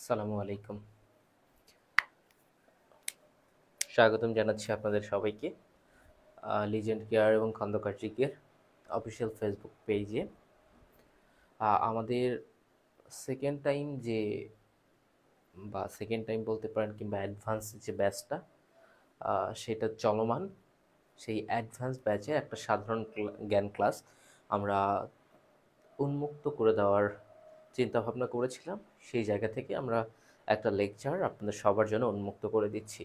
আসসালামু আলাইকুম। স্বাগতম জানাচ্ছি আপনাদের সবাইকে লিজেন্ড কেয়ার এবং খন্দকার জিকের অফিসিয়াল ফেসবুক পেজে। আমাদের সেকেন্ড টাইম সেকেন্ড টাইম বলতে পারেন কিংবা অ্যাডভান্স যে ব্যাচটা সেটা চলমান। সেই অ্যাডভান্স ব্যাচে একটা সাধারণ জ্ঞান ক্লাস আমরা উন্মুক্ত করে দেওয়ার চিন্তাভাবনা করেছিলাম। সেই জায়গা থেকে আমরা একটা লেকচার আপনাদের সবার জন্য উন্মুক্ত করে দিচ্ছি।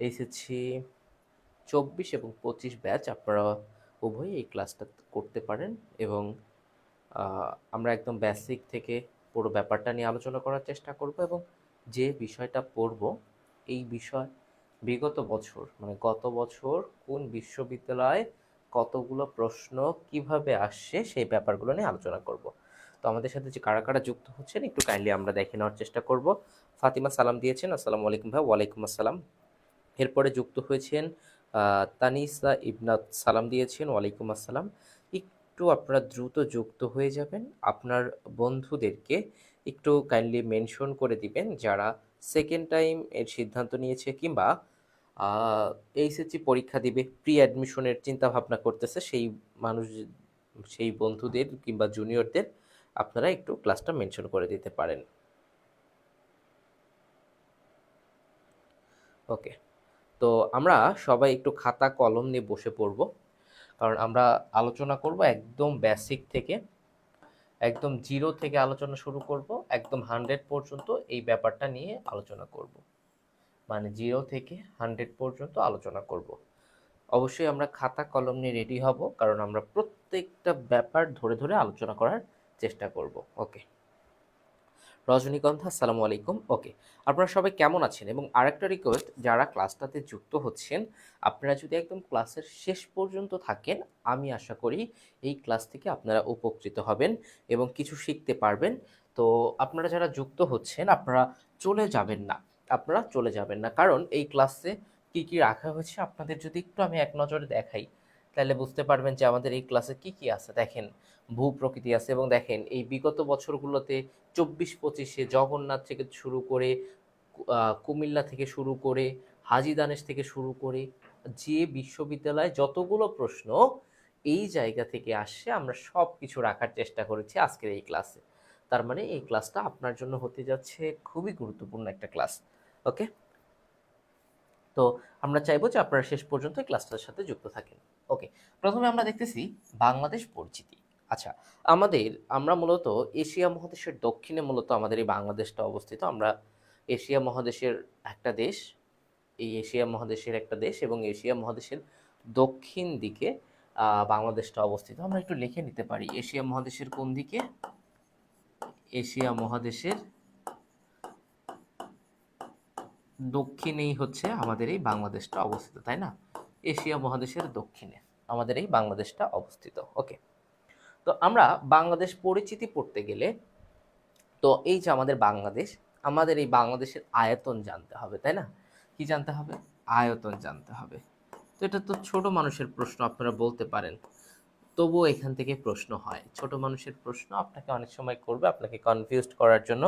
এসএসসি 24 এবং 25 ব্যাচ আপনারা উভয়ই এই ক্লাসটা করতে পারেন এবং আমরা একদম বেসিক থেকে পুরো ব্যাপারটা নিয়ে আলোচনা করার চেষ্টা করব এবং যে বিষয়টা পড়ব এই বিষয় বিগত বছর মানে গত বছর কোন বিশ্ববিদ্যালয়ে কতগুলো প্রশ্ন কিভাবে আসছে সেই ব্যাপারগুলো নিয়ে আলোচনা করব। তো আমাদের সাথে যে কারা কারা যুক্ত হচ্ছেন একটু কাইন্ডলি আমরা দেখে নেওয়ার চেষ্টা করব। ফাতিমা সালাম দিয়েছেন, আসসালামু আলাইকুম ভাই। ওয়ালাইকুম আসসালাম। এরপরে যুক্ত হয়েছেন তানিসা ইবনাত, সালাম দিয়েছেন, ওয়ালাইকুম আসসালাম। একটু আপনারা দ্রুত যুক্ত হয়ে যাবেন, আপনার বন্ধুদেরকে একটু কাইন্ডলি মেনশন করে দিবেন যারা সেকেন্ড টাইম এর সিদ্ধান্ত নিয়েছে কিংবা এইচএসসি পরীক্ষা দিবে, প্রি অ্যাডমিশনের চিন্তা ভাবনা করতেছে, মানুষ সেই বন্ধুদের কিংবা জুনিয়রদের আপনারা একটু ক্লাসটা মেনশন করে দিতে পারেন। ওকে, তো আমরা সবাই একটু খাতা কলম নিয়ে বসে পড়ব, কারণ আমরা আলোচনা করব একদম বেসিক থেকে, একদম জিরো থেকে আলোচনা শুরু করব, একদম 100 পর্যন্ত এই ব্যাপারটা নিয়ে আলোচনা করব। মানে জিরো থেকে 100 পর্যন্ত আলোচনা করব। অবশ্যই আমরা খাতা কলম নিয়ে রেডি হব, কারণ আমরা প্রত্যেকটা ব্যাপার ধরে ধরে আলোচনা করার চেষ্টা করব। ওকে, রজনীগন্ধা, আসসালামু আলাইকুম। ওকে, আপনারা সবাই কেমন আছেন? এবং আরেকটা রিকোয়েস্ট, যারা ক্লাসটাতে যুক্ত হচ্ছেন আপনারা যদি একদম ক্লাসের শেষ পর্যন্ত থাকেন, আমি আশা করি এই ক্লাস থেকে আপনারা উপকৃত হবেন এবং কিছু শিখতে পারবেন। তো আপনারা যারা যুক্ত হচ্ছেন আপনারা চলে যাবেন না, কারণ এই ক্লাসে কি কি রাখা হয়েছে আপনাদের যদি একটু আমি এক নজরে দেখাই তাহলে বুঝতে পারবেন যে আমাদের এই ক্লাসে কি কি আছে। দেখেন, ভূ প্রকৃতি আছে এবং দেখেন এই বিগত বছরগুলোতে 24-25-এ জগন্নাথ থেকে শুরু করে কুমিল্লা থেকে শুরু করে হাজী দানেশ থেকে শুরু করে যে বিশ্ববিদ্যালয়ে যতগুলো প্রশ্ন এই জায়গা থেকে আসছে আমরা সব কিছু রাখার চেষ্টা করেছি আজকের এই ক্লাসে। তার মানে এই ক্লাসটা আপনার জন্য হতে যাচ্ছে খুবই গুরুত্বপূর্ণ একটা ক্লাস। ওকে, তো আমরা চাইবো যে আপনারা শেষ পর্যন্ত এই ক্লাসটার সাথে যুক্ত থাকেন। ওকে, প্রথমে আমরা দেখতেছি বাংলাদেশ পরিচিতি। আচ্ছা, আমরা মূলত এশিয়া মহাদেশের দক্ষিণে মূলত আমাদের এই বাংলাদেশটা অবস্থিত। আমরা এশিয়া মহাদেশের একটা দেশ, এই এশিয়া মহাদেশের একটা দেশ এবং এশিয়া মহাদেশের দক্ষিণ দিকে বাংলাদেশটা অবস্থিত। আমরা একটু লিখে নিতে পারি এশিয়া মহাদেশের কোন দিকে। এশিয়া মহাদেশের দক্ষিণেই হচ্ছে আমাদের এই বাংলাদেশটা অবস্থিত, তাই না? এশিয়া মহাদেশের দক্ষিণে আমাদের এই বাংলাদেশটা অবস্থিত। ওকে, তো আমরা বাংলাদেশ পরিচিতি পড়তে গেলে তো এই যে আমাদের এই বাংলাদেশের আয়তন জানতে হবে, তাই না? কি জানতে হবে? আয়তন জানতে হবে। তো এটা তো ছোট মানুষের প্রশ্ন আপনারা বলতে পারেন, তবুও এখান থেকে প্রশ্ন হয়। ছোট মানুষের প্রশ্ন আপনাকে অনেক সময় করবে, আপনাকে কনফিউজড করার জন্য।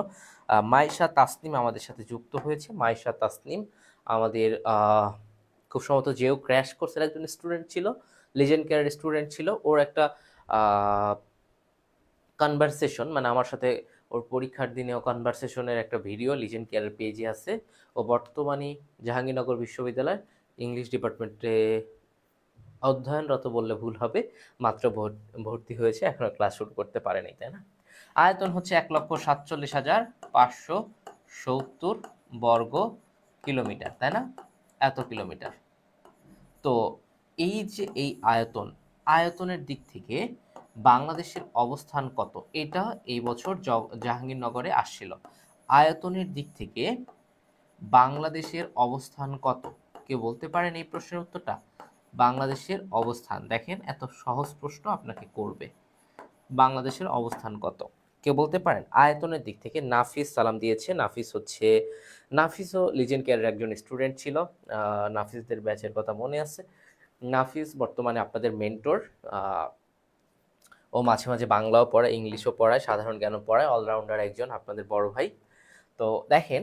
মাইশা তাসনিম আমাদের সাথে যুক্ত হয়েছে। মাইশা তাসনিম আমাদের খুব সম্ভবত যেও ক্র্যাশ কোর্সের একজন স্টুডেন্ট ছিল, লিজেন্ড কেয়ারের স্টুডেন্ট ছিল। ওর একটা কনভারসেশন, মানে আমার সাথে ওর পরীক্ষার দিনে কনভারসেশনের একটা ভিডিও লিজেন্ড কেয়ারের পেজে আছে। ও বর্তমানে জাহাঙ্গীরনগর বিশ্ববিদ্যালয় ইংলিশ ডিপার্টমেন্টে অধ্যয়নরত বললে ভুল হবে, মাত্র ভর্তি হয়েছে, এখনো ক্লাস শুরু করতে পারেনি, তাই না? আয়তন হচ্ছে 1,47,570 বর্গ কিলোমিটার, তাই না? এত কিলোমিটার। তো এই যে এই আয়তনের দিক থেকে বাংলাদেশের অবস্থান কত, এটা এই বছর জাহাঙ্গীরনগরে আসছিল। আয়তনের দিক থেকে বাংলাদেশের অবস্থান কত, কেউ বলতে পারেন এই প্রশ্নের উত্তরটা? বাংলাদেশের অবস্থান, দেখেন এত সহজ প্রশ্ন আপনাকে করবে, বাংলাদেশের অবস্থান কত কেউ বলতে পারেন? আয়তনের দিক থেকে নাফিস সালাম দিয়েছে। নাফিসও লিজেন্ড কেয়ারের একজন স্টুডেন্ট ছিল। নাফিসদের ব্যাচের কথা মনে আছে। নাফিস বর্তমানে আপনাদের মেন্টর। ও মাঝে মাঝে বাংলাও পড়ায়, ইংলিশও পড়ায়, সাধারণ জ্ঞানও পড়ায়, অলরাউন্ডার একজন আপনাদের বড় ভাই। তো দেখেন,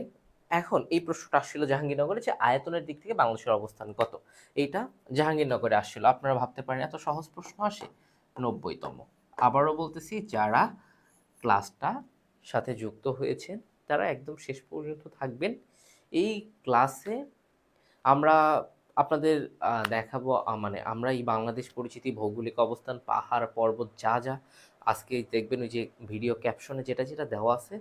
এখন এই প্রশ্নটা আসছিল জাহাঙ্গীরনগরে যে আয়তনের দিক থেকে বাংলাদেশের অবস্থান কত। এইটা জাহাঙ্গীরনগরে আসছিল। আপনারা ভাবতে পারেন এত সহজ প্রশ্ন আসে। 90তম। আবারও বলতেছি, যারা ক্লাসটা সাথে যুক্ত হয়েছেন তারা একদম শেষ পর্যন্ত থাকবেন। এই ক্লাসে আমরা আপনাদের দেখাবো, মানে আমরা এই বাংলাদেশ পরিচিতি, ভৌগোলিক অবস্থান, পাহাড় পর্বত, যা যা আজকে দেখবেন ওই যে ভিডিও ক্যাপশনে যেটা যেটা দেওয়া আছে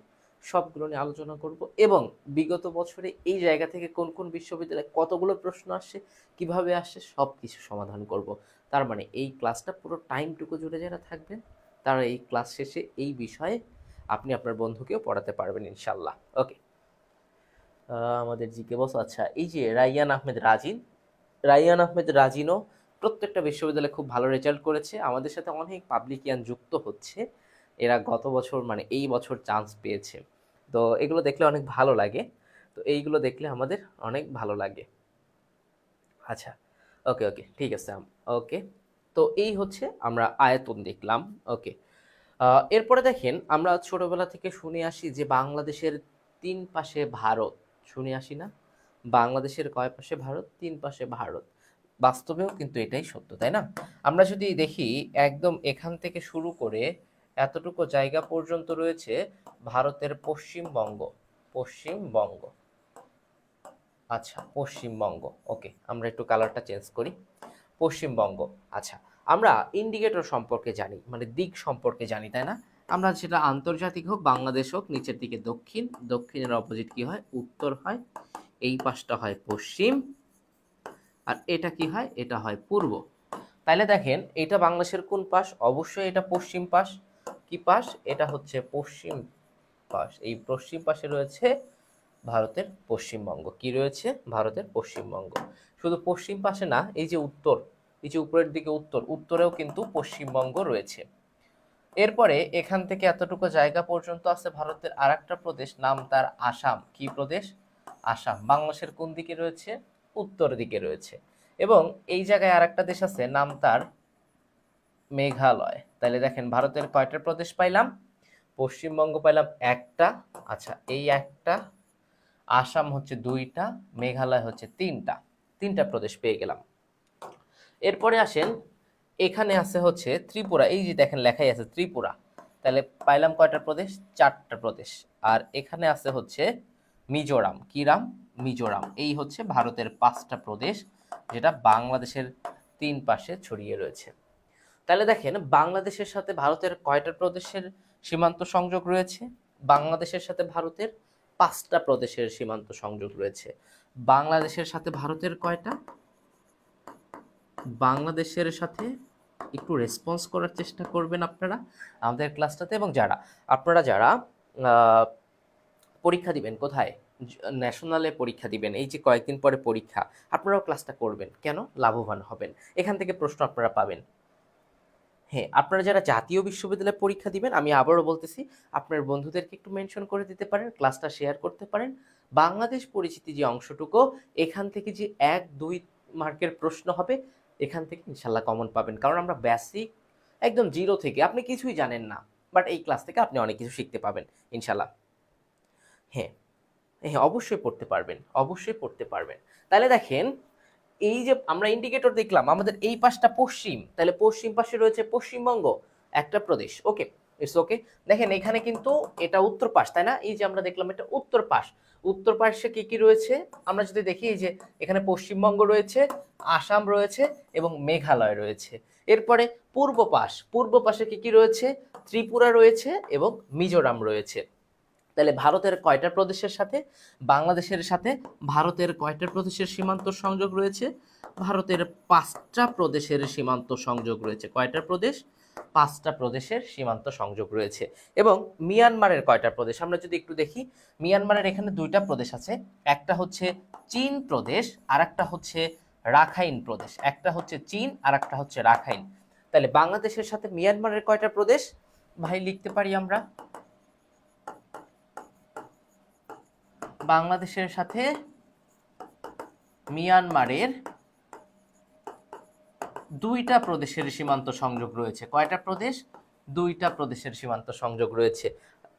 সবগুলো নিয়ে আলোচনা করব, এবং বিগত বছরে এই জায়গা থেকে কোন কোন বিশ্ববিদ্যালয়ে কতগুলো প্রশ্ন আসছে, কিভাবে আসছে, সব কিছু সমাধান করব। তার মানে এই ক্লাসটা পুরো টাইমটুকু জুড়ে যারা থাকবেন তারা এই ক্লাস শেষে এই বিষয়ে আপনি আপনার বন্ধুকেও পড়াতে পারবেন ইনশাল্লাহ। ওকে, আমাদের জিকে বস, আচ্ছা এই যে রাইয়ান আহমেদ রাজিনও প্রত্যেকটা বিশ্ববিদ্যালয়ে খুব ভালো রেজাল্ট করেছে। আমাদের সাথে অনেক পাবলিকিয়ান যুক্ত হচ্ছে, এরা গত বছর মানে এই বছর চান্স পেয়েছে। তো এগুলো দেখলে অনেক ভালো লাগে, তো এইগুলো দেখলে আমাদের অনেক ভালো লাগে। আচ্ছা, ওকে ওকে, ঠিক আছে। ওকে, তো এই হচ্ছে আমরা আয়তন দেখলাম। ওকে, এরপরে দেখেন, আমরা ছোটবেলা থেকে শুনে আসি যে বাংলাদেশের 3 পাশে ভারত। শুনে আসি না? বাংলাদেশের কয় পাশে ভারত? 3 পাশে ভারত। বাস্তবেও কিন্তু এটাই সত্য, তাই না? আমরা যদি দেখি, একদম এখান থেকে শুরু করে এতটুকু জায়গা পর্যন্ত রয়েছে ভারতের পশ্চিমবঙ্গ। পশ্চিমবঙ্গ, আচ্ছা পশ্চিমবঙ্গ। ওকে, আমরা একটু কালারটা চেঞ্জ করি। পশ্চিমবঙ্গ। আচ্ছা, আমরা ইন্ডিকেটর সম্পর্কে জানি, মানে দিক সম্পর্কে জানি, তাই না? আমরা সেটা আন্তর্জাতিক হোক, বাংলাদেশ হোক, নিচের দিকে দক্ষিণ, দক্ষিণের অপোজিট কি হয়? উত্তর হয়। এই পাশটা হয় পশ্চিম, আর এটা কি হয়? এটা হয় পূর্ব। তাইলে দেখেন, এটা বাংলাদেশের কোন পাশ? অবশ্যই এটা পশ্চিম পাশ। কি পাশ? এটা হচ্ছে পশ্চিম পাশ। এই পশ্চিম পাশে রয়েছে ভারতের পশ্চিমবঙ্গ। কি রয়েছে? ভারতের পশ্চিমবঙ্গ। শুধু পশ্চিম পাশে না, এই যে উত্তর, এই যে উপরের দিকে উত্তর, উত্তরেও কিন্তু পশ্চিমবঙ্গ রয়েছে। এরপরে এখান থেকে এতটুকু জায়গা পর্যন্ত আছে ভারতের আরেকটা প্রদেশ, নাম তার আসাম। কি প্রদেশ? আসাম। বাংলাদেশের কোন দিকে রয়েছে? উত্তর দিকে রয়েছে। এবং এই জায়গায় আরেকটা দেশ আছে, নাম তার মেঘালয়। তাহলে দেখেন, ভারতের কয়টা প্রদেশ পাইলাম? পশ্চিমবঙ্গ পাইলাম একটা, আচ্ছা এই একটা, আসাম হচ্ছে 2টা, মেঘালয় হচ্ছে 3টা। 3টা প্রদেশ পেয়ে গেলাম। এরপরে আসেন, এখানে আছে হচ্ছে ত্রিপুরা। এই যে দেখেন লেখাই আছে ত্রিপুরা। তাহলে পাইলাম কয়টা প্রদেশ? 4টা প্রদেশ। আর এখানে আছে হচ্ছে মিজোরাম। কি রাম? মিজোরাম। এই হচ্ছে ভারতের 5টা প্রদেশ, যেটা বাংলাদেশের 3 পাশে ছড়িয়ে রয়েছে। তাহলে দেখেন, বাংলাদেশের সাথে ভারতের কয়টা প্রদেশের সীমান্ত সংযোগ রয়েছে? বাংলাদেশের সাথে ভারতের 5টা প্রদেশের সীমান্ত সংযোগ রয়েছে। বাংলাদেশের সাথে ভারতের কয়টা? বাংলাদেশের সাথে, একটু রেসপন্স করার চেষ্টা করবেন আপনারা আমাদের ক্লাসটাতে, এবং যারা পরীক্ষা দিবেন, কোথায়? ন্যাশনালে পরীক্ষা দিবেন, এই যে কয়েকদিন পরে পরীক্ষা, আপনারাও ক্লাসটা করবেন। কেন? লাভবান হবেন, এখান থেকে প্রশ্ন আপনারা পাবেন। হ্যাঁ, আপনারা যারা জাতীয় বিশ্ববিদ্যালয়ে পরীক্ষা দিবেন, আমি আবারও বলতেছি, আপনার বন্ধুদেরকে একটু মেনশন করে দিতে পারেন, ক্লাসটা শেয়ার করতে পারেন। বাংলাদেশ পরিচিতি যে অংশটুকু, এখান থেকে যে 1-2 মার্কের প্রশ্ন হবে, এখান থেকে ইনশাল্লাহ কমন পাবেন। কারণ আমরা বেসিক একদম জিরো থেকে, আপনি কিছুই জানেন না, বাট এই ক্লাস থেকে আপনি অনেক কিছু শিখতে পাবেন ইনশাল্লাহ। হ্যাঁ, হ্যাঁ অবশ্যই পড়তে পারবেন, অবশ্যই পড়তে পারবেন। তাহলে দেখেন, এই যে আমরা ইন্ডিকেটর দেখলাম, আমাদের এই পাশটা পশ্চিম, তাহলে পশ্চিম পাশে রয়েছে পশ্চিমবঙ্গ, একটা প্রদেশ। ওকে, ইটস ওকে। দেখেন এখানে কিন্তু এটা উত্তর পাশ, তাই না? এই যে আমরা দেখলাম এটা উত্তর পাশ। উত্তর পাশে কি কি রয়েছে? আমরা যদি দেখি, এই যে এখানে পশ্চিমবঙ্গ রয়েছে, আসাম রয়েছে এবং মেঘালয় রয়েছে। এরপরে পূর্ব পাশ, পূর্ব পাশে কি কি রয়েছে? ত্রিপুরা রয়েছে এবং মিজোরাম রয়েছে। তাহলে ভারতের কয়টা প্রদেশের সাথে, বাংলাদেশের সাথে ভারতের কয়টা প্রদেশের সীমান্ত সংযোগ রয়েছে? ভারতের 5টা প্রদেশের সীমান্ত সংযোগ রয়েছে। কয়টা প্রদেশ? 5টা প্রদেশের সীমান্ত সংযোগ রয়েছে। এবং মিয়ানমারের কয়টা প্রদেশ আমরা যদি একটু দেখি, মিয়ানমারের এখানে 2টা প্রদেশ আছে, একটা হচ্ছে চীন প্রদেশ, আর একটা হচ্ছে রাখাইন প্রদেশ। একটা হচ্ছে চীন আর একটা হচ্ছে রাখাইন। তাহলে বাংলাদেশের সাথে মিয়ানমারের কয়টা প্রদেশ? ভাই লিখতে পারি আমরা, বাংলাদেশের সাথে মিয়ানমারের 2টা প্রদেশের সীমান্ত সংযোগ রয়েছে। কয়টা প্রদেশ? 2টা প্রদেশের সীমান্ত সংযোগ রয়েছে।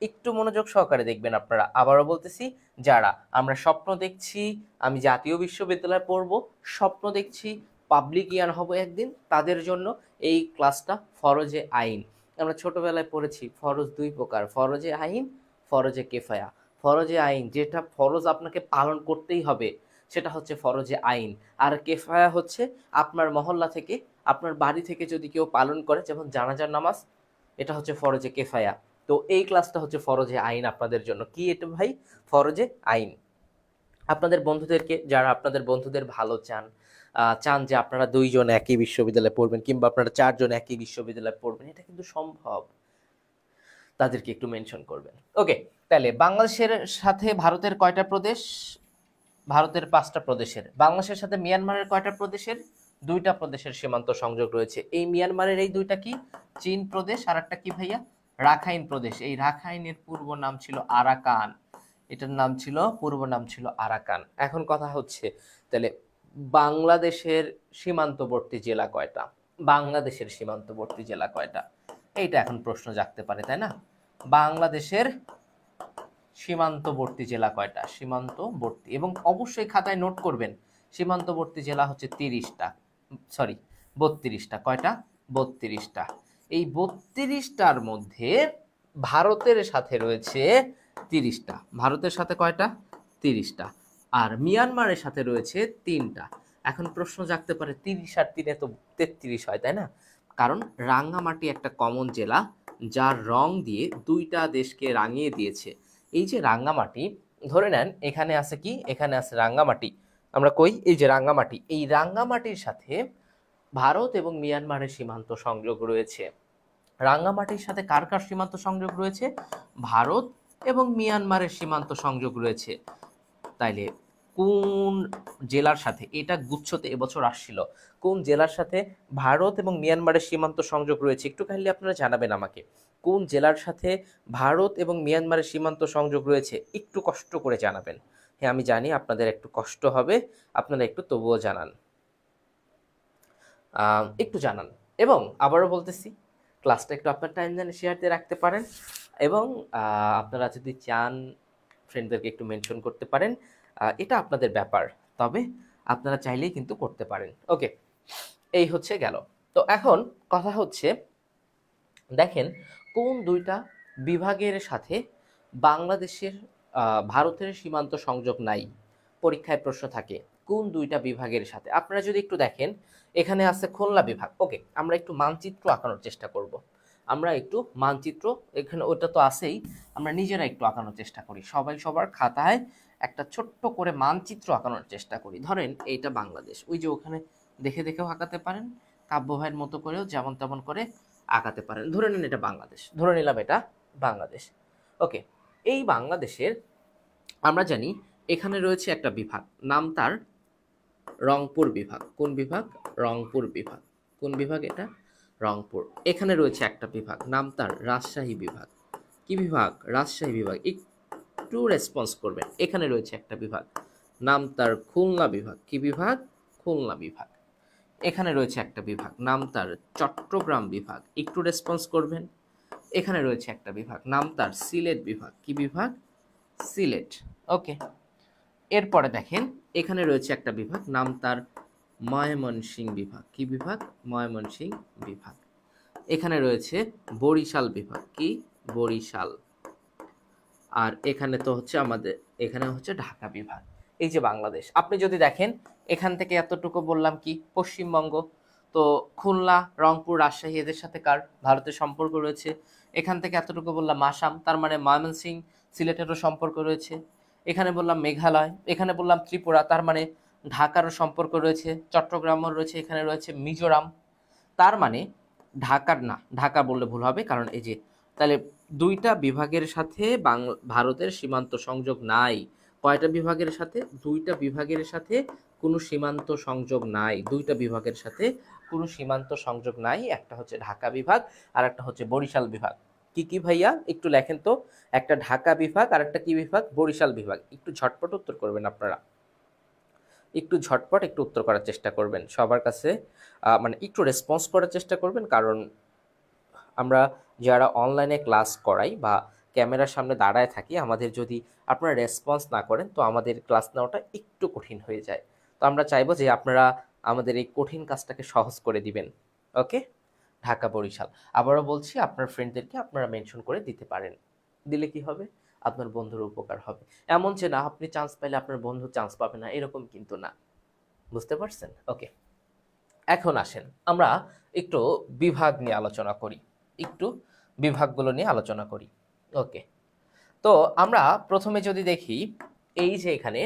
একটু মনোযোগ সহকারে দেখবেন আপনারা। আবারও বলতেছি, যারা আমরা স্বপ্ন দেখছি আমি জাতীয় বিশ্ববিদ্যালয়ে পড়ব, স্বপ্ন দেখছি পাবলিকিয়ান হব একদিন, তাদের জন্য এই ক্লাসটা ফরজে আইন। আমরা ছোটবেলায় পড়েছি ফরজ দুই প্রকার, ফরজে আইন, ফরজে কেফায়া। ফরজে আইন যেটা ফরজ আপনাকে পালন করতেই হবে সেটা হচ্ছে ফরজে আইন, আর কেফায়া হচ্ছে আপনার মহল্লা থেকে, আপনার বাড়ি থেকে যদি কেউ পালন করে, যেমন জানাজার নামাজ, এটা হচ্ছে ফরজে কেফায়া। তো এই ক্লাসটা হচ্ছে ফরজে আইন আপনাদের জন্য। কি এটা ভাই? ফরজে আইন। আপনাদের বন্ধুদেরকে, যারা আপনাদের বন্ধুদের ভালো চান, চান যে আপনারা দুইজন একই বিশ্ববিদ্যালয়ে পড়বেন কিংবা আপনারা চারজন একই বিশ্ববিদ্যালয়ে পড়বেন, এটা কিন্তু সম্ভব, তাদেরকে একটু মেনশন করবেন। ওকে, তাহলে বাংলাদেশের সাথে ভারতের কয়টা প্রদেশ? ভারতের 5টা প্রদেশের। বাংলাদেশের সাথে মিয়ানমারের কয়টা প্রদেশের? 2টা প্রদেশের সীমান্ত সংযোগ রয়েছে। এই মিয়ানমারের এই 2টা কি? চীন প্রদেশ, আর একটা কি ভাইয়া? রাখাইন প্রদেশ। এই রাখাইনের পূর্ব নাম ছিল আরাকান, এটার নাম ছিল, পূর্ব নাম ছিল আরাকান। এখন কথা হচ্ছে, তাহলে বাংলাদেশের সীমান্তবর্তী জেলা কয়টা? বাংলাদেশের সীমান্তবর্তী জেলা কয়টা? এইটা এখন প্রশ্ন জাগতে পারে, তাই না? বাংলাদেশের সীমান্তবর্তী জেলা কয়টা? সীমান্তবর্তী, এবং অবশ্যই খাতায় নোট করবেন, সীমান্তবর্তী জেলা হচ্ছে 30টা, সরি 32টা। কয়টা? 32টা। এই 32টার মধ্যে ভারতের সাথে রয়েছে 30টা। ভারতের সাথে কয়টা? 30টা। আর মিয়ানমারের সাথে রয়েছে 3টা। এখন প্রশ্ন জাগতে পারে, 30 আর 3 তো 33 হয়, তাই না? কারণ রাঙ্গামাটি একটা কমন জেলা, যার রং দিয়ে 2টা দেশকে রাঙিয়ে দিয়েছে। এই যে রাঙ্গামাটি, ধরে নেন এখানে আছে কি? এখানে আছে রাঙ্গামাটি। আমরা কই? এই যে রাঙ্গামাটি, এই রাঙ্গামাটির সাথে ভারত এবং মিয়ানমারের সীমান্ত সংযোগ রয়েছে। রাঙ্গামাটির সাথে কার কার সীমান্ত সংযোগ রয়েছে? ভারত এবং মিয়ানমারের সীমান্ত সংযোগ রয়েছে। তাইলে কোন জেলার সাথে, এটা গুচ্ছতে এবছর আসছিল, কোন জেলার সাথে ভারত এবং মিয়ানমারের সীমান্ত সংযোগ রয়েছে? একটু কাইন্ডলি আপনারা জানাবেন আমাকে, কোন জেলার সাথে ভারত এবং মিয়ানমারের সীমান্ত সংযোগ রয়েছে? একটু কষ্ট করে জানাবেন। হ্যাঁ, আমি জানি আপনাদের একটু কষ্ট হবে, আপনারা একটু তবুও জানান, একটু জানান। এবং আবারও বলতেছি, ক্লাসটা একটু আপনার টাইম জানে শেয়ার দিয়ে রাখতে পারেন, এবং আপনারা যদি চান ফ্রেন্ডদেরকে একটু মেনশন করতে পারেন, এটা আপনাদের ব্যাপার, তবে আপনারা চাইলেই কিন্তু করতে পারেন। ওকে, এই হচ্ছে গেল। তো এখন কথা হচ্ছে, দেখেন কোন 2টা বিভাগের সাথে বাংলাদেশের ভারতের সীমান্ত সংযোগ নাই? পরীক্ষায় প্রশ্ন থাকে কোন 2টা বিভাগের সাথে। আপনারা যদি একটু দেখেন, এখানে আছে খুলনা বিভাগ। ওকে, আমরা একটু মানচিত্র আঁকানোর চেষ্টা করব। আমরা একটু মানচিত্র, এখানে ওটা তো আছেই, আমরা নিজেরা একটু আঁকানোর চেষ্টা করি, সবাই সবার খাতায় একটা ছোট্ট করে মানচিত্র আঁকানোর চেষ্টা করি। ধরেন এইটা বাংলাদেশ, ওই যে ওখানে দেখে দেখেও আঁকাতে পারেন, কাব্য ভাইয়ের মতো করেও যেমন তেমন করে আঁকাতে পারেন। ধরে নিন এটা বাংলাদেশ, ধরে নিলাম এটা বাংলাদেশ। ওকে, এই বাংলাদেশের আমরা জানি এখানে রয়েছে একটা বিভাগ, নাম তার রংপুর বিভাগ। কোন বিভাগ? রংপুর বিভাগ। কোন বিভাগ এটা? রংপুর। এখানে রয়েছে একটা বিভাগ, নাম তার রাজশাহী বিভাগ। কি বিভাগ? রাজশাহী বিভাগ। একটু রেসপন্স করবেন। এখানে রয়েছে একটা বিভাগ, নাম তার খুলনা বিভাগ। কি বিভাগ? খুলনা বিভাগ। এখানে রয়েছে একটা বিভাগ, নাম তার চট্টগ্রাম বিভাগ। একটু রেসপন্স করবেন। এখানে রয়েছে একটা বিভাগ, নাম তার সিলেট বিভাগ। কি বিভাগ? সিলেট। ওকে, এরপরে দেখেন এখানে রয়েছে একটা বিভাগ, নাম তার ময়মনসিংহ বিভাগ। কি বিভাগ? ময়মনসিংহ বিভাগ। এখানে রয়েছে বরিশাল বিভাগ। কি? বরিশাল। আর এখানে তো হচ্ছে আমাদের, এখানে হচ্ছে ঢাকা বিভাগ। এই যে বাংলাদেশ, আপনি যদি দেখেন এখান থেকে এতটুকু বললাম কি? পশ্চিমবঙ্গ। তো খুলনা, রংপুর, রাজশাহী, এদের সাথে কার? ভারতের সম্পর্ক রয়েছে। এখান থেকে এতটুকু বললাম আসাম, তার মানে ময়মনসিংহ, সিলেটেরও সম্পর্ক রয়েছে। এখানে বললাম মেঘালয়, এখানে বললাম ত্রিপুরা, তার মানে ঢাকারও সম্পর্ক রয়েছে, চট্টগ্রামও রয়েছে, এখানে রয়েছে মিজোরাম। তার মানে ঢাকার না, ঢাকা বললে ভুল হবে, কারণ এই যে, তাহলে 2টা বিভাগের সাথে ভারতের সীমান্ত সংযোগ নাই। কয়টা বিভাগের সাথে? 2টা বিভাগের সাথে কোনো সীমান্ত সংযোগ নাই। 2টা বিভাগের সাথে কোনো সীমান্ত সংযোগ নাই। একটা হচ্ছে ঢাকা বিভাগ আর একটা হচ্ছে বরিশাল বিভাগ। কি কি ভাইয়া একটু লেখেন তো? একটা ঢাকা বিভাগ আর একটা কি বিভাগ? বরিশাল বিভাগ। একটু ঝটপট উত্তর করবেন আপনারা, একটু ঝটপট একটু উত্তর করার চেষ্টা করবেন সবার কাছে, মানে একটু রেসপন্স করার চেষ্টা করবেন, কারণ আমরা যারা অনলাইনে ক্লাস করাই বা ক্যামেরার সামনে দাঁড়ায় থাকি, আমাদের যদি আপনারা রেসপন্স না করেন তো আমাদের ক্লাস নেওয়াটা একটু কঠিন হয়ে যায়। তো আমরা চাইবো যে আপনারা আমাদের এই কঠিন কাজটাকে সহজ করে দিবেন। ওকে, ঢাকা বরিশাল। আবারও বলছি, আপনার ফ্রেন্ডদেরকে আপনারা মেনশন করে দিতে পারেন। দিলে কি হবে, আপনার বন্ধুর উপকার হবে। এমন যে না আপনি চান্স পাইলে আপনার বন্ধু চান্স পাবে না, এরকম কিন্তু না। বুঝতে পারছেন? ওকে, এখন আসেন আমরা একটু বিভাগ নিয়ে আলোচনা করি, একটু বিভাগগুলো নিয়ে আলোচনা করি। ওকে, তো আমরা প্রথমে যদি দেখি, এই যে এখানে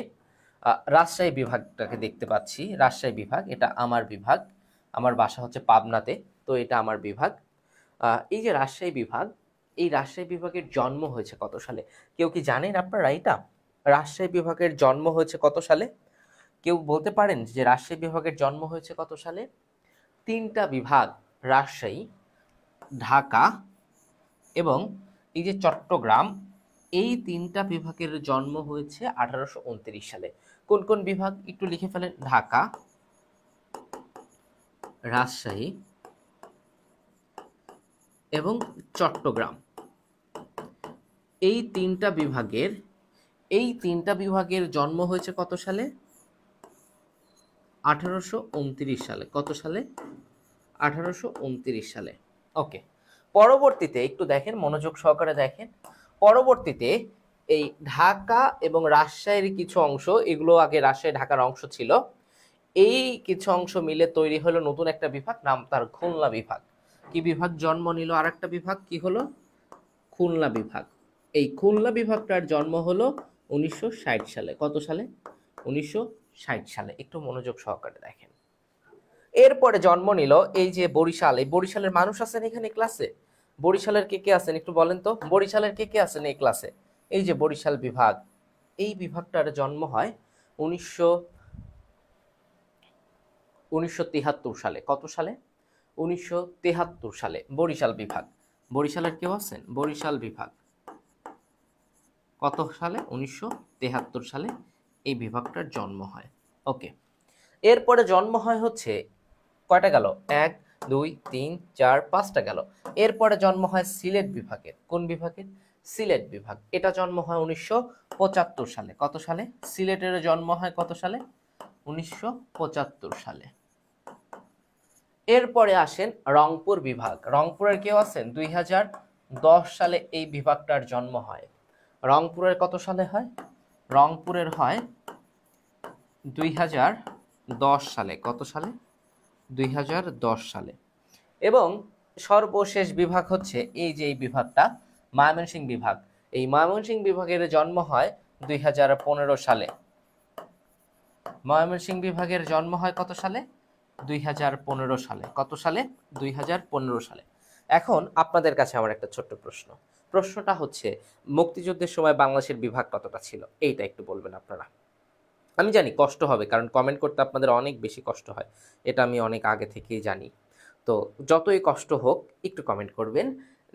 রাজশাহী বিভাগটাকে দেখতে পাচ্ছি। রাজশাহী বিভাগ, এটা আমার বিভাগ, আমার বাসা হচ্ছে পাবনাতে, তো এটা আমার বিভাগ। এই যে রাজশাহী বিভাগ, এই রাজশাহী বিভাগের জন্ম হয়েছে কত সালে? কেউ কি জানেন আপনারা এটা? রাজশাহী বিভাগের জন্ম হয়েছে কত সালে? কেউ বলতে পারেন যে রাজশাহী বিভাগের জন্ম হয়েছে কত সালে? তিনটা বিভাগ, রাজশাহী, ঢাকা এবং এই যে চট্টগ্রাম, এই তিনটা বিভাগের জন্ম হয়েছে 1829 সালে। কোন কোন বিভাগ একটু লিখে ফেলেন? ঢাকা, রাজশাহী এবং চট্টগ্রাম। এই তিনটা বিভাগের জন্ম হয়েছে কত সালে? 1829 সালে। কত সালে? 1829 সালে। ওকে, পরবর্তীতে একটু দেখেন, মনোযোগ সহকারে দেখেন। পরবর্তীতে এই ঢাকা এবং রাজশাহীর কিছু অংশ, এগুলো আগে রাজশাহী ঢাকার অংশ ছিল, এই কিছু অংশ মিলে তৈরি হলো নতুন একটা বিভাগ, নাম তার খুলনা বিভাগ। কি বিভাগ জন্ম নিল? আর একটা বিভাগ কি হলো? খুলনা বিভাগ। এই খুলনা বিভাগটার জন্ম হলো 1960 সালে। কত সালে? 1960 সালে। একটু মনোযোগ সহকারে দেখেন। এরপরে জন্ম নিল এই যে বরিশাল। এই বরিশালের মানুষ আছেন এখানে ক্লাসে? বরিশালের কে কে আছেন একটু বলেন তো? বরিশালের কে কে আছেন এই ক্লাসে? এই যে বরিশাল বিভাগ, এই বিভাগটার জন্ম হয় 1973 সালে। কত সালে? 1973 সালে। বরিশাল বিভাগ। বরিশালের কেউ আছেন? বরিশাল বিভাগ কত সালে? 1973 সালে এই বিভাগটার জন্ম হয়। ওকে, এরপরে জন্ম হয় হচ্ছে কয়টা গেল? 1 2 3 4 5টা গেল। এরপরে জন্ম হয় সিলেট বিভাগের। কোন বিভাগের? সিলেট বিভাগ। এটা জন্ম হয় 1975 সালে। কত সালে? সিলেটের জন্ম হয় কত সালে? 1975 সালে। এরপরে আসেন রংপুর বিভাগ। রংপুরের কেউ আছেন? 2010 সালে এই বিভাগটার জন্ম হয়। রংপুরের কত সালে হয়? রংপুরের হয় 2010 সালে। কত সালে? 2010 সালে। এবং সর্বশেষ বিভাগ হচ্ছে এই যে এই বিভাগটা, ময়মনসিংহ বিভাগ। এই ময়মনসিংহ বিভাগের জন্ম হয় 2015 সালে। ময়মনসিংহ বিভাগের জন্ম হয় কত সালে? 2015 সালে। কত সালে? 2015 সালে। এখন আপনাদের কাছে আমার একটা ছোট্ট প্রশ্ন। প্রশ্নটা হচ্ছে, মুক্তিযুদ্ধের সময় বাংলাদেশের বিভাগ কতটা ছিল? এইটা একটু বলবেন আপনারা। আমি জানি কষ্ট হবে, কারণ কমেন্ট করতে আপনাদের অনেক বেশি কষ্ট হয়, এটা আমি অনেক আগে থেকেই জানি। তো যতই কষ্ট হোক একটু কমেন্ট করবেন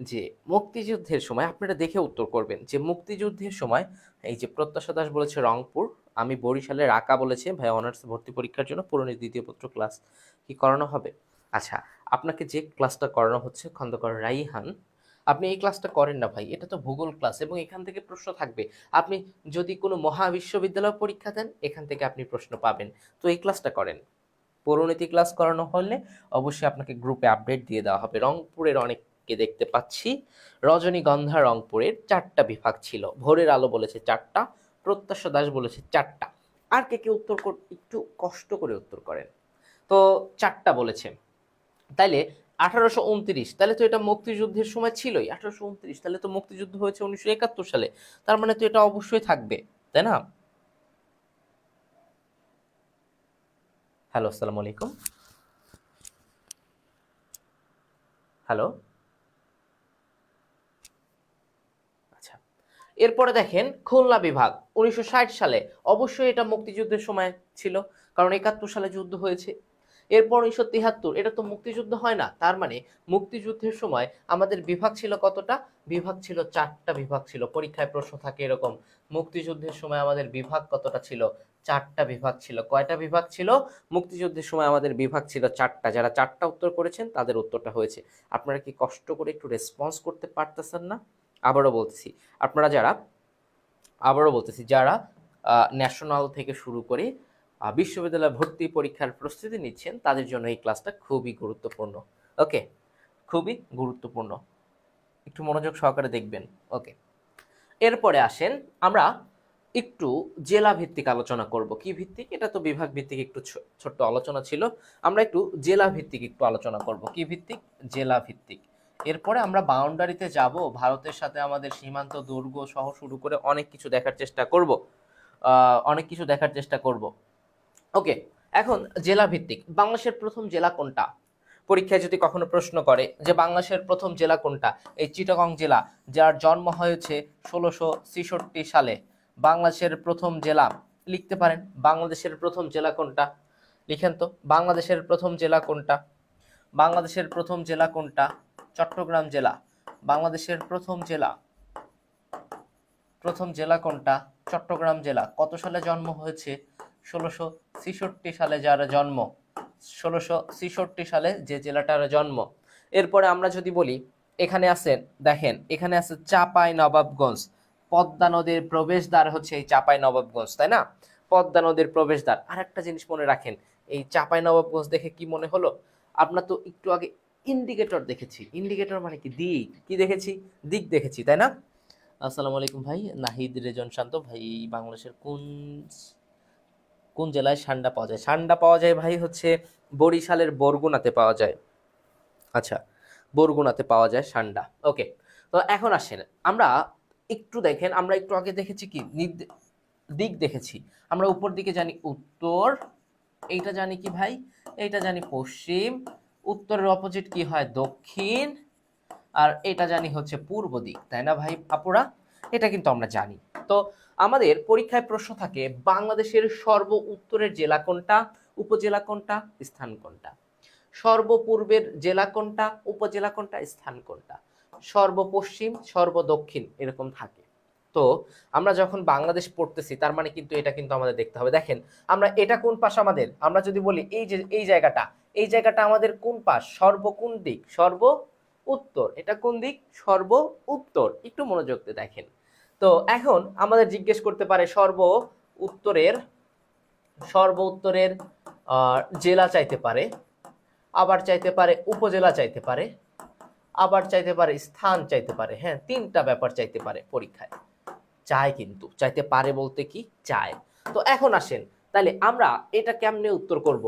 যে মুক্তিযুদ্ধের সময়, আপনারা দেখে উত্তর করবেন যে মুক্তিযুদ্ধের সময়, এই যে প্রত্যাশা দাস বলেছে রংপুর, আমি বরিশালের রাকা বলেছে ভাই অনার্স ভর্তি পরীক্ষার জন্য পুরনো দ্বিতীয় পত্র ক্লাস কি করানো হবে? আচ্ছা, আপনাকে যে ক্লাসটা করানো হচ্ছে খন্দকার রাইহান, আপনি এই ক্লাসটা করেন না ভাই, এটা তো ভূগোল ক্লাস এবং এখান থেকে প্রশ্ন থাকবে। আপনি যদি কোনো মহাবিশ্ববিদ্যালয় পরীক্ষা দেন, এখান থেকে আপনি প্রশ্ন পাবেন। তো এই ক্লাসটা করেন। পরিণতি ক্লাস করানো হলে অবশ্যই আপনাকে গ্রুপে আপডেট দিয়ে দেওয়া হবে। রংপুরের অনেককে দেখতে পাচ্ছি। রজনীগন্ধা রংপুরের 4টা বিভাগ ছিল। ভোরের আলো বলেছে 4টা, প্রত্যাশা দাস বলেছে 4টা। আর কে কে উত্তর একটু কষ্ট করে উত্তর করেন। তো 4টা বলেছে, তাইলে 1829, তাহলে তো এটা মুক্তিযুদ্ধের সময় ছিলই। 1829, তাহলে তো মুক্তিযুদ্ধ হয়েছে 1971 সালে, তার মানে তো এটা অবশ্যই থাকবে, তাই না? হ্যালো, আসসালামু আলাইকুম। হ্যালো। আচ্ছা, এরপরে দেখেন খুলনা বিভাগ 1960 সালে, অবশ্যই এটা মুক্তিযুদ্ধের সময় ছিল, কারণ 71 সালে যুদ্ধ হয়েছে। এরপর 1973, এটা তো মুক্তিযুদ্ধ হয় না, তার মানে মুক্তিযুদ্ধের সময় আমাদের বিভাগ ছিল কতটা? বিভাগ ছিল 4টা বিভাগ ছিল। পরীক্ষায় প্রশ্ন থাকে এরকম, মুক্তিযুদ্ধের সময় আমাদের বিভাগ কতটা ছিল? 4টা বিভাগ ছিল। কয়টা বিভাগ ছিল? মুক্তিযুদ্ধের সময় আমাদের বিভাগ ছিল 4টা। যারা 4টা উত্তর করেছেন তাদের উত্তরটা হয়েছে। আপনারা কি কষ্ট করে একটু রেসপন্স করতে পারতেছেন না? আবারও বলতেছি আপনারা যারা আবারও বলতেছি যারা ন্যাশনাল থেকে শুরু করে বিশ্ববিদ্যালয় ভর্তি পরীক্ষার প্রস্তুতি নিচ্ছেন তাদের জন্য এই ক্লাসটা খুবই গুরুত্বপূর্ণ। ওকে, খুবই গুরুত্বপূর্ণ, একটু মনোযোগ সহকারে দেখবেন। ওকে, এরপরে আসেন আমরা একটু জেলা ভিত্তিক আলোচনা করব। কি ভিত্তিক? এটা তো বিভাগ ভিত্তিক একটু ছোট্ট আলোচনা ছিল, আমরা একটু জেলা ভিত্তিক একটু আলোচনা করব। কি ভিত্তিক? জেলা ভিত্তিক। এরপরে আমরা বাউন্ডারিতে যাব, ভারতের সাথে আমাদের সীমান্ত দুর্গ সহ শুরু করে অনেক কিছু দেখার চেষ্টা করব, ওকে, এখন জেলা ভিত্তিক। বাংলাদেশের প্রথম জেলা কোনটা? পরীক্ষায় যদি কখনো প্রশ্ন করে যে বাংলাদেশের প্রথম জেলা কোনটা, এই চিটাগং জেলা, যার জন্ম হয়েছে 1666 সালে। বাংলাদেশের প্রথম জেলা লিখতে পারেন। বাংলাদেশের প্রথম জেলা কোনটা? লিখেন তো, বাংলাদেশের প্রথম জেলা কোনটা? বাংলাদেশের প্রথম জেলা কোনটা? চট্টগ্রাম জেলা। বাংলাদেশের প্রথম জেলা কোনটা? চট্টগ্রাম জেলা। কত সালে জন্ম হয়েছে? 1666 সালে যার জন্ম, 1666 সালে যে জেলাটার জন্ম। এরপরে আমরা যদি বলি, এখানে আছেন, দেখেন এখানে আছে চাঁপাই নবাবগঞ্জ। পদ্মা নদীর প্রবেশদ্বার হচ্ছে এই চাঁপাই নবাবগঞ্জ, তাই না? পদ্মা নদীর প্রবেশদ্বার। আর একটা জিনিস মনে রাখেন, এই চাঁপাই নবাবগঞ্জ দেখে কি মনে হলো? আপনার তো একটু আগে ইন্ডিকেটর দেখেছি। ইন্ডিকেটর মানে কি? দিক। কি দেখেছি? দিক দেখেছি, তাই না? আসসালামু আলাইকুম ভাই, নাহিদ রেজন শান্ত ভাই। বাংলাদেশের কোন কোন জেলায় সান্ডা পাওয়া যায়? সান্ডা পাওয়া যায় ভাই হচ্ছে বরিশালের বরগুনাতে পাওয়া যায়। আচ্ছা, বরগুনাতে পাওয়া যায় সান্ডা। ওকে, তো এখন আসেন আমরা একটু দেখেন, আমরা একটু আগে দেখেছি কি দিক দেখেছি। আমরা উপর দিকে জানি উত্তর, এইটা জানি কি ভাই? এইটা জানি পশ্চিম। উত্তরের অপোজিট কি হয়? দক্ষিণ। আর এটা জানি হচ্ছে পূর্ব দিক, তাই না ভাই আপুরা? এটা কিন্তু আমরা জানি। তো আমাদের পরীক্ষায় প্রশ্ন থাকে বাংলাদেশের সর্ব উত্তরের জেলা কোনটা, উপজেলা কোনটা, স্থান কোনটা? সর্বপূর্বের জেলা কোনটা, উপজেলা কোনটা, স্থান কোনটা? সর্বপশ্চিম, সর্বদক্ষিণ, এরকম থাকে। তো আমরা যখন বাংলাদেশ পড়তেছি তার মানে কিন্তু এটা কিন্তু আমাদের দেখতে হবে। দেখেন আমরা এটা কোন পাশ আমাদের, আমরা যদি বলি এই যে এই জায়গাটা আমাদের কোন পাশ? কোন দিক? সর্ব উত্তর। এটা কোন দিক? সর্ব উত্তর। একটু মনোযোগ দিয়ে দেখেন। তো এখন আমাদের জিজ্ঞেস করতে পারে উত্তরের জেলা চাইতে পারে, আবার চাইতে পারে উপজেলা চাইতে পারে, আবার চাইতে পারে স্থান চাইতে পারে। হ্যাঁ, তিনটা ব্যাপার চাইতে পারে পরীক্ষায়। চায়, কিন্তু চাইতে পারে বলতে কি চায়। তো এখন আসেন, তাহলে আমরা এটা কেমনে উত্তর করব?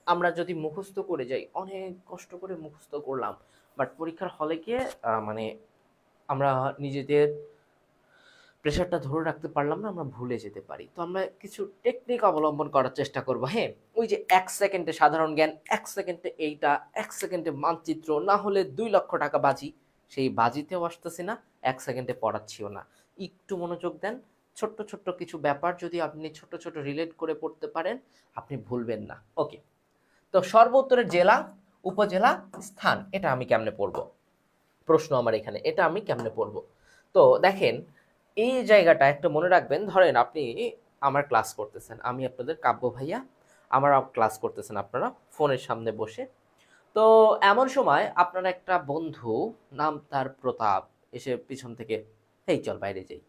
আমরা যদি মুখস্থ করে যাই, অনেক কষ্ট করে মুখস্থ করলাম, বাট পরীক্ষার হলে গিয়ে মানে আমরা নিজেদের প্রেশারটা ধরে রাখতে পারলাম না, আমরা ভুলে যেতে পারি। তো আমরা কিছু টেকনিক অবলম্বন করার চেষ্টা করব। হ্যাঁ, ওই যে 1 সেকেন্ডে সাধারণ জ্ঞান, 1 সেকেন্ডে এইটা, 1 সেকেন্ডে মানচিত্র, না হলে 2 লক্ষ টাকা বাজি। সেই বাজিতেও আসতেছি না, 1 সেকেন্ডে পড়াচ্ছিও না। একটু মনোযোগ দেন। ছোট্ট ছোট্ট কিছু ব্যাপার যদি আপনি ছোট ছোট রিলেট করে পড়তে পারেন, আপনি ভুলবেন না। ওকে, তো সর্বোত্তরের জেলা, উপজেলা, স্থান, এটা আমি কেমনে পড়বো? প্রশ্ন আমার এখানে, এটা আমি কেমনে পড়বো? তো দেখেন, এই জায়গাটা একটা মনে রাখবেন। ধরেন আপনি আমার ক্লাস করতেছেন, আমি আপনাদের কাব্য ভাইয়া, আমার ক্লাস করতেছেন আপনারা ফোনের সামনে বসে। তো এমন সময় আপনার একটা বন্ধু, নাম তার প্রতাপ, এসে পিছন থেকে এই চল বাইরে যাই,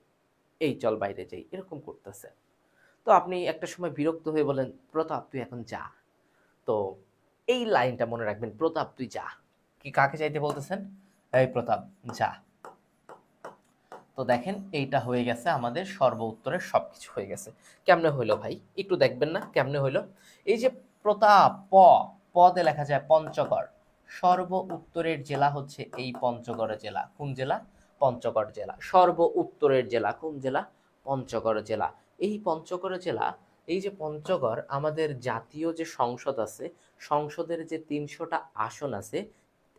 এই চল বাইরে যাই, এরকম করতেছে। তো আপনি একটা সময় বিরক্ত হয়ে বলেন, প্রতাপ তুই এখন যা। তো এই লাইনটা মনে রাখবেন, প্রতাপ তুই যা। কি কাকে চাইতে বলতেছেন? এই প্রতাপ যা। তো দেখেন এইটা হয়ে গেছে আমাদের সর্ব উত্তরের সবকিছু হয়ে গেছে। কেমনে হইলো ভাই? একটু দেখবেন না কেমনে হইলো? এই যে প্রতাপ, পদে লেখা যায় পঞ্চগড়। সর্ব উত্তরের জেলা হচ্ছে এই পঞ্চগড় জেলা। কোন জেলা? পঞ্চগড় জেলা। সর্ব উত্তরের জেলা কোন জেলা? পঞ্চগড় জেলা। এই পঞ্চগড় জেলা, এই যে পঞ্চগড়, আমাদের জাতীয় যে সংসদ আছে, সংসদের যে 300টা আসন আছে,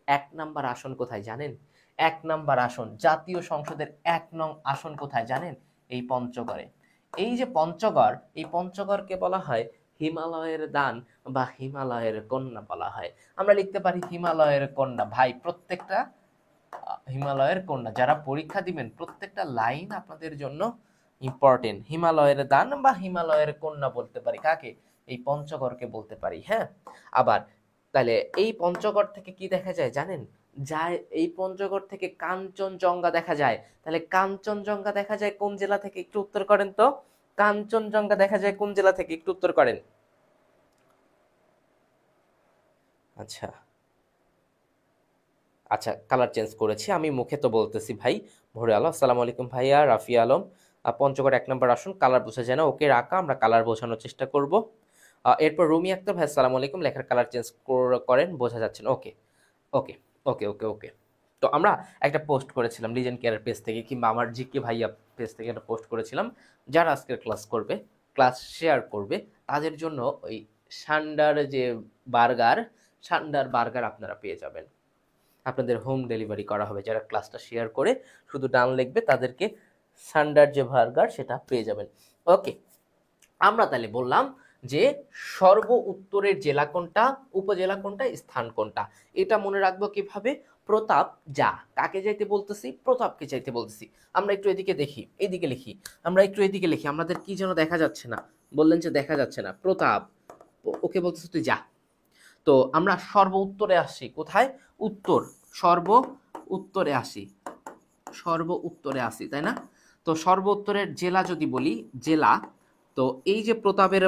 1 নাম্বার আসন কোথায় জানেন? 1 নাম্বার আসন, জাতীয় সংসদের 1 নং আসন কোথায় জানেন? এই পঞ্চগড়ে। এই যে পঞ্চগড়, এই পঞ্চগড়কে বলা হয় হিমালয়ের দান বা হিমালয়ের কন্যা বলা হয়। আমরা লিখতে পারি হিমালয়ের কন্যা। ভাই প্রত্যেকটা হিমালয়ের কন্যা, যারা পরীক্ষা দিবেন প্রত্যেকটা লাইন আপনাদের জন্য ইম্পর্টেন্ট। হিমালয়ের দান বা হিমালয়ের কন্যা বলতে পারি কাকে? এই পঞ্চগড়কে বলতে পারি। হ্যাঁ, আবার তাহলে এই পঞ্চগড় থেকে কি দেখা যায় জানেন? যায় এই পঞ্চগড় থেকে কাঞ্চনজঙ্ঘা দেখা যায়, তাহলে কাঞ্চনজঙ্ঘা দেখা যায় কোন জেলা থেকে, একটু উত্তর করেন তো। কাঞ্চনজঙ্ঘা দেখা যায় কোন জেলা থেকে, একটু উত্তর করেন। আচ্ছা আচ্ছা, কালার চেঞ্জ করেছি আমি, মুখে তো বলতেছি ভাই। ভোরে আলো, আসসালামু আলাইকুম ভাইয়া, রাফি আলম। পঞ্চগড় 1 নম্বর আসন, কালার বোঝা যায় না, ওকে রাখা, আমরা কালার বোঝানোর চেষ্টা করব। এরপর রুমি আক্তার ভাই, আসসালামু আলাইকুম, লেখার কালার চেঞ্জ করেন, বোঝা যাচ্ছে না, ওকে ওকে ওকে ওকে ওকে। তো আমরা একটা পোস্ট করেছিলাম লিজেন্ড কেয়ারের পেজ থেকে, কিংবা আমার জিকে ভাইয়া পেজ থেকে একটা পোস্ট করেছিলাম, যারা আজকের ক্লাস করবে, ক্লাস শেয়ার করবে, তাদের জন্য ওই সান্ডার বার্গার আপনারা পেয়ে যাবেন। আপনাদের হোম ডেলিভারি করা হবে, যারা ক্লাসটা শেয়ার করে শুধু ডান লিখবে তাদেরকে সান্ডার যে বার্গার সেটা পেয়ে যাবেন। ওকে, আমরা তাহলে বললাম যে সর্ব উত্তরের জেলা কোনটা, উপজেলা কোনটা, স্থান কোনটা। এটা মনে রাখবো কিভাবে, প্রতাপ যা, কাকে যাইতে বলতেছি, প্রতাপকে যাইতে বলতেছি। আমরা একটু এদিকে দেখি, এদিকে লিখি, আমরা একটু এদিকে লিখি, আমাদের কি যেন দেখা যাচ্ছে না, বললেন যে দেখা যাচ্ছে না, প্রতাপ ওকে বলতেছি তুই যা। তো আমরা সর্ব উত্তরে আসি, কোথায়, উত্তর, সর্ব উত্তরে আসি, সর্ব উত্তরে আসি, তাই না? তো সর্ব উত্তরের জেলা যদি বলি, জেলা, তো এই যে প্রতাপের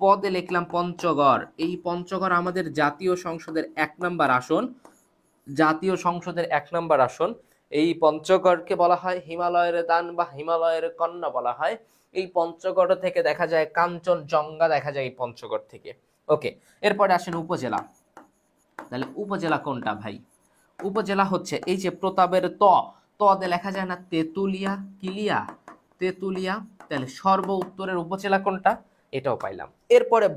পদে লিখলাম পঞ্চগড়, এই পঞ্চগড় আমাদের জাতীয় সংসদের 1 নম্বর আসন, জাতীয় সংসদের 1 নম্বর আসন। এই পঞ্চগড়কে বলা হয় হিমালয়ের দান বা হিমালয়ের কন্যা বলা হয়। এই পঞ্চগড় থেকে দেখা যায় কাঞ্চনজঙ্ঘা, দেখা যায় এই পঞ্চগড় থেকে। ওকে, এরপরে আসেন উপজেলা। তাহলে উপজেলা কোনটা ভাই, উপজেলা হচ্ছে এই যে প্রতাপের তে লেখা যায় না তেতুলিয়া, কিলিয়া, তেতুলিয়া। তাহলে সর্ব উত্তরের উপজেলা কোনটা, এটাও পাইলাম। এরপরে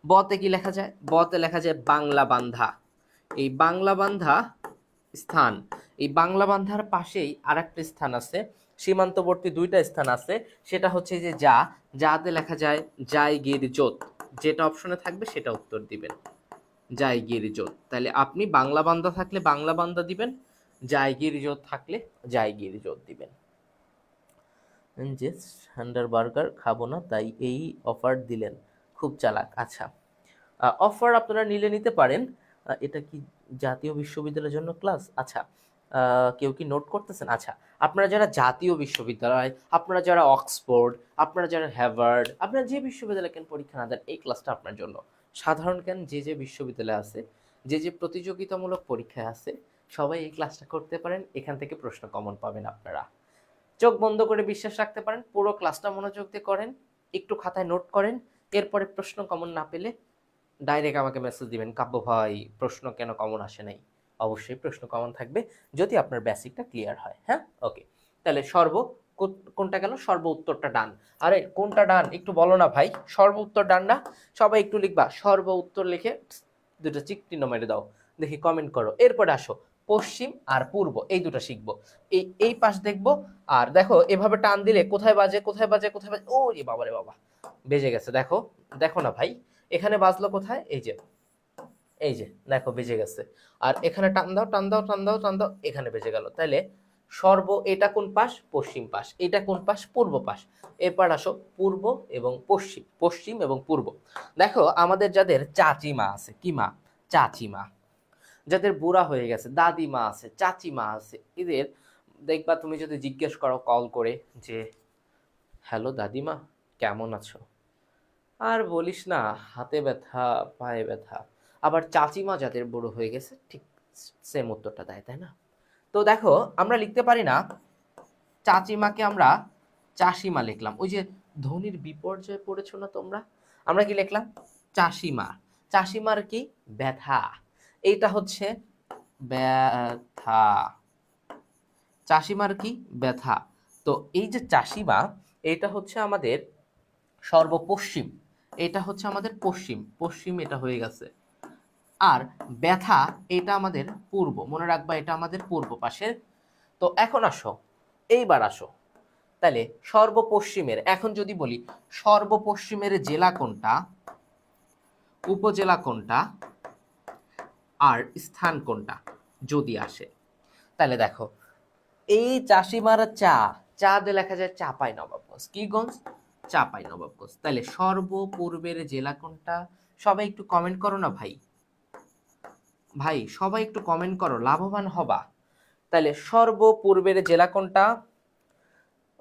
বতে কি লেখা যায়, বতে লেখা যায় বাংলা বান্ধা। এই বাংলা বান্ধা স্থান, এই বাংলা বান্ধার পাশেই আর একটা স্থান আছে, সীমান্তবর্তী 2টা স্থান আছে, সেটা হচ্ছে যে যাতে লেখা যায় জায়গিরজোত, যেটা অপশনে থাকবে সেটা উত্তর দিবেন, জায়গিরজোত। তাহলে আপনি বাংলা বান্দা থাকলে বাংলা বান্দা দিবেন, জায়গিরজোত থাকলে জায়গিরজোত দিবেন। যে সান্ডার বার্গার খাবো না তাই এই অফার দিলেন, খুব চালাক। আচ্ছা, অফার আপনারা নিতে পারেন। এটা কি জাতীয় বিশ্ববিদ্যালয়ের জন্য ক্লাস? আচ্ছা, কেউ কি নোট করতেছেন? আচ্ছা, আপনারা যারা জাতীয় বিশ্ববিদ্যালয়, আপনারা যারা অক্সফোর্ড, আপনারা যারা হ্যাভার্ড, আপনারা যে বিশ্ববিদ্যালয়ে কেন পরীক্ষা না দেন, এই ক্লাসটা আপনার জন্য। সাধারণ জ্ঞান যে বিশ্ববিদ্যালয়ে আছে, যে প্রতিযোগিতামূলক পরীক্ষায় আছে, সবাই এই ক্লাসটা করতে পারেন, এখান থেকে প্রশ্ন কমন পাবেন আপনারা। চোখ বন্ধ করে বিশ্বাস রাখতে পারেন, পুরো ক্লাসটা মনোযোগ দিয়ে করেন, একটু খাতায় নোট করেন, এরপরে প্রশ্ন কমন না পেলে ডাইরেক্ট আমাকে মেসেজ দিবেন, কাব্য ভাই প্রশ্ন কেন কমন আসে নাই। অবশ্যই প্রশ্ন কমন থাকবে যদি আপনার বেসিকটা ক্লিয়ার হয়। হ্যাঁ, ওকে। তাহলে কোনটা গেল, সর্ব উত্তরটা ডান। আরে কোনটা ডান একটু বলো না ভাই, সর্ব উত্তর ডান না? সবাই একটু লিখবা, সর্ব উত্তর লিখে 2টা চিহ্ন মেরে দাও, দেখি কমেন্ট করো। এরপরে আসো পশ্চিম আর পূর্ব, এই 2টা শিখবো। এই পাশ দেখবো, আর দেখো এভাবে টান দিলে কোথায় বাজে কোথায় বাজে কোথায় বাজে, ও রে বাবা রে বাবা, বেজে গেছে, দেখো দেখো না ভাই, এখানে বাজলো কোথায়, এই যে দেখো বেজে গেছে। আর এখানে টান দাও টান দাও টান দাও টান দাও, এখানে বেজে গেল। তাহলে এটা কোন পাশ, পশ্চিম পাশ, এটা কোন পাশ, পূর্ব পাশ। এরপর আসো পূর্ব এবং পশ্চিম, পশ্চিম এবং পূর্ব। দেখো আমাদের যাদের চাচিমা আছে, কি মা, চাচিমা, যাদের বুড়া হয়ে গেছে, দাদিমা আছে, চাচিমা আছে, এদের দেখবা তুমি যদি জিজ্ঞেস করো কল করে যে হ্যালো দাদিমা কেমন আছো, আর বলিস না, হাতে ব্যথা, পায়ে ব্যথা। আবার চাচিমা যাদের বুড়ো হয়ে গেছে ঠিক সেম উত্তরটা দেয়, তাই না? তো দেখো আমরা লিখতে পারি না চাচিমাকে, আমরা চাষিমা লিখলাম। ওই যে ধ্বনির বিপর্যয় পড়েছো না তোমরা, আমরা কি লিখলাম, চাষিমা। চাষিমার কি, ব্যথা, এইটা হচ্ছে ব্যথা, চাষিমার কি, ব্যথা। তো এই যে চাষিমা, এটা হচ্ছে আমাদের সর্বপশ্চিম, এটা হচ্ছে আমাদের পশ্চিম, পশ্চিম এটা হয়ে গেছে। আর ব্যথা এটা আমাদের পূর্ব, মনে রাখবা এটা আমাদের পূর্ব পাশের। তো এখন আসো, এইবার আসো, তাহলে সর্বপশ্চিমের, এখন যদি বলি সর্বপশ্চিমের জেলা কোনটা, উপজেলা কোনটা, আর স্থান কোনটা যদি আসে, তাহলে দেখো এই চাষিমারা চা দিয়ে লেখা যায় চাপাই নবাবগঞ্জ, কি গঞ্জ, চাপাই নবাবগঞ্জ। তাহলে সর্বপূর্বের জেলা কোনটা, সবাই একটু কমেন্ট করো না ভাই, ভাই সবাই একটু কমেন্ট করো, লাভবান হবা। তাহলে সর্বপূর্বের জেলা কোনটা?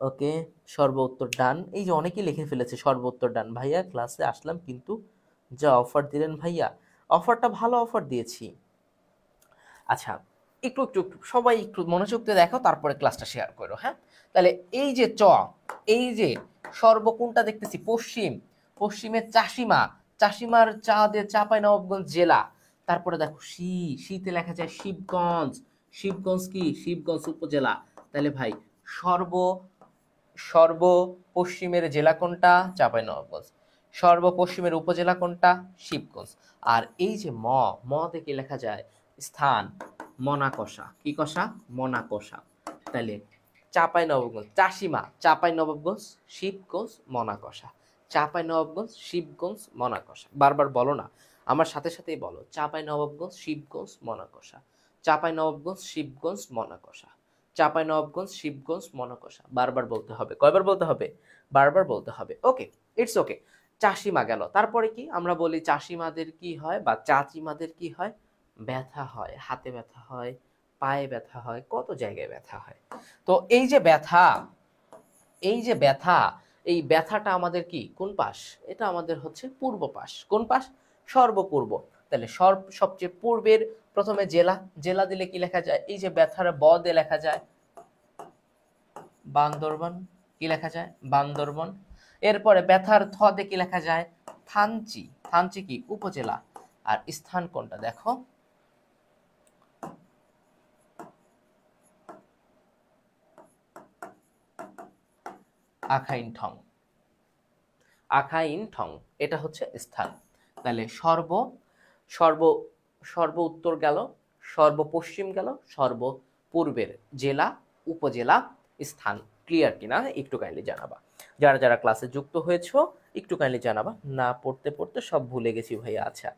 ওকে, সর্ব উত্তর ডান। এই যে অনেকেই লিখে ফেলেছে সর্ব উত্তর ডান। ভাইয়া ক্লাসে আসলাম কিন্তু যা অফার দিলেন ভাইয়া, অফারটা ভালো অফার দিয়েছি। আচ্ছা, একটু একটু একটু সবাই একটু মনোযোগ দিয়ে দেখো, তারপরে ক্লাসটা শেয়ার করো। হ্যাঁ, তাহলে এই যে এই যে সর্ব কোনটা দেখতেছি? পশ্চিম। পশ্চিমের চাষিমা, চাষিমার চা দিয়ে চাঁপাইনবাবগঞ্জ জেলা। তারপরে দেখো শীতে লেখা যায় শিবগঞ্জ। শিবগঞ্জ কি? শিবগঞ্জ উপজেলা। তাহলে ভাই সর্ব সর্ব পশ্চিমের জেলা কোনটা? চাঁপাইনবাবগঞ্জ। সর্ব পশ্চিমের উপজেলা কোনটা? শিবগঞ্জ। আর এই যে ম থেকে লেখা যায় স্থান, মনাকষা। কি কষা? মনাকষা। তাহলে চাঁপাইনবাবগঞ্জ, চাষিমা, চাঁপাইনবাবগঞ্জ, শিবগঞ্জ, মনাকষা। চাঁপাইনবাবগঞ্জ, শিবগঞ্জ, মনাকষা। বারবার বলো না, আমার সাথে সাথেই বলো, চাঁপাইনবাবগঞ্জ, শিবগঞ্জ, মনাকষা। চাঁপাইনবাবগঞ্জ, শিবগঞ্জ, মনাকষা। চাঁপাইনবাবগঞ্জ, শিবগঞ্জ, মনাকষা। বারবার বলতে হবে। কয়বার বলতে হবে? বারবার বলতে হবে। ওকে, ইটস ওকে। চাষিমা গেল। তারপরে কি আমরা বলি? চাষিমাদের কি হয় বা চাচিমাদের কি হয়? ব্যথা হয়, হাতে ব্যথা হয়, পায়ে ব্যথা হয়, কত জায়গায় ব্যথা হয়। তো এই যে ব্যথা, এই যে ব্যথা, এই ব্যথাটা আমাদের কি কোন পাশ? এটা আমাদের হচ্ছে পূর্ব পাশ। কোন পাশ? সর্বপূর্ব। তাহলে সবচেয়ে পূর্বের প্রথমে জেলা, জেলা দিলে কি লেখা যায়? এই যে ব্যথার ব দিয়ে লেখা যায় বান্দরবান। কি লেখা যায়? বান্দরবন। এরপরে ব্যথার থ দিয়ে কি লেখা যায়? থানচি। থানচি কি? উপজেলা। আর স্থান কোনটা দেখো? আখাইন ঠং। আখাইন ঠং, এটা হচ্ছে স্থান। তাহলে সর্ব সর্ব সর্ব উত্তর গেল, সর্ব পশ্চিম গেল, সর্ব পূর্বের জেলা, উপজেলা, স্থান। ক্লিয়ার কিনা একটু কাইন্ডলি জানাবা। যারা যারা ক্লাসে যুক্ত হয়েছো একটু কাইন্ডলি জানাবা। না পড়তে পড়তে সব ভুলে গেছি ভাইয়া। আচ্ছা,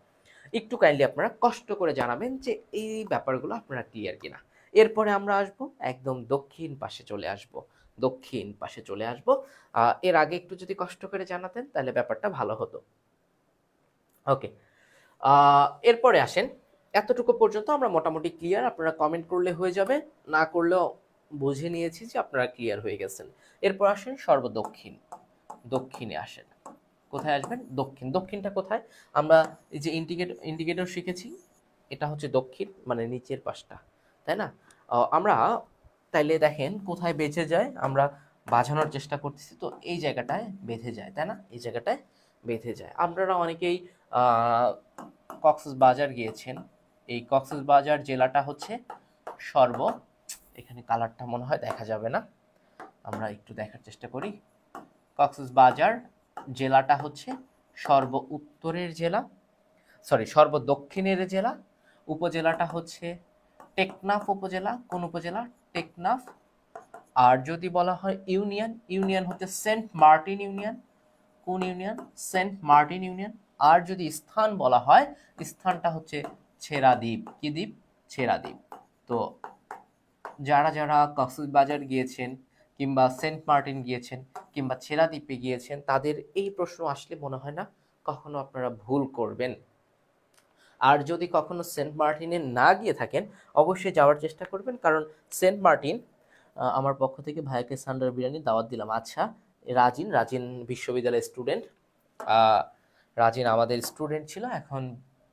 একটু কাইন্ডলি আপনারা কষ্ট করে জানাবেন যে এই ব্যাপারগুলো আপনারা ক্লিয়ার কিনা। এরপরে আমরা আসব একদম দক্ষিণ পাশে চলে আসব। দক্ষিণ পাশে চলে আসব। এর আগে একটু যদি কষ্ট করে জানাতেন তাহলে ব্যাপারটা ভালো হতো। ওকে, এরপরে আসেন। এতটুকু পর্যন্ত আমরা মোটামুটি ক্লিয়ার। আপনারা কমেন্ট করলে হয়ে যাবে, না করলেও বুঝে নিয়েছি যে আপনারা ক্লিয়ার হয়ে গেছেন। এরপর আসেন সর্বদক্ষিণ। দক্ষিণে আসেন। কোথায় আসবেন? দক্ষিণ। দক্ষিণটা কোথায়? আমরা এই যে ইন্ডিকেটর শিখেছি, এটা হচ্ছে দক্ষিণ, মানে নিচের পাশটা, তাই না? আমরা তাইলে দেখেন কোথায় বেঁচে যায়, আমরা বাঁধানোর চেষ্টা করতেছি। তো এই জায়গাটায় বেঁধে যায়, তাই না? এই জায়গাটায় বেঁধে যায়। আপনারা অনেকেই কক্সবাজার গিয়েছেন। এই কক্সবাজার জেলাটা হচ্ছে সর্ব, এখানে কালারটা মনে হয় দেখা যাবে না, আমরা একটু দেখার চেষ্টা করি। কক্সবাজার জেলাটা হচ্ছে সর্ব উত্তরের জেলা, সরি সর্ব দক্ষিণের জেলা। উপজেলাটা হচ্ছে টেকনাফ উপজেলা। কোন উপজেলা? টেকনাফ। আর যদি বলা হয় ইউনিয়ন, ইউনিয়ন হচ্ছে সেন্ট মার্টিন ইউনিয়ন। কোন ইউনিয়ন? Saint Martin union. আর যদি স্থান বলা হয়, স্থানটা হচ্ছে ছেড়া দ্বীপ। কি দ্বীপ? ছেড়া দ্বীপ। তো যারা যারা কক্সবাজার গিয়েছেন কিংবা সেন্ট মার্টিন গিয়েছেন কিংবা ছেড়া দ্বীপে গিয়েছেন, তাদের এই প্রশ্ন আসলে মনে হয় না কখনো আপনারা ভুল করবেন। আর যদি কখনো সেন্ট মার্টিনে না গিয়ে থাকেন, অবশ্যই যাওয়ার চেষ্টা করবেন, কারণ সেন্ট মার্টিন, আমার পক্ষ থেকে ভাইকে সান্ডার বিরিয়ানি দাওয়াত দিলাম। আচ্ছা, রাজিন, রাজিন বিশ্ববিদ্যালয়ের স্টুডেন্ট। রাজিন আমাদের স্টুডেন্ট ছিল, এখন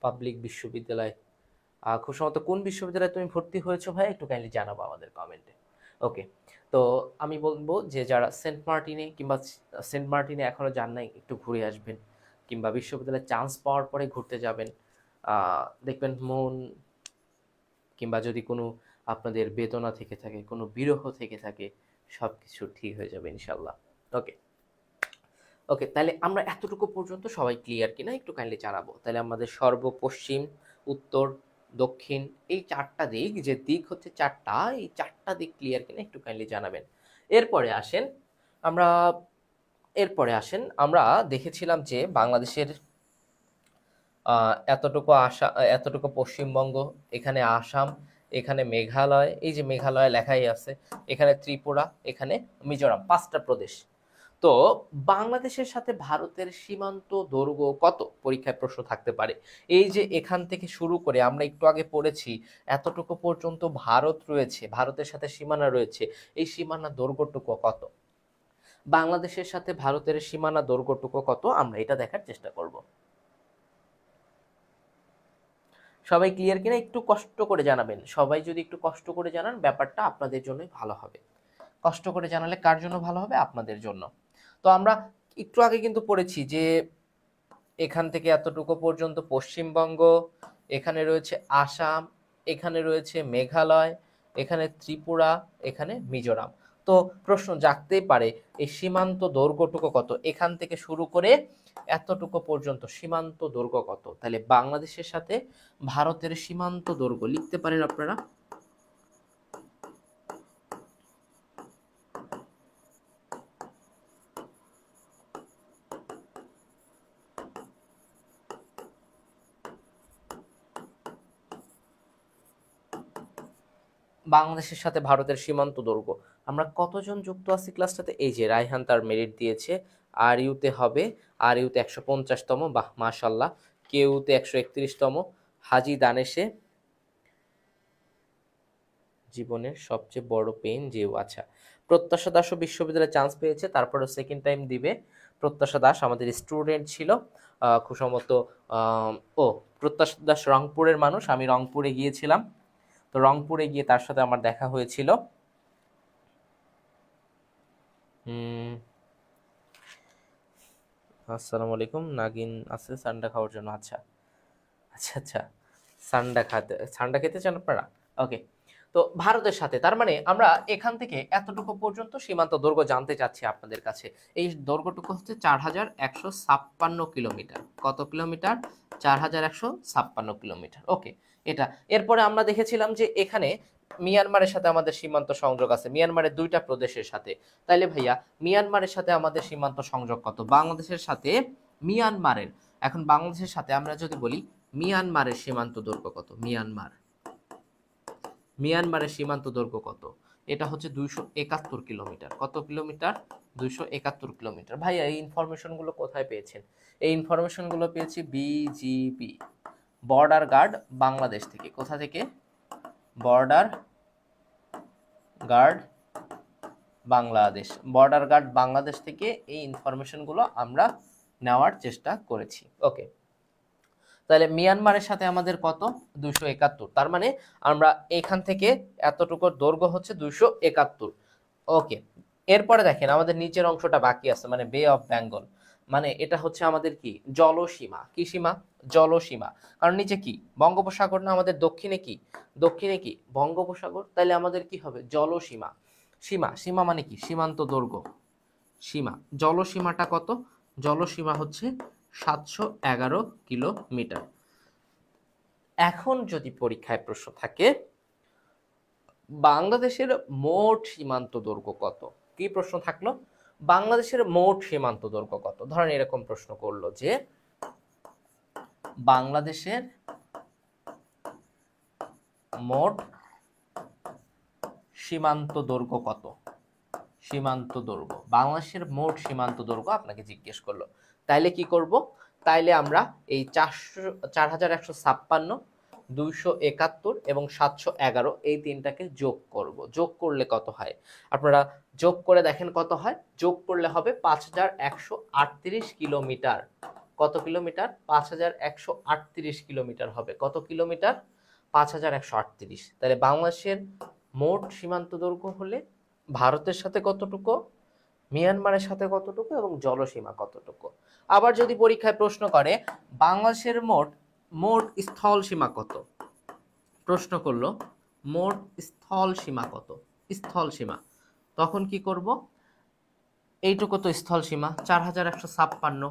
পাবলিক বিশ্ববিদ্যালয়। খুব সম্ভবত কোন বিশ্ববিদ্যালয়ে তুমি ভর্তি হয়েছো ভাই? একটু কাইন্ডলি জানাবো আমাদের কমেন্টে। ওকে, তো আমি বলবো যে যারা সেন্ট মার্টিনে কিংবা সেন্ট মার্টিনে এখনো যান নাই, একটু ঘুরে আসবেন, কিংবা বিশ্ববিদ্যালয়ে চান্স পাওয়ার পরে ঘুরতে যাবেন। দেখবেন মন, কিংবা যদি কোনো আপনাদের বেদনা থেকে থাকে, কোনো বিরহ থেকে থাকে, সব কিছু ঠিক হয়ে যাবে ইনশাল্লাহ। ওকে, ওকে, তাহলে আমরা এতটুকু পর্যন্ত সবাই ক্লিয়ার কিনা একটু কাইন্ডলি জানাবো। তাহলে আমাদের সর্বপশ্চিম, উত্তর, দক্ষিণ, এই চারটা দিক, যে দিক হচ্ছে চারটা, এই চারটা দিক ক্লিয়ার কিনা একটু কাইন্ডলি জানাবেন। এরপরে আসেন আমরা এরপরে আসেন আমরা দেখেছিলাম যে বাংলাদেশের এতটুকু পশ্চিমবঙ্গ, এখানে আসাম, এখানে মেঘালয়, এই যে মেঘালয় লেখাই আছে, এখানে ত্রিপুরা, এখানে মিজোরাম, পাঁচটা প্রদেশ। তো বাংলাদেশের সাথে ভারতের সীমান্ত দৈর্ঘ্য কত, পরীক্ষায় প্রশ্ন থাকতে পারে। এই যে এখান থেকে শুরু করে আমরা একটু আগে পড়েছি এতটুকু পর্যন্ত ভারত রয়েছে, ভারতের সাথে সীমানা রয়েছে, এই সীমানা দৈর্ঘ্যটুকু কত, বাংলাদেশের সাথে ভারতের সীমানা দৈর্ঘ্যটুকু কত, আমরা এটা দেখার চেষ্টা করব। সবাই ক্লিয়ার কিনা একটু কষ্ট করে জানাবেন, সবাই যদি একটু কষ্ট করে জানান ব্যাপারটা আপনাদের জন্যই ভালো হবে। কষ্ট করে জানালে কার জন্য ভালো হবে, আপনাদের জন্য। তো আমরা একটু আগে কিন্তু পড়েছি যে এখান থেকে এতটুকু পর্যন্ত পশ্চিমবঙ্গ, এখানে রয়েছে আসাম, এখানে রয়েছে মেঘালয়, এখানে ত্রিপুরা, এখানে মিজোরাম। তো প্রশ্ন জাগতেই পারে এই সীমান্ত দৈর্ঘ্যটুকু কত, এখান থেকে শুরু করে এতটুকু পর্যন্ত সীমান্ত দৈর্ঘ্য কত। তাহলে বাংলাদেশের সাথে ভারতের সীমান্ত দৈর্ঘ্য লিখতে পারেন আপনারা। বাংলাদেশের সাথে ভারতের সীমান্ত দৈর্ঘ্য আমরা কতজন যুক্ত আছি ক্লাসটাতে, এই যে রায়হান তার মেরিট দিয়েছে, আর ইউতে হবে, আর ইউতে 150তম, বাহ মাশাল্লাহ, কেউতে 131তম, হাজি দানেশে জীবনের সবচেয়ে বড় পেন যেও, আচ্ছা প্রত্যাশা দাসও বিশ্ববিদ্যালয়ে চান্স পেয়েছে, তারপরে সেকেন্ড টাইম দিবে। প্রত্যাশা দাস আমাদের স্টুডেন্ট ছিল, খুব সম্ভবত ও প্রত্যাশা দাস রংপুরের মানুষ, আমি রংপুরে গিয়েছিলাম, তো রংপুরে গিয়ে তার সাথে আমার দেখা হয়েছিল। আসসালামু আলাইকুম, নাগিন আছে সান্ডা খাওয়ার জন্য, আচ্ছা আচ্ছা আচ্ছা, সান্ডা খেতে চান আপনারা, ওকে। তো ভারতের সাথে তার মানে আমরা এখান থেকে এতটুকু পর্যন্ত সীমান্ত দৈর্ঘ্য জানতে চাচ্ছি আপনাদের কাছে। এই দৈর্ঘ্যটুকু হচ্ছে 4156 কিলোমিটার। কত কিলোমিটার? 4156 কিলোমিটার, ওকে। এটা এরপরে আমরা দেখেছিলাম যে এখানে মিয়ানমারের সাথে আমাদের সীমান্ত সংযোগ আছে, মিয়ানমারের দুইটা প্রদেশের সাথে। তাইলে ভাইয়া মিয়ানমারের সাথে আমাদের সীমান্ত সংযোগ কত, বাংলাদেশের সাথে মিয়ানমারের, এখন বাংলাদেশের সাথে আমরা যদি বলি মিয়ানমারের সীমান্ত দৈর্ঘ্য কত, মিয়ানমারের সীমান্ত দৈর্ঘ্য কত, এটা হচ্ছে 271 কিলোমিটার। কত কিলোমিটার? 271 কিলোমিটার। ভাইয়া এই ইনফরমেশন গুলো কোথায় পেয়েছেন? এই ইনফরমেশন গুলো পেয়েছি বিজিবি, বর্ডার গার্ড বাংলাদেশ থেকে। কোথা থেকে? Border guard Bangladesh, border guard Bangladesh থেকে এই ইনফরমেশন গুলো আমরা নেওয়ার চেষ্টা করেছি, ওকে। তাহলে মিয়ানমারের সাথে আমাদের কত? 271। তার মানে আমরা এখান থেকে এতটুকু দৈর্ঘ্য হচ্ছে 271, ওকে। এরপরে দেখেন আমাদের নিচের অংশটা বাকি আছে, মানে বে অফ বেঙ্গল, মানে এটা হচ্ছে আমাদের কি জলসীমা, কি সীমা? জলসীমা। কারণ নিচে কি বঙ্গোপসাগর না, আমাদের দক্ষিণে কি, দক্ষিণে কি বঙ্গোপসাগর, তাহলে আমাদের কি হবে জলসীমা। সীমা, সীমা মানে কি সীমান্ত দৈর্ঘ্য, সীমা। জলসীমাটা কত? জলসীমা হচ্ছে 711 কিলোমিটার। এখন যদি পরীক্ষায় প্রশ্ন থাকে বাংলাদেশের মোট সীমান্ত দৈর্ঘ্য কত, কি প্রশ্ন থাকলো? বাংলাদেশের মোট সীমান্ত দৈর্ঘ্য কত? ধরেন এরকম প্রশ্ন করলো যে বাংলাদেশের মোট সীমান্ত দৈর্ঘ্য কত, সীমান্ত দৈর্ঘ্য, বাংলাদেশের মোট সীমান্ত দৈর্ঘ্য আপনাকে জিজ্ঞেস করলো। তাইলে কি করব? তাইলে আমরা এই 4156, 271 এবং 711 এই তিনটাকে যোগ করব। যোগ করলে কত হয়? আপনারা যোগ করে দেখেন কত হয়। যোগ করলে হবে 5138 কিলোমিটার। কত কিলোমিটার? 5138 কিলোমিটার হবে। কত কিলোমিটার? 5138। তাহলে বাংলাদেশের মোট সীমান্ত দৈর্ঘ্য হলে ভারতের সাথে কতটুকু, মিয়ানমারের সাথে কতটুকু এবং জলসীমা কতটুকু। আবার যদি পরীক্ষায় প্রশ্ন করে বাংলাদেশের মোট মোট স্থল সীমা কত, প্রশ্ন করলো মোট স্থল সীমা কত, স্থল সীমা, তখন কি করব? এইটুকু তো স্থল সীমা 4156,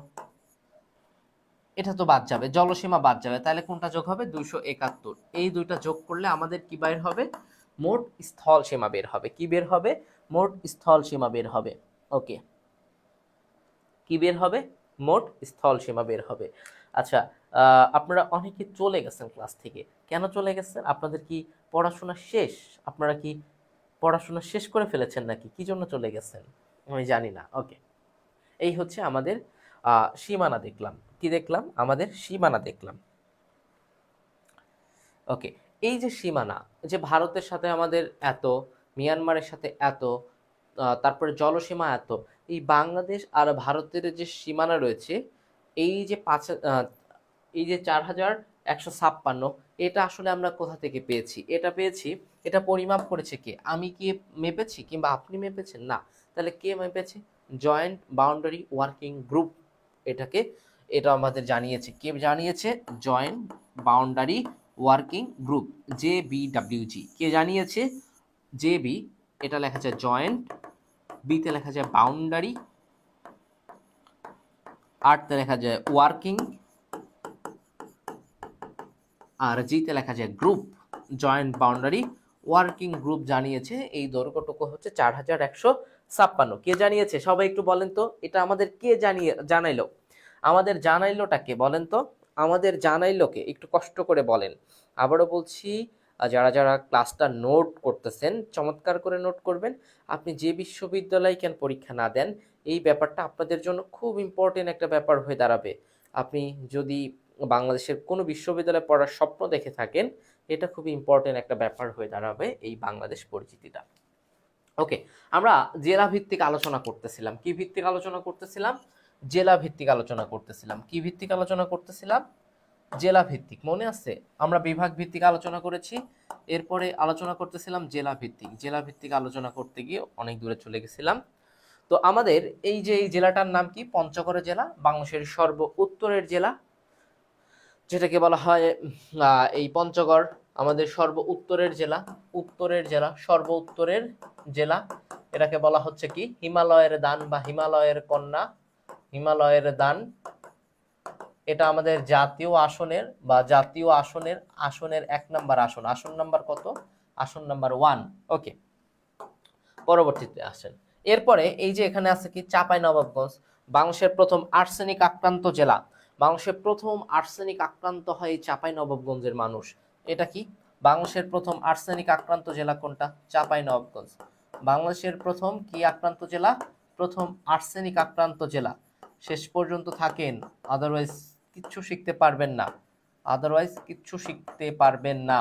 এটা তো বাদ যাবে, জলসীমা বাদ যাবে, তাহলে কোনটা যোগ হবে? 271। এই দুইটা যোগ করলে আমাদের কি বের হবে? মোট স্থল সীমা বের হবে। কি বের হবে? মোট স্থল সীমা বের হবে, ওকে। কি বের হবে? মোট স্থল সীমা বের হবে। আচ্ছা, আপনারা অনেকে চলে গেছেন ক্লাস থেকে, কেন চলে গেছেন? আপনাদের কি পড়াশোনা শেষ? আপনারা কি পড়াশোনা শেষ করে ফেলেছেন নাকি? কি জন্য চলে গেছেন আমি জানি না, ওকে। এই হচ্ছে আমাদের সীমানা দেখলাম। কি দেখলাম? আমাদের সীমানা দেখলাম। ওকে, এই যে সীমানা, যে ভারতের সাথে আমাদের এত, মিয়ানমারের সাথে এত, তারপরে জলসীমা এত, এই বাংলাদেশ আর ভারতের যে সীমানা রয়েছে, এই যে এই যে 4156, এটা আসলে আমরা কোথা থেকে পেয়েছি? এটা পেয়েছি, এটা পরিমাপ করেছে কে? আমি কি মেপেছি কিংবা আপনি মেপেছেন? না। তাহলে কে মেপেছে? জয়েন্ট বাউন্ডারি ওয়ার্কিং গ্রুপ এটাকে, এটা আমাদের জানিয়েছে। কে জানিয়েছে? Joint boundary working group, JBWG। কে জানিয়েছে? JB। এটা লেখা যায় জয়েন্ট, বিতে লেখা যায় বাউন্ডারি, আরতে লেখা যায় ওয়ার্কিং, আর জিতে লেখা যায় group. Joint boundary working group জানিয়েছে এই দৈর্ঘ্যটুকু হচ্ছে 4156। কে জানিয়েছে? সবাই একটু বলেন তো, এটা আমাদের কে জানাইলো? আমাদের জানাইলোটা কে বলেন তো? আমাদের জানাইলোকে একটু কষ্ট করে বলেন। আবারও বলছি, যারা যারা ক্লাসটা নোট করতেছেন চমৎকার করে নোট করবেন। আপনি যে বিশ্ববিদ্যালয়ে কেন পরীক্ষা না দেন, এই ব্যাপারটা আপনাদের জন্য খুব ইম্পর্টেন্ট একটা ব্যাপার হয়ে দাঁড়াবে। আপনি যদি বাংলাদেশের কোনো বিশ্ববিদ্যালয়ে পড়ার স্বপ্ন দেখে থাকেন, এটা খুব ইম্পর্টেন্ট একটা ব্যাপার হয়ে দাঁড়াবে এই বাংলাদেশ পরিচিতিটা। ওকে, আমরা জেলা ভিত্তিক আলোচনা করতেছিলাম। কি ভিত্তিক আলোচনা করতেছিলাম? জেলা ভিত্তিক আলোচনা করতেছিলাম। কি ভিত্তিক আলোচনা করতেছিলাম? জেলা ভিত্তিক। মনে আছে? আমরা বিভাগ ভিত্তিক আলোচনা করেছি, এরপরে আলোচনা করতেছিলাম জেলা ভিত্তিক। জেলা ভিত্তিক আলোচনা করতে গিয়ে অনেক দূরে চলে গেছিলাম। তো আমাদের এই যে এই জেলাটার নাম কি? পঞ্চগড় জেলা, বাংলাদেশের সর্ব উত্তরের জেলা, যেটাকে বলা হয় এই পঞ্চগড় আমাদের সর্ব উত্তরের জেলা। উত্তরের জেলা, সর্ব উত্তরের জেলা। এটাকে বলা হচ্ছে কি? হিমালয়ের দান বা হিমালয়ের কন্যা, হিমালয়ের দান। এটা আমাদের জাতীয় আসনের বা জাতীয় আসনের 1 নাম্বার আসন। আসন নাম্বার কত? আসন নাম্বার 1। ওকে, পরবর্তীতে আসেন। এরপরে এই যে এখানে আছে কি? চাঁপাইনবাবগঞ্জ, বাংলাদেশের প্রথম আর্সেনিক আক্রান্ত জেলা। বাংলাদেশের প্রথম আর্সেনিক আক্রান্ত হয় চাঁপাইনবাবগঞ্জের মানুষ। এটা কি? বাংলাদেশের প্রথম আর্সেনিক আক্রান্ত জেলা কোনটা? চাঁপাইনবাবগঞ্জ। বাংলাদেশের প্রথম কি আক্রান্ত জেলা? প্রথম আর্সেনিক আক্রান্ত জেলা। শেষ পর্যন্ত থাকেন, আদারওয়াইজ কিচ্ছু শিখতে পারবেন না। আদারওয়াইজ কিচ্ছু শিখতে পারবেন না।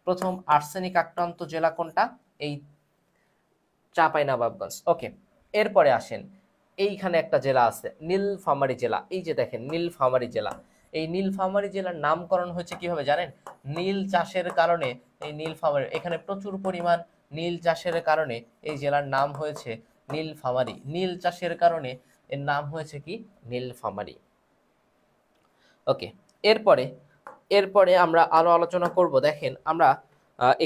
প্রথম আর্সেনিক আক্রান্ত জেলা কোনটা? এই চাঁপাইনবাবগঞ্জ। ওকে, এরপরে আসেন, এইখানে একটা জেলা আছে নীলফামারী জেলা। এই যে দেখেন নীলফামারী জেলা। এই নীলফামারী জেলার নামকরণ হয়েছে কিভাবে জানেন? নীল চাষের কারণে এই নীলফামারী, এখানে প্রচুর পরিমাণ নীল চাষের কারণে এই জেলার নাম হয়েছে নীলফামারী। নীল চাষের কারণে এর নাম হয়েছে কি? নীলফামারী। ওকে, এরপরে এরপরে আমরা আরো আলোচনা করব। দেখেন আমরা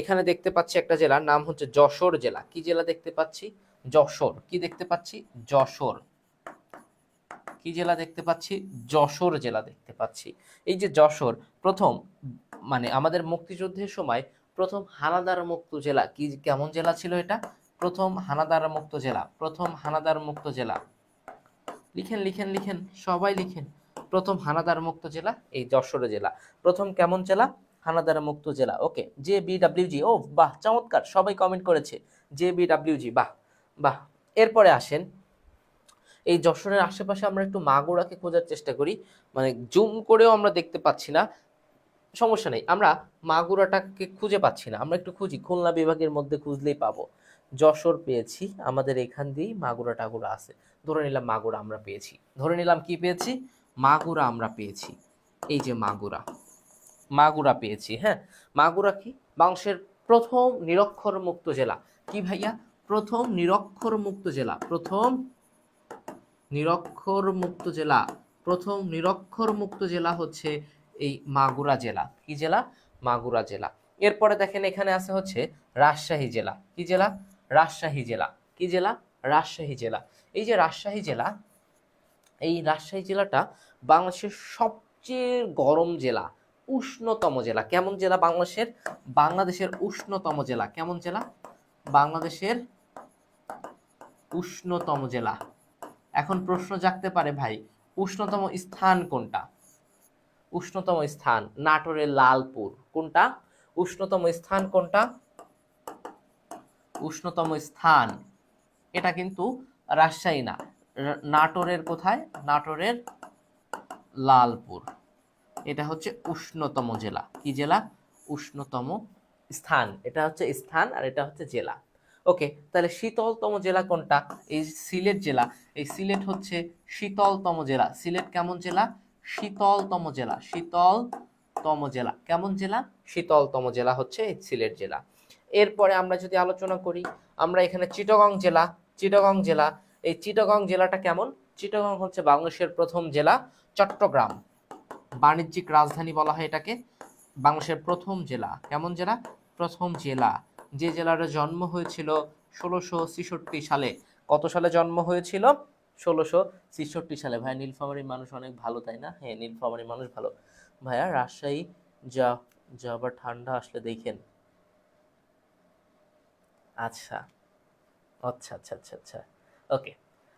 এখানে দেখতে পাচ্ছি একটা জেলার নাম হচ্ছে যশোর জেলা। কি জেলা দেখতে পাচ্ছি? যশোর। কি দেখতে পাচ্ছি? যশোর। কি জেলা দেখতে পাচ্ছি? যশোর জেলা দেখতে পাচ্ছি। এই যে যশোর, প্রথম মানে আমাদের মুক্তিযুদ্ধের সময় প্রথম হানাদার মুক্ত জেলা। কি কেমন জেলা ছিল এটা? প্রথম হানাদার মুক্ত জেলা। প্রথম হানাদার মুক্ত জেলা। লিখেন লিখেন লিখেন, সবাই লিখেন। প্রথম হানাদার মুক্ত জেলা এই যশোর জেলা। প্রথম কেমন জেলা? হানাদার মুক্ত জেলা। ওকে, JBWG। ও বাহ, চমৎকার, সবাই কমেন্ট করেছে JBWG। বাহ বাহ। এরপরে আসেন, এই যশোরের আশেপাশে আমরা একটু মাগুরাকে খোঁজার চেষ্টা করি, মানে জুম করেও আমরা দেখতে পাচ্ছি না, সমস্যা নেই। আমরা মাগুরাটাকে খুঁজে পাচ্ছি না, আমরা একটু খুঁজি, খুলনা বিভাগের মধ্যে খুঁজলেই পাবো। যশোর পেয়েছি, আমাদের এখান দিয়েই মাগুরা টাগুরা আছে। ধরে নিলাম মাগুরা আমরা পেয়েছি। ধরে নিলাম কি পেয়েছি? মাগুরা আমরা পেয়েছি। এই যে মাগুরা, মাগুরা পেয়েছি। হ্যাঁ, মাগুরা কি? বাংলাদেশের প্রথম নিরক্ষর মুক্ত জেলা। কি ভাইয়া? প্রথম নিরক্ষর মুক্ত জেলা। প্রথম নিরক্ষর মুক্ত জেলা। প্রথম নিরক্ষর মুক্ত জেলা হচ্ছে এই মাগুরা জেলা। কি জেলা? মাগুরা জেলা। এরপরে দেখেন এখানে আছে হচ্ছে রাজশাহী জেলা। কি জেলা? রাজশাহী জেলা। কি জেলা? রাজশাহী জেলা। এই যে রাজশাহী জেলা, এই রাজশাহী জেলাটা বাংলাদেশের সবচেয়ে গরম জেলা, উষ্ণতম জেলা। কেমন জেলা? বাংলাদেশের উষ্ণতম জেলা। কেমন জেলা? বাংলাদেশের উষ্ণতম জেলা। এখন প্রশ্ন জাগতে পারে, ভাই উষ্ণতম স্থান কোনটা? উষ্ণতম স্থান নাটোরের লালপুর। কোনটা? উষ্ণতম স্থান কোনটা? উষ্ণতম স্থান এটা কিন্তু রাজশাহী না, নাটোরের কোথায়? নাটোরের লালপুর। এটা হচ্ছে উষ্ণতম জেলা। কি জেলা? উষ্ণতম স্থান। এটা হচ্ছে স্থান আর এটা হচ্ছে জেলা। ওকে, তাহলে শীতলতম জেলা কোনটা? এই সিলেট জেলা। এই সিলেট হচ্ছে শীতলতম জেলা। সিলেট কেমন জেলা? শীতলতম জেলা। শীতলতম জেলা কেমন জেলা? শীতলতম জেলা হচ্ছে এই সিলেট জেলা। এরপরে আমরা যদি আলোচনা করি, আমরা এখানে চিটাগং জেলা। চিটাগং জেলা, এই চিটাগং জেলাটা কেমন? চিটাগং হচ্ছে বাংলাদেশের প্রথম জেলা। চট্টগ্রাম বাণিজ্যিক রাজধানী বলা হয় এটাকে। বাংলাদেশের প্রথম জেলা। কেমন জেলা? প্রথম জেলা। যে জেলার জন্ম হয়েছিল 1666 সালে। কত সালে জন্ম হয়েছিল? 1666 সালে। ভাই নীলফামারীর মানুষ অনেক ভালো, তাই না? হ্যাঁ, নীলফামারীর মানুষ ভালো। ভাইয়া রাজশাহী যা যাবার ঠান্ডা আসলে দেখেন। আচ্ছা আচ্ছা আচ্ছা আচ্ছা আচ্ছা। ওকে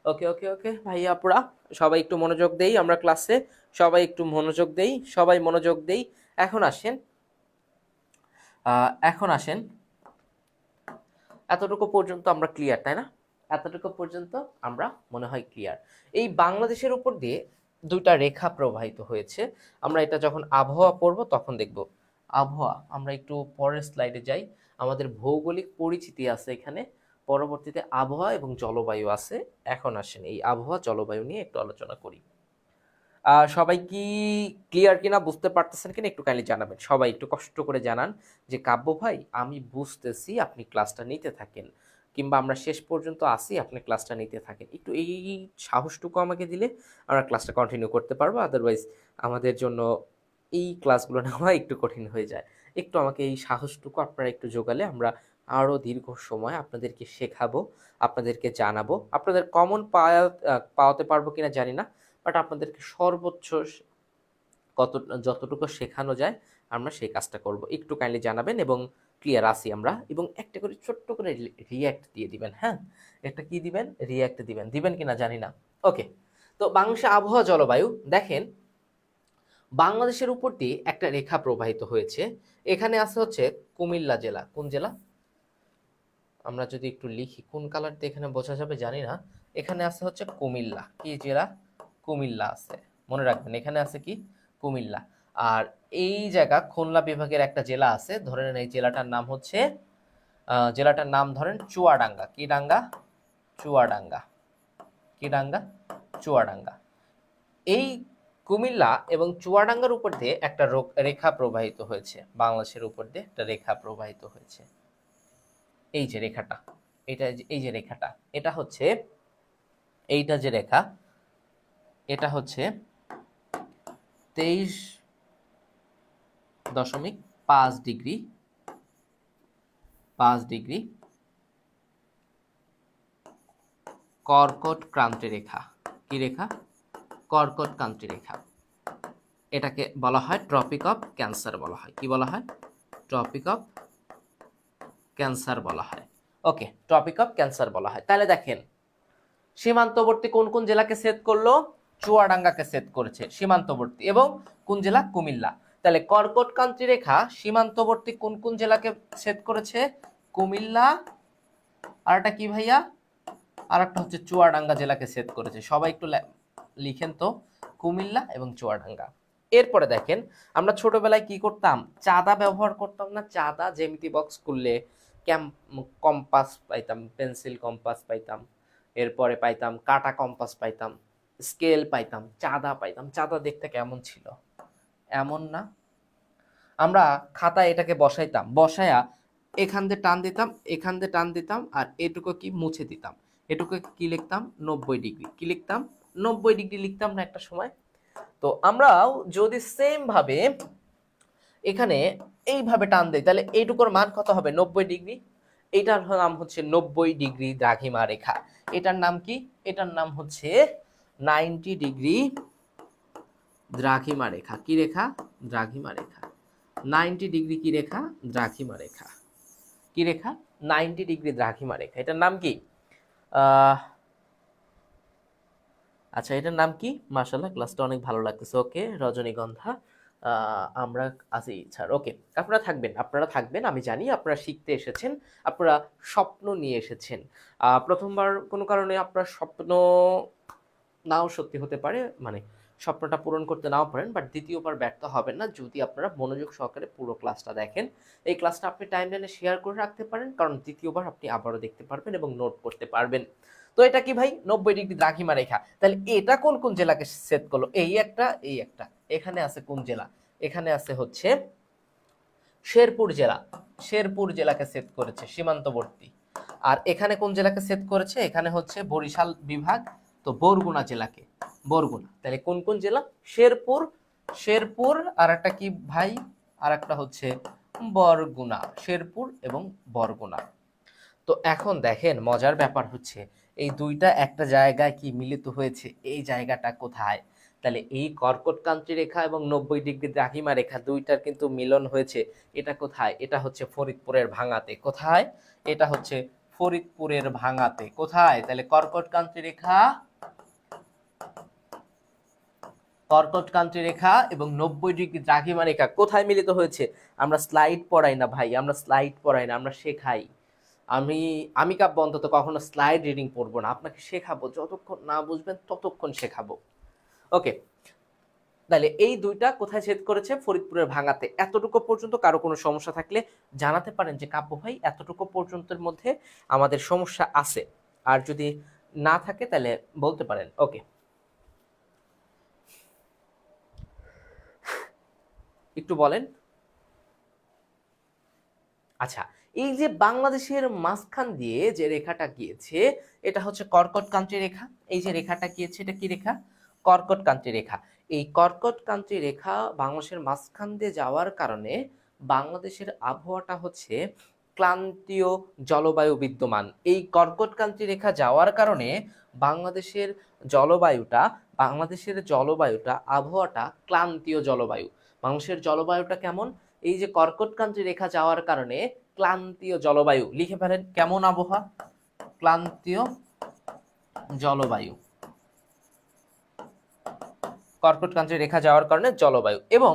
ওকে ওকে ওকে ভাইয়া আপুরা, সবাই একটু মনোযোগ দেই আমরা ক্লাসে। সবাই একটু মনোযোগ দেই, সবাই মনোযোগ দেই। এখন আসেন, এখন আসেন, এতটুকু পর্যন্ত আমরা ক্লিয়ার, তাই না? এতটুকু পর্যন্ত আমরা মনে হয় ক্লিয়ার। এই বাংলাদেশের উপর দিয়ে দুইটা রেখা প্রবাহিত হয়েছে। আমরা এটা যখন আবহাওয়া পড়ব তখন দেখব। আবহাওয়া, আমরা একটু পরের স্লাইডে যাই। আমাদের ভৌগোলিক পরিচিতি আছে এখানে, পরবর্তীতে আবহাওয়া এবং জলবায়ু আছে। এখন আসেন এই আবহাওয়া জলবায়ু নিয়ে একটু আলোচনা করি। সবাই কি ক্লিয়ার কিনা, বুঝতে পারতেছেন কিনা একটু কাইন্ডলি জানাবেন। সবাই একটু কষ্ট করে জানান যে কাব্য ভাই আমি বুঝতেছি, আপনি ক্লাসটা নিতে থাকেন, কিংবা আমরা শেষ পর্যন্ত আসি, আপনি ক্লাসটা নিতে থাকেন। একটু এই সাহসটুকু আমাকে দিলে আমরা ক্লাসটা কন্টিনিউ করতে পারবো। আদারওয়াইজ আমাদের জন্য এই ক্লাসগুলো নেওয়া একটু কঠিন হয়ে যায়। একটু আমাকে এই সাহসটুকু আপনারা একটু জোগালে আমরা আরও দীর্ঘ সময় আপনাদেরকে শেখাবো, আপনাদেরকে জানাবো। আপনাদের কমন পাওয়াতে পারবো কিনা জানি না, বাট আপনাদেরকে সর্বোচ্চ কত যতটুকু শেখানো যায় আমরা সেই কাজটা করব। একটু কাইন্ডলি জানাবেন এবং ক্লিয়ার আসি আমরা, এবং একটা করে ছোট্ট করে রিয়্যাক্ট দিয়ে দিবেন। হ্যাঁ, একটা কি দিবেন? রিয়্যাক্ট দিবেন। দিবেন কিনা জানি না। ওকে, তো বাংলাদেশের আবহাওয়া জলবায়ু দেখেন, বাংলাদেশের উপর দিয়ে একটা রেখা প্রবাহিত হয়েছে। এখানে আছে হচ্ছে কুমিল্লা জেলা। কোন জেলা? আমরা যদি একটু লিখি কোন কালার দিয়ে এখানে বোঝা যাবে জানি না। এখানে আছে হচ্ছে কুমিল্লা। কি জেলা? কুমিল্লা আছে। মনে রাখবেন এখানে আছে কি? কুমিল্লা। আর এই জায়গা খুলনা বিভাগের একটা জেলা আছে, ধরে নেন এই জেলাটার নাম হচ্ছে জেলাটার নাম ধরেন চুয়াডাঙ্গা। কি ডাঙ্গা? চুয়াডাঙ্গা। কি ডাঙ্গা? চুয়াডাঙ্গা। এই কুমিল্লা এবং চুয়াডাঙ্গার উপর দিয়ে একটা রেখা প্রবাহিত হয়েছে। বাংলাদেশের উপর দিয়ে একটা রেখা প্রবাহিত হয়েছে। এই যে রেখাটা, এটা এই যে রেখাটা, এটা হচ্ছে, এইটা যে রেখা, এটা হচ্ছে 23.5 ডিগ্রি, 5 ডিগ্রি কর্কট ক্রান্তি রেখা। কি রেখা? কর্কট ক্রান্তি রেখা। এটাকে বলা হয় ট্রপিক অফ ক্যান্সার বলা হয়। কি বলা হয়? ট্রপিক অফ ক্যান্সার বলা হয়। ওকে, ট্রপিক অফ ক্যান্সার বলা হয়। তাহলে দেখেন সীমান্তবর্তী কোন কোন জেলাকে সেট করলো? চুয়াডাঙ্গাকে সেট করেছে সীমান্তবর্তী, এবং কোন জেলা? কুমিল্লা। তাহলে কর্কটক্রান্তি রেখা সীমান্তবর্তী কোন কোন জেলাকে সেট করেছে? কুমিল্লা, আর একটা কি ভাইয়া? আর একটা হচ্ছে চুয়াডাঙ্গা জেলাকে সেট করেছে। সবাই একটু লিখেন তো, কুমিল্লা এবং চুয়াডাঙ্গা। এরপরে দেখেন আমরা ছোটবেলায় কি করতাম? চাঁদা ব্যবহার করতাম না? চাঁদা জ্যামিতি বক্স করলে কম্পাস পাইতাম, পেন্সিল কম্পাস পাইতাম, এরপরে পাইতাম কাটা কম্পাস পাইতাম, স্কেল পাইতাম, চাঁদা পাইতাম। চাঁদা দেখতে কেমন ছিল? এমন না? আমরা খাতায় এটাকে বসাইতাম, বসায়া এখান দিয়ে টান দিতাম, এখান দিয়ে টান দিতাম, আর এটুকু কি মুছে দিতাম। এটুকু কি লিখতাম? 90 ডিগ্রি। কি লিখতাম? 90 ডিগ্রি লিখতাম না একটা সময়? তো আমরাও যদি সেম ভাবে এখানে এইভাবে টান দেই, তাহলে এইটুকুর মান কত হবে? 90 ডিগ্রি। এটার নাম হচ্ছে 90 ডিগ্রি দ্রাঘিমা রেখা। এটার নাম কি? এটার নাম হচ্ছে 90 ডিগ্রি দ্রাঘিমা রেখা। কি রেখা? দ্রাঘিমা রেখা। 90 ডিগ্রি কি রেখা? দ্রাঘিমা রেখা। কি রেখা? 90 ডিগ্রি দ্রাঘিমা রেখা। এটার নাম কি? আচ্ছা, এটার নাম কি? মাশাআল্লাহ, ক্লাসটা অনেক ভালো লাগতেছে। ওকে, রজনীগন্ধা। আমরা আছি স্যার। ওকে, আপনারা থাকবেন, আপনারা থাকবেন। আমি জানি আপনারা শিখতে এসেছেন, আপনারা স্বপ্ন নিয়ে এসেছেন। প্রথমবার কোনো কারণে আপনার স্বপ্ন নাও সত্যি হতে পারে, মানে স্বপ্নটা পূরণ করতে নাও পারেন, বাট দ্বিতীয়বার ব্যর্থ হবেন না যদি আপনারা মনোযোগ সহকারে পুরো ক্লাসটা দেখেন। এই ক্লাসটা আপনি টাইমলাইনে শেয়ার করে রাখতে পারেন, কারণ দ্বিতীয়বার আপনি আবারও দেখতে পারবেন এবং নোট করতে পারবেন। তো এটা কি ভাই 90 ডিগ্রি দ্রাঘিমা রেখা, তাহলে এটা কোন কোন জেলাকে সেট করলো? এই একটা, এই একটা। এখানে আছে কোন জেলা? এখানে আছে হচ্ছে শেরপুর জেলা। শেরপুর জেলাকে সেট করেছে সীমান্তবর্তী। আর এখানে কোন জেলাকে সেট করেছে? এখানে হচ্ছে বরিশাল বিভাগ, তো বরগুনা জেলাকে, বরগুনা। তাহলে কোন কোন জেলা? শেরপুর, শেরপুর, আর একটা কি ভাই? আর একটা হচ্ছে বরগুনা, শেরপুর এবং বরগুনা। তো এখন দেখেন মজার ব্যাপার হচ্ছে এই দুইটা একটা জায়গায় কি মিলিত হয়েছে, এই জায়গাটা কোথায়? তাহলে এই কর্কটক্রান্তি রেখা এবং 90 ডিগ্রি দ্রাঘিমা রেখা দুইটার কিন্তু মিলন হয়েছে। এটা কোথায়? এটা হচ্ছে ফরিদপুরের ভাঙাতে। কোথায়? এটা হচ্ছে ফরিদপুরের ভাঙাতে। কোথায়? তাহলে কর্কটক্রান্তি রেখা, কর্কটক্রান্তি রেখা এবং 90 ডিগ্রি দ্রাঘিমা রেখা কোথায় মিলিত হয়েছে? আমরা স্লাইড পড়াই না ভাই, আমরা স্লাইড পড়াই না, আমরা শেখাই। আমি কাব্য অন্তত কখনো স্লাইড রিডিং পড়বো না, আপনাকে শেখাবো, যতক্ষণ না বুঝবেন ততক্ষণ শেখাবো। ওকে, তাহলে এই দুইটা কোথায় ছেদ করেছে? ফরিদপুরের ভাঙাতে। এতটুকু পর্যন্ত কারো কোনো সমস্যা থাকলে জানাতে পারেন যে কাব্য ভাই এতটুকু পর্যন্তের মধ্যে আমাদের সমস্যা আছে, আর যদি না থাকে তাহলে বলতে পারেন। ওকে, একটু বলেন। আচ্ছা, এই যে বাংলাদেশের মাঝখান দিয়ে যে রেখাটা গিয়েছে এটা হচ্ছে কর্কটক্রান্তি রেখা। এই যে রেখাটা গিয়েছে এটা কি রেখা? কর্কটক্রান্তি রেখা। এই কর্কটক্রান্তি রেখা বাংলাদেশের মাঝখান দিয়ে যাওয়ার কারণে বাংলাদেশের আবহাওয়াটা হচ্ছে ক্রান্তীয় জলবায়ু বিদ্যমান। এই কর্কটক্রান্তি রেখা যাওয়ার কারণে বাংলাদেশের জলবায়ুটা আবহাওয়াটা ক্রান্তীয় জলবায়ু। বাংলাদেশের জলবায়ুটা কেমন? এই যে কর্কটক্রান্তি রেখা যাওয়ার কারণে ক্রান্তীয় জলবায়ু। লিখে ফেলেন কেমন আবহাওয়া? ক্রান্তীয় জলবায়ু। কর্কটক্রান্তি রেখা যাওয়ার কারণে জলবায়ু, এবং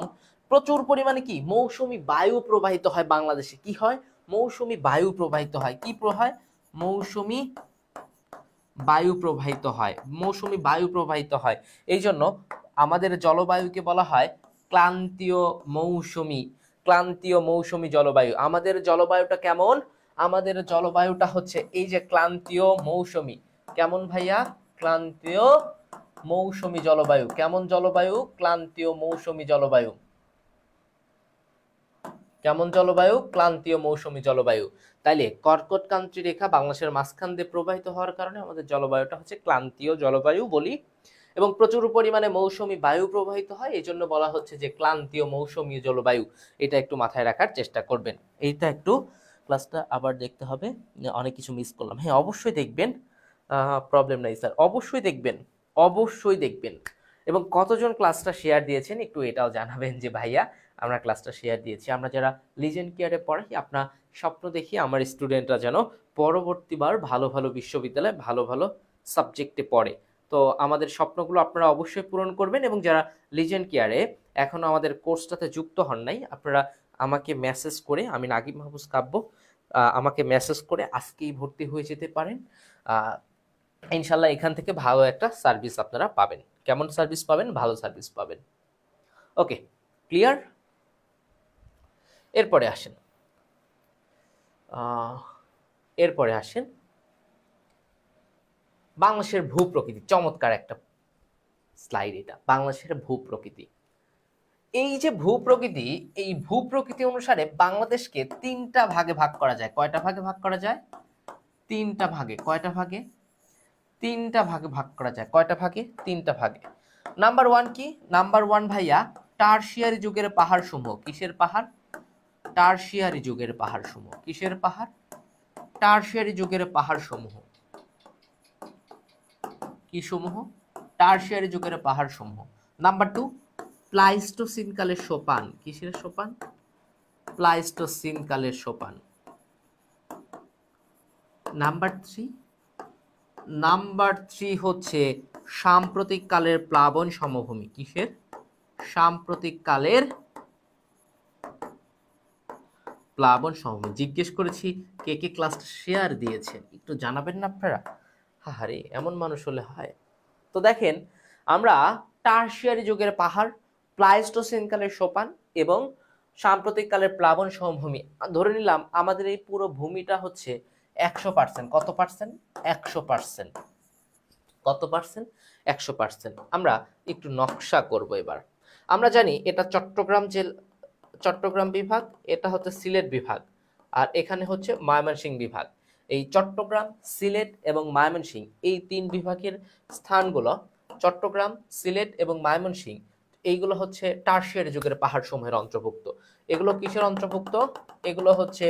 প্রচুর পরিমাণে কি মৌসুমী বায়ু প্রবাহিত হয় বাংলাদেশে। কি হয়? মৌসুমী বায়ু প্রবাহিত হয়। কি হয়? মৌসুমী বায়ু প্রবাহিত হয়। মৌসুমী বায়ু প্রবাহিত হয়। এই জন্য আমাদের জলবায়ুকে বলা হয় ক্রান্তীয় মৌসুমী। ক্রান্তীয় মৌসুমী জলবায়ু। আমাদের জলবায়ুটা কেমন? আমাদের জলবায়ুটা হচ্ছে এই যে ক্রান্তীয় মৌসুমী। কেমন ভাইয়া? ক্রান্তীয় মৌসুমী জলবায়ু। কেমন জলবায়ু? ক্রান্তীয় মৌসুমী জলবায়ু। কেমন জলবায়ু? ক্রান্তীয় মৌসুমী জলবায়ু। তাইলে কর্কটক্রান্তি রেখা বাংলাদেশের মাঝখান দিয়ে প্রবাহিত হওয়ার কারণে আমাদের জলবায়ুটা হচ্ছে ক্রান্তীয় জলবায়ু বলি, এবং প্রচুর পরিমাণে মৌসুমী বায়ু প্রবাহিত হয়, এই জন্য বলা হচ্ছে যে ক্রান্তীয় মৌসুমী জলবায়ু। এটা একটু মাথায় রাখার চেষ্টা করবেন। এইটা একটু ক্লাসটা আবার দেখতে হবে, অনেক কিছু মিস করলাম। হ্যাঁ অবশ্যই দেখবেন, প্রবলেম নাই স্যার, অবশ্যই দেখবেন, অবশ্যই দেখবেন। এবং কতজন ক্লাসটা শেয়ার দিয়েছেন একটু এটাও জানাবেন যে ভাইয়া আমরা ক্লাসটা শেয়ার দিয়েছি। আমরা যারা লিজেন্ড কেয়ারে পড়াই, আপনার স্বপ্ন দেখি আমার স্টুডেন্টরা যেন পরবর্তীবার ভালো ভালো বিশ্ববিদ্যালয়ে ভালো ভালো সাবজেক্টে পড়ে। তো আমাদের স্বপ্নগুলো আপনারা অবশ্যই পূরণ করবেন, এবং যারা লিজেন্ড কেয়ারে এখনও আমাদের কোর্সটাতে যুক্ত হন নাই, আপনারা আমাকে মেসেজ করে, আমি নাগিব মাহফুজ কাব্য, আমাকে মেসেজ করে আজকেই ভর্তি হয়ে যেতে পারেন। ইনশাল্লাহ এখান থেকে ভালো একটা সার্ভিস আপনারা পাবেন। কেমন সার্ভিস পাবেন? ভালো সার্ভিস পাবেন। ওকে, ক্লিয়ার? এরপরে আসেন, বাংলাদেশের ভূপ্রকৃতি। চমৎকার একটা স্লাইড এটা, বাংলাদেশের ভূপ্রকৃতি। এই যে ভূপ্রকৃতি, এই ভূপ্রকৃতি অনুসারে বাংলাদেশকে তিনটা ভাগে ভাগ করা যায়। কয়টা ভাগে ভাগ করা যায়? তিনটা ভাগে। কয়টা ভাগে? তিনটা ভাগে ভাগ করা যায়। কয়টা ভাগে? তিনটা ভাগে। নাম্বার ওয়ান কি? নাম্বার ওয়ান ভাইয়া টারশিয়ারি যুগের পাহাড় সমূহ। কিসের পাহাড়? টারশিয়ারি যুগের পাহাড় সমূহ। কিসের পাহাড়? টারশিয়ারি যুগের পাহাড় সমূহ। কি সমূহ? টারশিয়ারি যুগের পাহাড় সমূহ। নাম্বার টু প্লাইস্টোসিন কালের সোপান। কিসের সোপান? প্লাইস্টোসিন কালের সোপান। নাম্বার থ্রি হচ্ছে সাম্প্রতিক কালের প্লাবন সমভূমি। কিসের? সাম্প্রতিক কালের প্লাবন সমভূমি। জিজ্ঞেস করেছি কে কে ক্লাসটা শেয়ার দিয়েছেন, একটু জানাবেন না আপনারা? হাহারে, এমন মানুষ হলে হয়। তো দেখেন আমরা টারশিয়ারি যুগের পাহাড়, প্লাইস্টোসিন কালের সোপান এবং সাম্প্রতিক কালের প্লাবন সমভূমি ধরে নিলাম। আমাদের এই পুরো ভূমিটা হচ্ছে 100%। কত পার্সেন্ট? 100%। কত পার্সেন্ট? 100%। আমরা একটু নকশা করব এবার। আমরা জানি এটা চট্টগ্রাম বিভাগ, এটা হচ্ছে সিলেট বিভাগ, আর এখানে হচ্ছে ময়মনসিংহ বিভাগ। এই চট্টগ্রাম, সিলেট এবং ময়মনসিংহ এই তিন বিভাগের স্থানগুলো, চট্টগ্রাম, সিলেট এবং ময়মনসিংহ, এইগুলো হচ্ছে টারশিয়ারি যুগের পাহাড় সমূহের অন্তর্ভুক্ত। এগুলো কিসের অন্তর্ভুক্ত? এগুলো হচ্ছে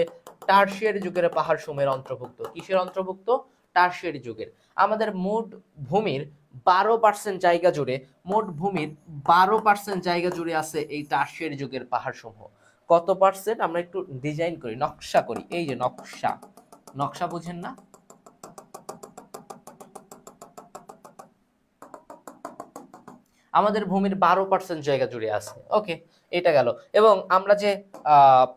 টারশিয়ারি যুগের পাহাড় সমূহের অন্তর্ভুক্ত। কিসের অন্তর্ভুক্ত? টারশিয়ারি যুগের। আমাদের মোট ভূমির 12% জায়গা জুড়ে, মোট ভূমির 12% জায়গা জুড়ে আছে এই টারশিয়ারি যুগের পাহাড় সমূহ। কত পার্সেন্ট? আমরা একটু ডিজাইন করি, নকশা করি। এই যে নকশা, নকশা বুঝেন না? আমাদের ভূমির 12% জায়গা জুড়ে আছে। ওকে, এটা গেল। এবং আমরা যে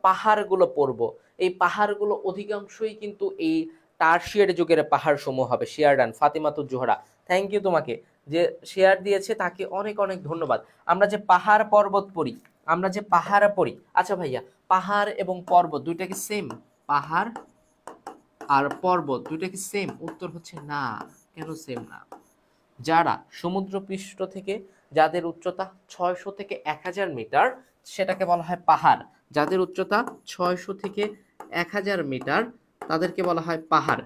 পাহাড়গুলো পড়ব, এই পাহাড়গুলো অধিকাংশই কিন্তু এই টারশিয়ারি যুগের পাহাড় সমূহ হবে। Share done Fatimatuz Zohra, thank you তোমাকে, যে শেয়ার দিয়েছে তাকে অনেক অনেক ধন্যবাদ। আমরা যে পাহাড় পর্বত পড়ি, আমরা যে পাহাড় পড়ি, আচ্ছা ভাইয়া, পাহাড় এবং পর্বত দুইটা কি সেম? পাহাড় আর পর্বত দুইটা কি সেম? উত্তর হচ্ছে না। কেন সেম না? যারা সমুদ্রপৃষ্ঠ থেকে, যাদের উচ্চতা 600 থেকে 1000 মিটার, সেটাকে বলা হয় পাহাড়। যাদের উচ্চতা 600 থেকে 1000 মিটার তাদেরকে বলা হয় পাহাড়।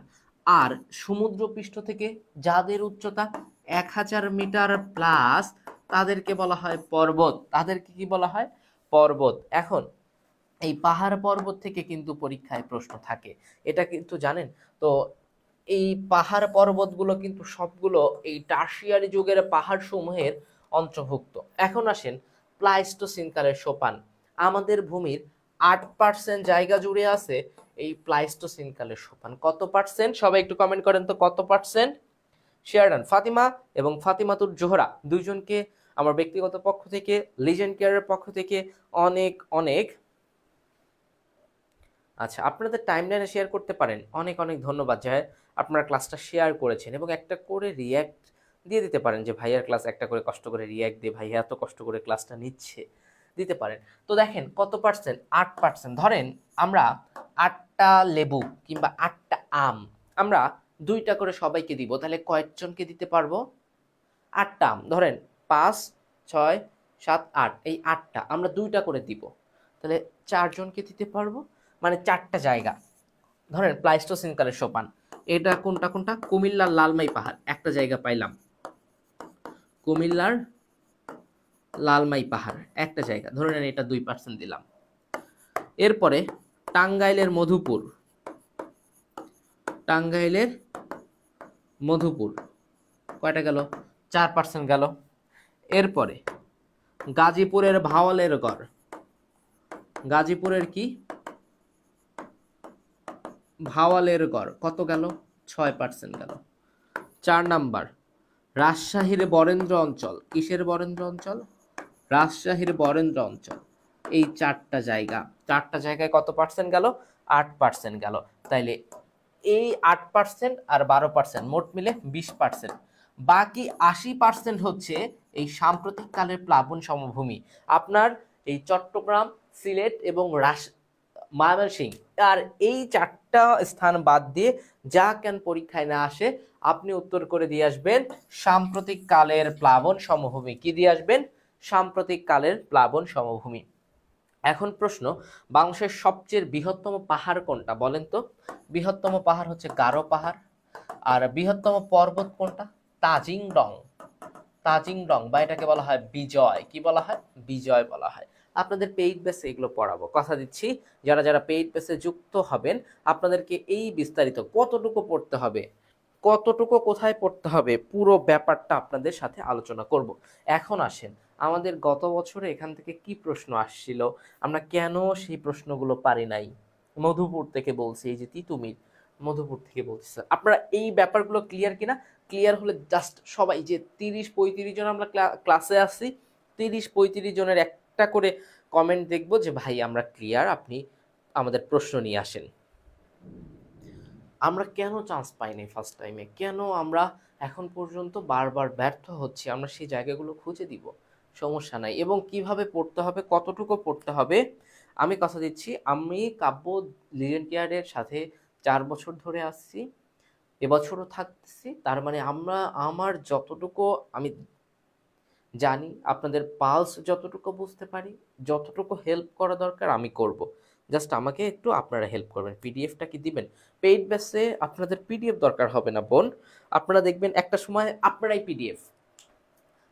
আর সমুদ্রপৃষ্ঠ থেকে যাদের উচ্চতা 1000 মিটার প্লাস তাদেরকে বলা হয় পর্বত। তাদেরকে কি বলা হয়? পর্বত। এখন এই পাহাড় পর্বত থেকে কিন্তু পরীক্ষায় প্রশ্ন থাকে, এটা কিন্তু জানেন তো। এই পাহাড় পর্বতগুলো কিন্তু সবগুলো এই টারশিয়ারি যুগের পাহাড় সমূহের অন্তর্ভুক্ত। এখন আসেন প্লাইস্টোসিন কালের সোপান। আমাদের ভূমির 8% জায়গা জুড়ে আছে এই প্লাইস্টোসিন কালের সোপান। কত পার্সেন্ট? সবাই একটু কমেন্ট করেন তো, কত পার্সেন্ট? শেয়ার ডান ফাতিমা এবং ফাতিমাতুর জোহরা দুইজনকে আমার ব্যক্তিগত পক্ষ থেকে, লিজেন্ড কেয়ারের পক্ষ থেকে অনেক অনেক, আচ্ছা, আপনাদের টাইমলাইনে শেয়ার করতে পারেন। অনেক অনেক ধন্যবাদ যে আপনারা ক্লাসটা শেয়ার করেছেন, এবং একটা করে রিয়্যাক্ট দিয়ে দিতে পারেন যে ভাইয়ার ক্লাস একটা করে কষ্ট করে রিয়্যাক্ট দিয়ে, ভাইয়া এত কষ্ট করে ক্লাসটা নিচ্ছে, দিতে পারেন। তো দেখেন কত পার্সেন্ট? 8%। ধরেন আমরা 8টা লেবু কিংবা 8টা আম আমরা 2টা করে সবাইকে দিব, তাহলে কয়েকজনকে দিতে পারবো? 8টা আম, ধরেন 5, 6, 7, 8, এই 8টা আমরা 2টা করে দিব, তাহলে 4 জনকে দিতে পারবো, মানে 4টা জায়গা। ধরেন প্লাইস্টোসিন কালের সোপান, এটা কোনটা কোনটা? কুমিল্লার লালমাই পাহাড়, একটা জায়গা পাইলাম। কুমিল্লার লালমাই পাহাড় একটা জায়গা, ধরে নেন এটা 2% দিলাম। এরপরে টাঙ্গাইলের মধুপুর, টাঙ্গাইলের মধুপুর কয়টা গেল? 4% গেল। এরপরে গাজীপুরের ভাওয়ালের গড়, গাজীপুরের কি? ভাওয়ালের গড় কত গেল? 6% গেল। 4 নাম্বার রাজশাহীর বরেন্দ্র অঞ্চল। কিসের বরেন্দ্র অঞ্চল? রাজশাহীর বরেন্দ্র অঞ্চল। এই 4টা জায়গা, 4টা জায়গায় কত পার্সেন্ট গেল? 8% গেল। তাইলে এই 8% আর 12% মোট মিলে 20%। বাকি 80% হচ্ছে এই সাম্প্রতিক কালের প্লাবন সমভূমি। আপনার এই চট্টগ্রাম, সিলেট এবং ময়মনসিংহ, আর এই 4টা স্থান বাদ দিয়ে যা কেন পরীক্ষায় না আসে, আপনি উত্তর করে দিয়ে আসবেন সাম্প্রতিক কালের প্লাবন সমভূমি। কি দিয়ে আসবেন? সাম্প্রতিক কালের প্লাবন সমভূমি। এখন প্রশ্ন, বাংলাদেশের সবচেয়ে বৃহত্তম পাহাড় কোনটা বলেন তো? বৃহত্তম পাহাড় হচ্ছে গারো পাহাড়। আর বৃহত্তম পর্বত কোনটা? তাজিংডং। তাজিংডং, বা এটাকে বলা হয় বিজয়। কি বলা হয়? বিজয় বলা হয়। আপনাদের পেইড বেসে এগুলো পড়াবো, কথা দিচ্ছি। যারা যারা পেইড বেসে যুক্ত হবেন, আপনাদেরকে এই বিস্তারিত কতটুকু পড়তে হবে, কতটুকু কোথায় পড়তে হবে, পুরো ব্যাপারটা আপনাদের সাথে আলোচনা করব। এখন আসেন, আমাদের গত বছরে এখান থেকে কি প্রশ্ন আসছিল, আমরা কেন সেই প্রশ্নগুলো পারি নাই? মধুপুর থেকে বলছি, এই যে তিতুমির, মধুপুর থেকে বলছি। স্যার আপনারা এই ব্যাপারগুলো ক্লিয়ার কিনা? ক্লিয়ার হলে জাস্ট সবাই, যে 30-35 জন আমরা ক্লাসে আসছি, 30-35 জনের একটা করে কমেন্ট দেখবো যে ভাই আমরা ক্লিয়ার, আপনি আমাদের প্রশ্ন নিয়ে আসেন। আমরা কেন চান্স পাইনি ফার্স্ট টাইমে? কেন আমরা এখন পর্যন্ত বারবার ব্যর্থ হচ্ছি, আমরা সেই জায়গাগুলো খুঁজে দিব, সমস্যা নাই। এবং কিভাবে পড়তে হবে, কতটুকু পড়তে হবে, আমি কথা দিচ্ছি, আমি কাব্য লিজেন্ড কেয়ারের সাথে 4 বছর ধরে আসছি, এবছরও থাকতেছি। তার মানে আমার যতটুকু আমি জানি, আপনাদের পালস যতটুকু বুঝতে পারি, যতটুকু হেল্প করা দরকার আমি করব। জাস্ট আমাকে একটু আপনারা হেল্প করবেন। পিডিএফটা কি দিবেন? পেইড বেসে আপনাদের পিডিএফ দরকার হবে না বোন, আপনারা দেখবেন একটা সময় আপনারাই পিডিএফ,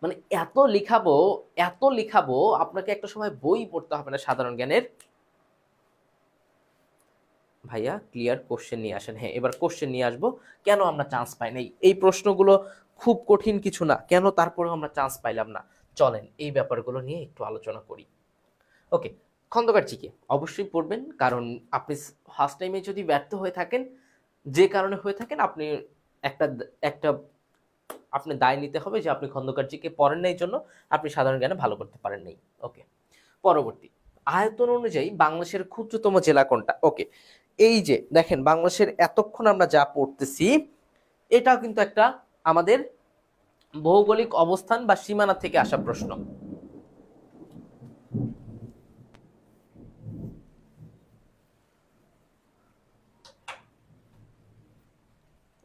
মানে এত লিখাবো আপনাকে একটা সময় বই পড়তে হবে না সাধারণ জ্ঞানের। ভাইয়া ক্লিয়ার কোশ্চেন নিয়ে আসেন। হ্যাঁ, এবার কোশ্চেন নিয়ে আসবো। কেন আমরা চান্স পাই নাই, এই প্রশ্নগুলো খুব কঠিন কিছু না, কেন তারপরেও আমরা চান্স পাইলাম না, চলেন এই ব্যাপারগুলো নিয়ে একটু আলোচনা করি। ওকে, খন্দকার জিকে অবশ্যই পড়বেন, কারণ আপনি ফার্স্ট টাইমে যদি ব্যর্থ হয়ে থাকেন, যে কারণে হয়ে থাকেন, আপনি একটা একটা আপনি দায় নিতে হবে যে আপনি খন্দকার জিকে পড়েন নাই জন্য আপনি সাধারণ জ্ঞানে ভালো করতে পারেন নাই। ওকে, পরবর্তী, আয়তন অনুযায়ী বাংলাদেশের ক্ষুদ্রতম জেলা কোনটা? ওকে, এই যে দেখেন বাংলাদেশের এতক্ষণ আমরা যা পড়তেছি, এটাও কিন্তু একটা আমাদের ভৌগোলিক অবস্থান বা সীমানা থেকে আসা প্রশ্ন।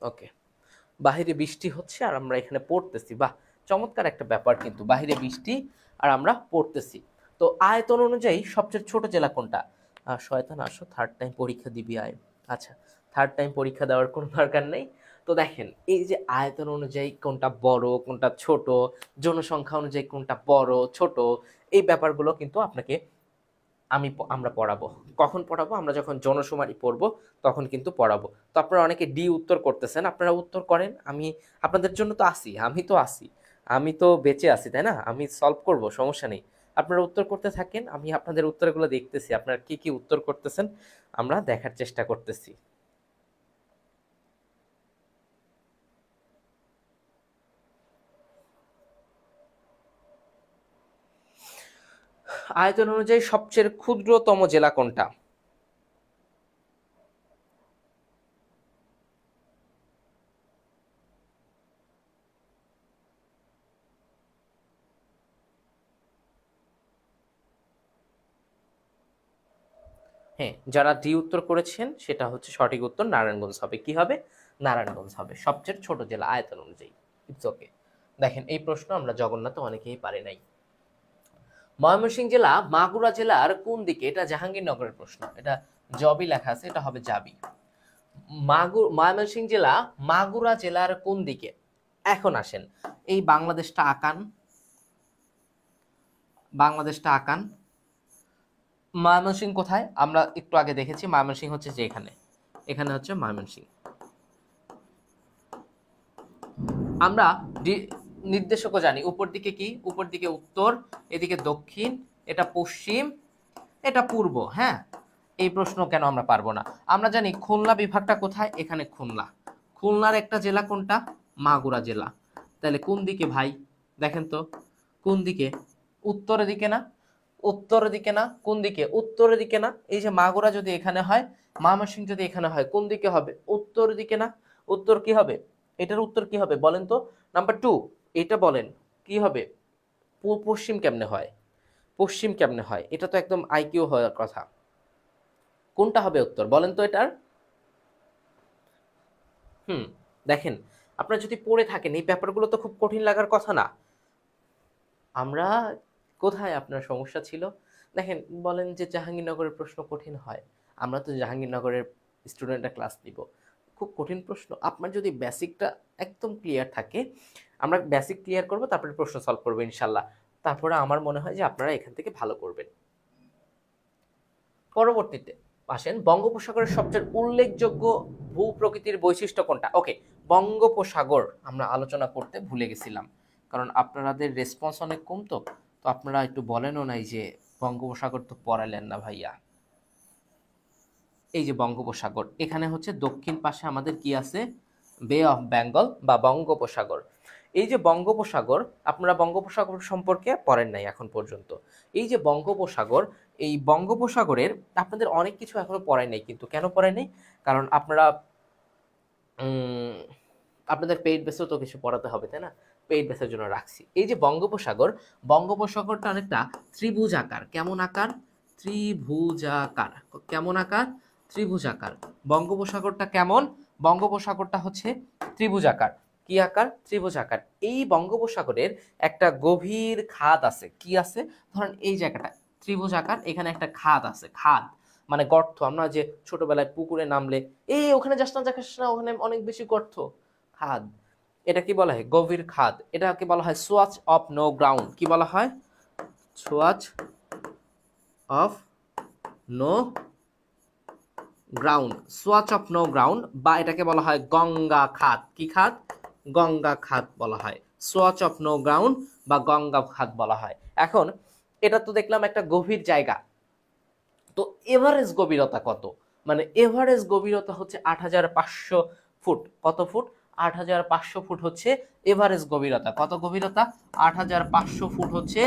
ওকে, বাহিরে বৃষ্টি হচ্ছে আর আমরা এখানে পড়তেছি, বাহ, চমৎকার একটা ব্যাপার, কিন্তু বাহিরে বৃষ্টি আর আমরা পড়তেছি। তো আয়তন অনুযায়ী সবচেয়ে ছোট জেলা কোনটা? শয়তান আসো, থার্ড টাইম পরীক্ষা দিবি আয়। আচ্ছা, থার্ড টাইম পরীক্ষা দেওয়ার কোনো দরকার নেই। তো দেখেন, এই যে আয়তন অনুযায়ী কোনটা বড় কোনটা ছোট, জনসংখ্যা অনুযায়ী কোনটা বড় ছোট, এই ব্যাপারগুলো কিন্তু আপনাকে আমরা পড়াবো। কখন পড়াবো? আমরা যখন জনশুমারি পড়বো তখন কিন্তু পড়াবো। তো আপনারা অনেকে ডি উত্তর করতেছেন, আপনারা উত্তর করেন, আমি আপনাদের জন্য তো আসি, আমি তো বেঁচে আছি, তাই না? আমি সলভ করব, সমস্যা নেই। আপনারা উত্তর করতে থাকেন, আমি আপনাদের উত্তরগুলো দেখতেছি, আপনারা কি কি উত্তর করতেছেন আমরা দেখার চেষ্টা করতেছি। আয়তন অনুযায়ী সবচেয়ে ক্ষুদ্রতম জেলা কোনটা? হ্যাঁ, যারা ডি উত্তর করেছেন সেটা হচ্ছে সঠিক উত্তর, নারায়ণগঞ্জ হবে। কি হবে? নারায়ণগঞ্জ হবে সবচেয়ে ছোট জেলা আয়তন অনুযায়ী। It's okay. দেখেন, এই প্রশ্ন আমরা জগন্নাথে অনেকেই পারে নাই। ময়মনসিংহ জেলা মাগুরা জেলার কোন দিকে? এটা জাহাঙ্গীরনগরের প্রশ্ন, এটা জবি লেখা আছে, এটা হবে জাবি। ময়মনসিংহ জেলা মাগুরা জেলার কোন দিকে? এখন আসেন, এই বাংলাদেশটা আকান। ময়মনসিংহ কোথায়? আমরা একটু আগে দেখেছি ময়মনসিংহ হচ্ছে যে এখানে, এখানে হচ্ছে ময়মনসিংহ। আমরা নির্দেশকও জানি, উপর দিকে কি? উপর দিকে উত্তর, এদিকে দক্ষিণ, এটা পশ্চিম, এটা পূর্ব। হ্যাঁ, এই প্রশ্ন কেন আমরা পারবো না? আমরা জানি খুলনা বিভাগটা কোথায়, এখানে খুলনা। খুলনার একটা জেলা কোনটা? মাগুরা জেলা। তাহলে কোন দিকে ভাই? দেখেন তো কোন দিকে? উত্তরের দিকে না? উত্তরের দিকে না? কোন দিকে? উত্তরের দিকে না? এই যে মাগুরা যদি এখানে হয়, ময়মনসিংহ যদি এখানে হয়, কোন দিকে হবে? উত্তরের দিকে না? উত্তর কি হবে? এটার উত্তর কি হবে বলেন তো? নাম্বার 2, এটা বলেন কি হবে? পশ্চিম কেমনে হয়? পশ্চিম কেমনে হয়? এটা তো একদম আইকিউ হওয়ার কথা। কোনটা হবে উত্তর বলেন তো এটার? হুম, দেখেন, আপনারা যদি পড়ে থাকেন এই ব্যাপারগুলো তো খুব কঠিন লাগার কথা না। আমরা কোথায় আপনার সমস্যা ছিল? দেখেন, বলেন যে জাহাঙ্গীরনগরের প্রশ্ন কঠিন হয়, আমরা তো জাহাঙ্গীরনগরের স্টুডেন্টরা ক্লাস নিব, খুব কঠিন প্রশ্ন। আপনার যদি বেসিকটা একদম ক্লিয়ার থাকে, আমরা বেসিক ক্লিয়ার করব, তারপরে প্রশ্ন সলভ করবো ইনশাল্লাহ। তারপরে আমার মনে হয় যে আপনারা এখান থেকে ভালো করবেন। পরবর্তীতে আসেন, বঙ্গোপসাগরের সবচেয়ে উল্লেখযোগ্য ভূপ্রকৃতির বৈশিষ্ট্য কোনটা? ওকে, বঙ্গোপসাগর আমরা আলোচনা করতে ভুলে গেছিলাম, কারণ আপনাদের রেসপন্স অনেক কম, তো তো আপনারা একটু বলেনও নাই যে বঙ্গোপসাগর তো পড়ালেন না ভাইয়া। এই যে বঙ্গোপসাগর, এখানে হচ্ছে দক্ষিণ পাশে আমাদের কি আছে? বে অফ বেঙ্গল বা বঙ্গোপসাগর। এই যে বঙ্গোপসাগর, আপনারা বঙ্গোপসাগর সম্পর্কে পড়েন নাই এখন পর্যন্ত। এই যে বঙ্গোপসাগর, এই বঙ্গোপসাগরের আপনাদের অনেক কিছু এখনো পড়াই নাই, কিন্তু কেন পড়াই নাই? কারণ আপনারা আপনাদের পেইড বেসেও তো কিছু পড়াতে হবে, তাই না? পেইড বেসের জন্য রাখছি। এই যে বঙ্গোপসাগর, বঙ্গোপসাগরটা অনেকটা ত্রিভুজ আকার। কেমন আকার? ত্রিভুজাকার। কেমন আকার? ত্রিভুজাকার। বঙ্গোপসাগরটা কেমন? বঙ্গোপসাগরটা হচ্ছে ত্রিভুজাকার। কি আকার? ত্রিভুজাকার। এই বঙ্গোপসাগরের একটা গভীর খাদ আছে। কি আছে? ধরেন এই জায়গাটা ত্রিভুজাকার, এখানে একটা খাদ আছে। খাদ মানে গর্ত। আমরা যে ছোটবেলায় পুকুরে নামলে ওখানে যাস না, যাস না, ওখানে অনেক বেশি গর্ত। খাদ, এটা কি বলা হয়? গভীর খাদ। এটাকে বলা হয় সোয়াচ অফ নো গ্রাউন্ড। কি বলা হয়? Swatch of no ground. Swatch of no ground, বা এটাকে বলা হয় গঙ্গা খাত। কি খাত? গঙ্গা খাত বলা হয়। সোয়াচ অফ নো গ্রাউন্ড বা গঙ্গা খাত বলা হয়। এখন এটা তো দেখলাম একটা গভীর জায়গা, তো এভারেজ গভীরতা কত? মানে এভারেজ গভীরতা হচ্ছে ৮৫০০ ফুট। কত ফুট? ৮৫০০ ফুট হচ্ছে এভারেজ গভীরতা। কত গভীরতা? ৮৫০০ ফুট হচ্ছে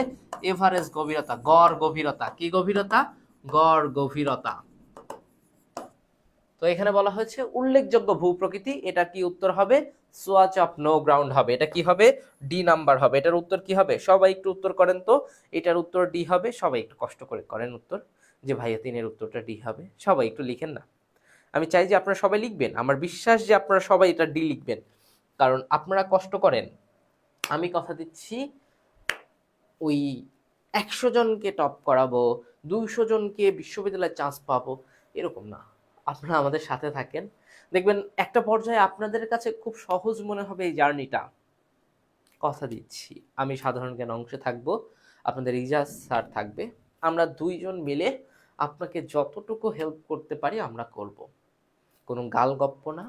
এভারেজ গভীরতা, গড় গভীরতা। কি গভীরতা? গড় গভীরতা। তো এখানে বলা হয়েছে উল্লেখযোগ্য ভূপ্রকৃতি। এটা কি উত্তর হবে? সোয়াচ অফ নো গ্রাউন্ড হবে। এটা কি হবে? ডি নাম্বার হবে। এটার উত্তর কি হবে? সবাই একটু উত্তর করেন তো। এটার উত্তর ডি হবে। সবাই একটু কষ্ট করে করেন উত্তর, যে ভাইয়া 3-এর উত্তরটা ডি হবে। সবাই একটু লিখেন না। আমি চাই যে আপনারা সবাই লিখবেন। আমার বিশ্বাস যে আপনারা সবাই এটা ডি লিখবেন, কারণ আপনারা কষ্ট করেন। আমি কথা দিচ্ছি, ওই 100 জনকে টপ করাবো, 200 জনকে বিশ্ববিদ্যালয়ে চান্স পাবো, এরকম না। আপনারা আমাদের সাথে থাকেন, দেখবেন একটা পর্যায়ে আপনাদের কাছে খুব সহজ মনে হবে এই জার্নিটা। কথা দিচ্ছি, আমি সাধারণ জ্ঞান অংশে থাকবো, আপনাদের ইজাজ স্যার থাকবে। আমরা দুইজন মিলে আপনাকে যতটুকু হেল্প করতে পারি আমরা করব। কোনো গাল গপ্প না,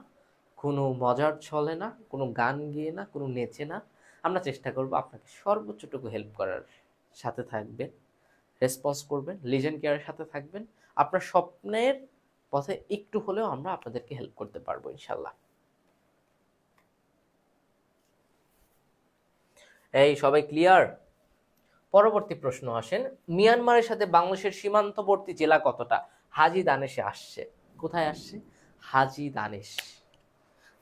কোনো মজার ছলে না, কোনো গান গেয়ে না, কোনো নেচে না। আমরা চেষ্টা করব আপনাকে সর্বোচ্চটুকু হেল্প করার। সাথে থাকবেন, রেসপন্স করবেন, লিজেন্ড কেয়ারের সাথে থাকবেন। আপনার স্বপ্নের পথে একটু হলেও আমরা আপনাদেরকে হেল্প করতে পারবো ইনশাল্লাহ। এই সবাই ক্লিয়ার? পরবর্তী প্রশ্ন আসেন, মিয়ানমারের সাথে বাংলাদেশের সীমান্তবর্তী জেলা কতটা? হাজি দানেশে আসছে। কোথায় আসছে? হাজি দানেশ।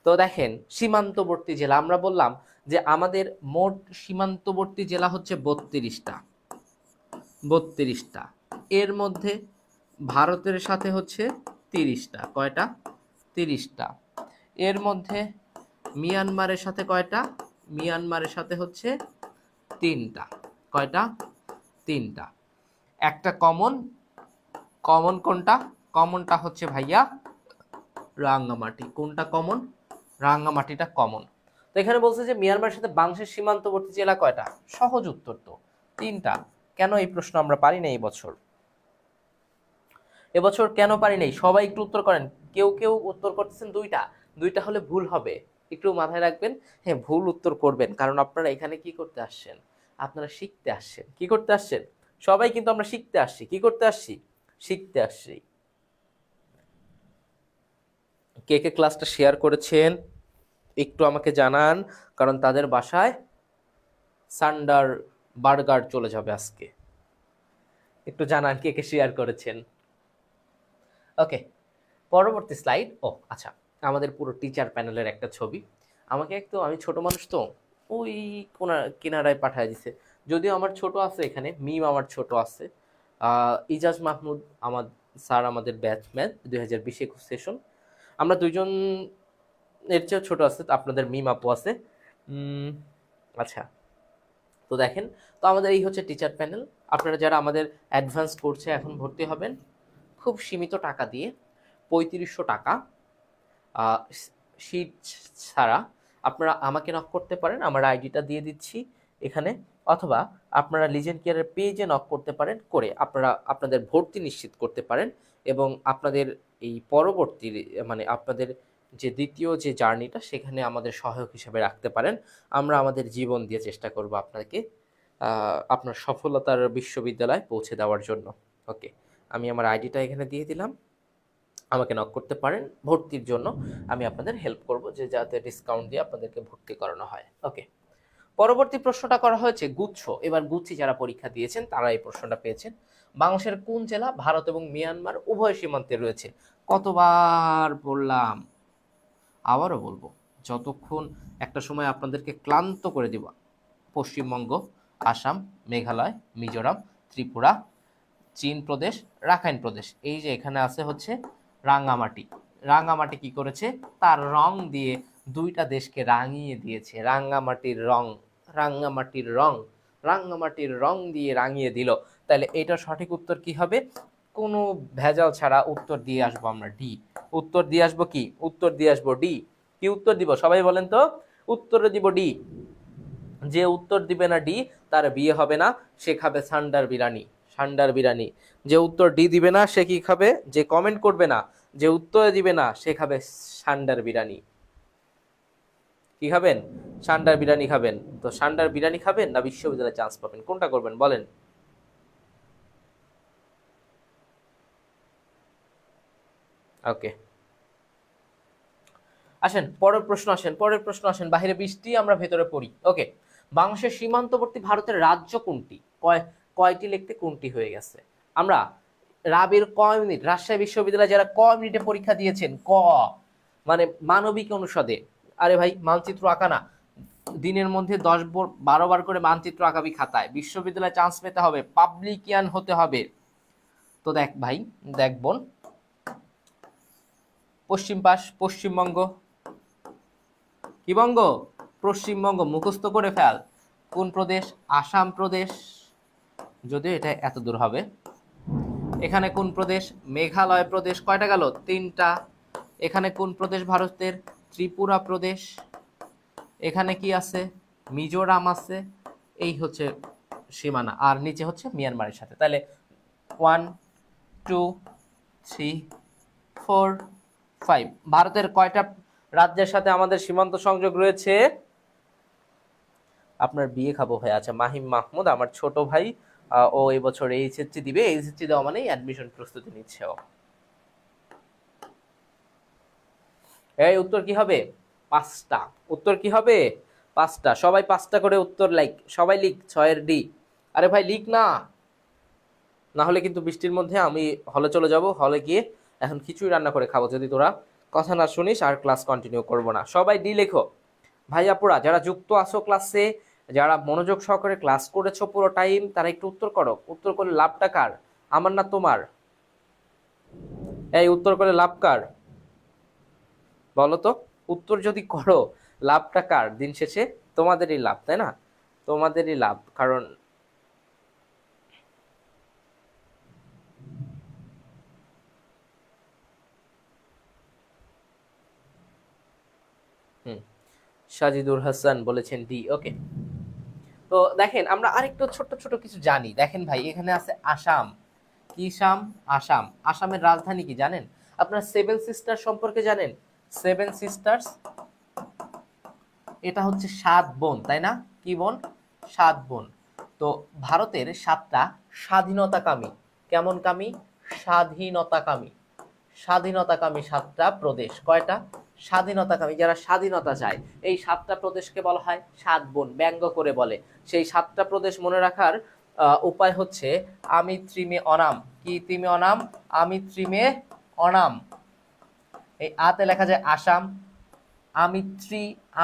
তো দেখেন, সীমান্তবর্তী জেলা আমরা বললাম যে আমাদের মোট সীমান্তবর্তী জেলা হচ্ছে 32টা। 32টা। এর মধ্যে ভারতের সাথে হচ্ছে 30টা। কয়টা? 30টা। এর মধ্যে মিয়ানমারের সাথে কয়টা? মিয়ানমারের সাথে হচ্ছে 3টা। কয়টা? 3টা। একটা কমন। কমন কোনটা? কমনটা হচ্ছে ভাইয়া রাঙ্গামাটি। কোনটা কমন? রাঙ্গামাটিটা কমন। তো এখানে বলছে যে মিয়ানমারের সাথে বাংলাদেশের সীমান্তবর্তী জেলা কয়টা? সহজ উত্তর তো 3টা। কেন এই প্রশ্ন আমরা পারি না এবছর? এবছর কেন পারি নাই? সবাই একটু উত্তর করেন। কেউ কেউ উত্তর করতেছেন 2টা। 2টা হলে ভুল হবে, একটু মাথায় রাখবেন। হ্যাঁ, ভুল উত্তর করবেন, কারণ আপনারা এখানে কি করতে আসছেন? আপনারা শিখতে আসছেন। কি করতে আসছেন? সবাই কিন্তু আমরা শিখতে আসছি। কি করতে আসছি? শিখতে আসছি। কে কে ক্লাসটা শেয়ার করেছেন একটু আমাকে জানান, কারণ তাদের বাসায় সান্ডার বার্গার চলে যাবে আজকে। একটু জানান কে কে শেয়ার করেছেন। ওকে, পরবর্তী স্লাইড। ও আচ্ছা, আমাদের পুরো টিচার প্যানেলের একটা ছবি। আমাকে একটু, আমি ছোট মানুষ তো, ওই কিনারায় পাঠায় দিছে। যদিও আমার ছোট আছে এখানে, মিম আমার ছোট আছে। ইজাজ মাহমুদ আমার স্যার, আমাদের ব্যাচম্যান 2020-21 সেশন। আমরা দুইজন এর চেয়েও ছোট আছে, আপনাদের মিম আপু আছে। আচ্ছা, তো দেখেন, তো আমাদের এই হচ্ছে টিচার প্যানেল। আপনারা যারা আমাদের অ্যাডভান্স কোর্সে এখন ভর্তি হবেন, খুব সীমিত টাকা দিয়ে, 3500 টাকা শীট ছাড়া, আপনারা আমাকে নক করতে পারেন। আমার আইডিটা দিয়ে দিচ্ছি এখানে, অথবা আপনারা লিজেন্ড কেয়ারের পেজে নক করতে পারেন, করে আপনারা আপনাদের ভর্তি নিশ্চিত করতে পারেন। এবং আপনাদের এই পরবর্তী, মানে আপনাদের যে দ্বিতীয় যে জার্নিটা, সেখানে আমাদের সহায়ক হিসেবে রাখতে পারেন। আমরা আমাদের জীবন দিয়ে চেষ্টা করব আপনাকে আপনার সফলতার বিশ্ববিদ্যালয়ে পৌঁছে দেওয়ার জন্য। ওকে, আমি আমার আইডিটা এখানে দিয়ে দিলাম। আমাকে নক করতে পারেন ভর্তির জন্য। আমি আপনাদের হেল্প করব, যে যাতে ডিসকাউন্ট দিয়ে আপনাদেরকে ভর্তি করানো হয়। ওকে, পরবর্তী প্রশ্নটা করা হয়েছে গুচ্ছ। এবার গুচ্ছি যারা পরীক্ষা দিয়েছেন তারা এই প্রশ্নটা পেয়েছেন। বাংলাদেশের কোন জেলা ভারত এবং মিয়ানমার উভয় সীমান্তে রয়েছে? কতবার বললাম, আবারও বলবো, যতক্ষণ একটা সময় আপনাদেরকে ক্লান্ত করে দিব। পশ্চিমবঙ্গ, আসাম, মেঘালয়, মিজোরাম, ত্রিপুরা, চীন প্রদেশ, রাখাইন প্রদেশ, এই যে এখানে আছে হচ্ছে রাঙ্গামাটি। রাঙ্গামাটি কি করেছে? তার রং দিয়ে দুইটা দেশকে রাঙিয়ে দিয়েছে। রাঙ্গামাটির রং, রাঙ্গামাটির রং, রাঙ্গামাটির রং দিয়ে রাঙিয়ে দিল। তাহলে এটার সঠিক উত্তর কি হবে? কোনো ভেজাল ছাড়া উত্তর দিয়ে আসবো আমরা ডি। উত্তর দিয়ে আসবো কি? উত্তর দিয়ে আসবো ডি। কি উত্তর দিব সবাই বলেন তো? উত্তরে দিব ডি। যে উত্তর দিবে না ডি তার বিয়ে হবে না, সে খাবে সান্ডার বিরিয়ানি। সান্ডার বিরিয়ানি। যে উত্তর ডি দিবে না সে কি খাবে? যে কমেন্ট করবে না, যে উত্তর দিবে না সে খাবে সান্ডার বিরিয়ানি। কি খাবেন? সান্ডার বিরিয়ানি খাবেন। তো সান্ডার বিরিয়ানি খাবেন না বিশ্ববিদ্যালয়ে চান্স পাবেন, কোনটা করবেন বলেন? ওকে, আসেন পরের প্রশ্ন, আসেন পরের প্রশ্ন, আসেন। বাইরে বৃষ্টি, আমরা ভেতরে পড়ি। ওকে, বাংলাদেশের সীমান্তবর্তী ভারতের রাজ্য কোনটি? কয়টি লিখতে কোনটি হয়ে গেছে? আমরা রাবির ক মিনিট, রাজশাহী বিশ্ববিদ্যালয়ে যারা ক মিনিটে পরীক্ষা দিয়েছেন, ক মানে মানবিক অনুষদে, আরে ভাই মানচিত্র আঁকা না, দিনের মধ্যে 10-12 বার করে মানচিত্র আঁকাবি খাতায়। বিশ্ববিদ্যালয়ে চান্স পেতে হবে, পাবলিকিয়ান হতে হবে। তো দেখ ভাই, দেখ বোন, পশ্চিম পাশ পশ্চিমবঙ্গ, কি বঙ্গ? পশ্চিমবঙ্গ মুখস্থ করে ফেল। কোন প্রদেশ? আসাম প্রদেশ, যদিও এটা এত দূর হবে। এখানে কোন প্রদেশ? মেঘালয় প্রদেশ। কয়টা গেল? 3টা। এখানে কোন প্রদেশ ভারতের? ত্রিপুরা প্রদেশ। এখানে কি আছে? মিজোরাম আছে। এই হচ্ছে সীমানা, আর নিচে হচ্ছে মিয়ানমারের সাথে। তাহলে 1 2 3 4 5 ভারতের কয়টা রাজ্যের সাথে আমাদের সীমান্ত সংযোগ রয়েছে? আপনার বিয়ে খাবো ভাই। আচ্ছা, মাহিম মাহমুদ আমার ছোট ভাই, ও এবছর এইচএসসি দিবে। এইচএসসি দেওয়া মানে অ্যাডমিশন প্রস্তুতি নিচ্ছে ও। এই উত্তর কি হবে? 5টা। উত্তর কি হবে? 5টা। সবাই 5টা করে উত্তর লাইক, সবাই লিখ 6-এর ডি। আরে ভাই লিখ না, না হলে কিন্তু বৃষ্টির মধ্যে আমি হলে চলে যাব। হলে গিয়ে এখন খিচুড়ি রান্না করে খাবো যদি তোরা কথা না শুনিস, আর ক্লাস কন্টিনিউ করবো না। সবাই ডি লেখো। ভাই আপুরা যারা যুক্ত আছো ক্লাসে, যারা মনোযোগ সহকারে ক্লাস করেছো পুরো টাইম, তারা একটু উত্তর করো। উত্তর করলে লাভটা কার? আমার না তোমার? এই উত্তর করলে লাভ কার বলো তো? উত্তর যদি করো লাভটা কার? দিন শেষে তোমাদেরই লাভ, তাই না? তোমাদেরই লাভ, কারণ হুম, সাজিদুর হাসান বলেছেন ডি। ওকে, তো দেখেন আমরা আরেকটু ছোট ছোট কিছু জানি। দেখেন ভাই, এখানে আছে আসাম। কি সাম? আসাম। আসামের রাজধানী কি জানেন? আপনারা সেভেন সিস্টার সম্পর্কে জানেন? সেভেন সিস্টার্স, এটা হচ্ছে 7 বোন, তাই না? কি বোন? 7 বোন। তো ভারতের 7টা স্বাধীনতাকামী, কেমন কামী? স্বাধীনতাকামী, স্বাধীনতাকামী 7টা প্রদেশ। কয়টা? স্বাধীনতাকামী, যারা স্বাধীনতা চায়। এই 7টা প্রদেশকে বলা হয় 7 বোন, ব্যঙ্গ করে বলে। সেই 7টা প্রদেশ মনে রাখার উপায় হচ্ছে আমি ত্রিমে অনাম। কি ত্রিমে অনাম? আমি ত্রিমে অনাম। এই আতে লেখা যায় আসাম, আমি ত্রি,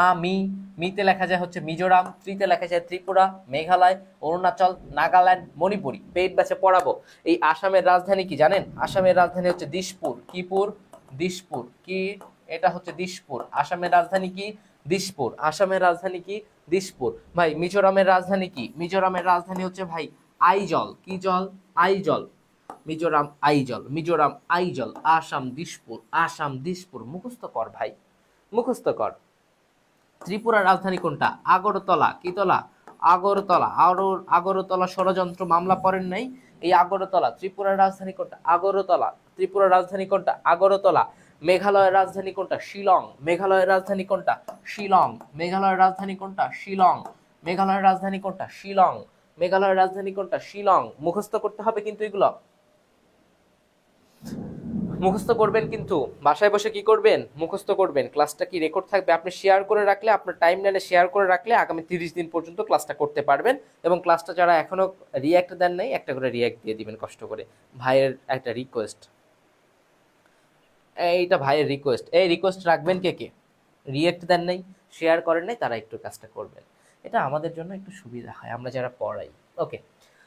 আমি, মিতে লেখা যায় হচ্ছে মিজোরাম, ত্রিতে লেখা যায় ত্রিপুরা, মেঘালয়, অরুণাচল, নাগাল্যান্ড, মণিপুরি। পেইড ব্যাচে পড়াবো। এই আসামের রাজধানী কি জানেন? আসামের রাজধানী হচ্ছে দিশপুর। কি পুর? দিশপুর। কি? এটা হচ্ছে দিশপুর। আসামের রাজধানী কি? দিশপুর। আসামের রাজধানী কি? দিশপুর। ভাই মিজোরামের রাজধানী কি? মিজোরামের রাজধানী হচ্ছে ভাই আইজল। কি জল? আইজল। মিজোরাম আইজল, মিজোরাম আইজল। আসাম দিশপুর, আসাম দিশপুর। মুখস্থ কর ভাই, মুখস্থ কর। ত্রিপুরার রাজধানী কোনটা? আগরতলা। কি তলা? আগরতলা। আগরতলা ষড়যন্ত্র মামলা পড়েন নাই? এই আগরতলা। ত্রিপুরার রাজধানী কোনটা? আগরতলা। ত্রিপুরার রাজধানী কোনটা? আগরতলা। মেঘালয়ের রাজধানী কোনটা? শিলং। মেঘালয়ের রাজধানী কোনটা? শিলং। মেঘালয়ের রাজধানী কোনটা? শিলং। মেঘালয়ের রাজধানী কোনটা? শিলং। মেঘালয়ের রাজধানী কোনটা? শিলং। মুখস্থ করতে হবে কিন্তু এগুলো, মুখস্থ করবেন কিন্তু। বাসায় বসে কি করবেন? মুখস্থ করবেন। ক্লাসটা কি রেকর্ড থাকবে, আপনি শেয়ার করে রাখলে, আপনার টাইম লাইনে শেয়ার করে রাখলে আগামী 30 দিন পর্যন্ত ক্লাসটা করতে পারবেন। এবং ক্লাসটা যারা এখনো রিয়্যাক্ট দেন নাই, একটা করে রিয়্যাক্ট দিয়ে দিবেন কষ্ট করে। ভাইয়ের একটা রিকোয়েস্ট, এইটা ভাইয়ের রিকোয়েস্ট। এই রিকোয়েস্ট রাখবেন কে কে? রিয়েক্ট দেন নাই, শেয়ার করেন নাই, তারা একটু কাজটা করবেন। এটা আমাদের জন্য একটু সুবিধা হয় আমরা যারা পড়াই। ওকে,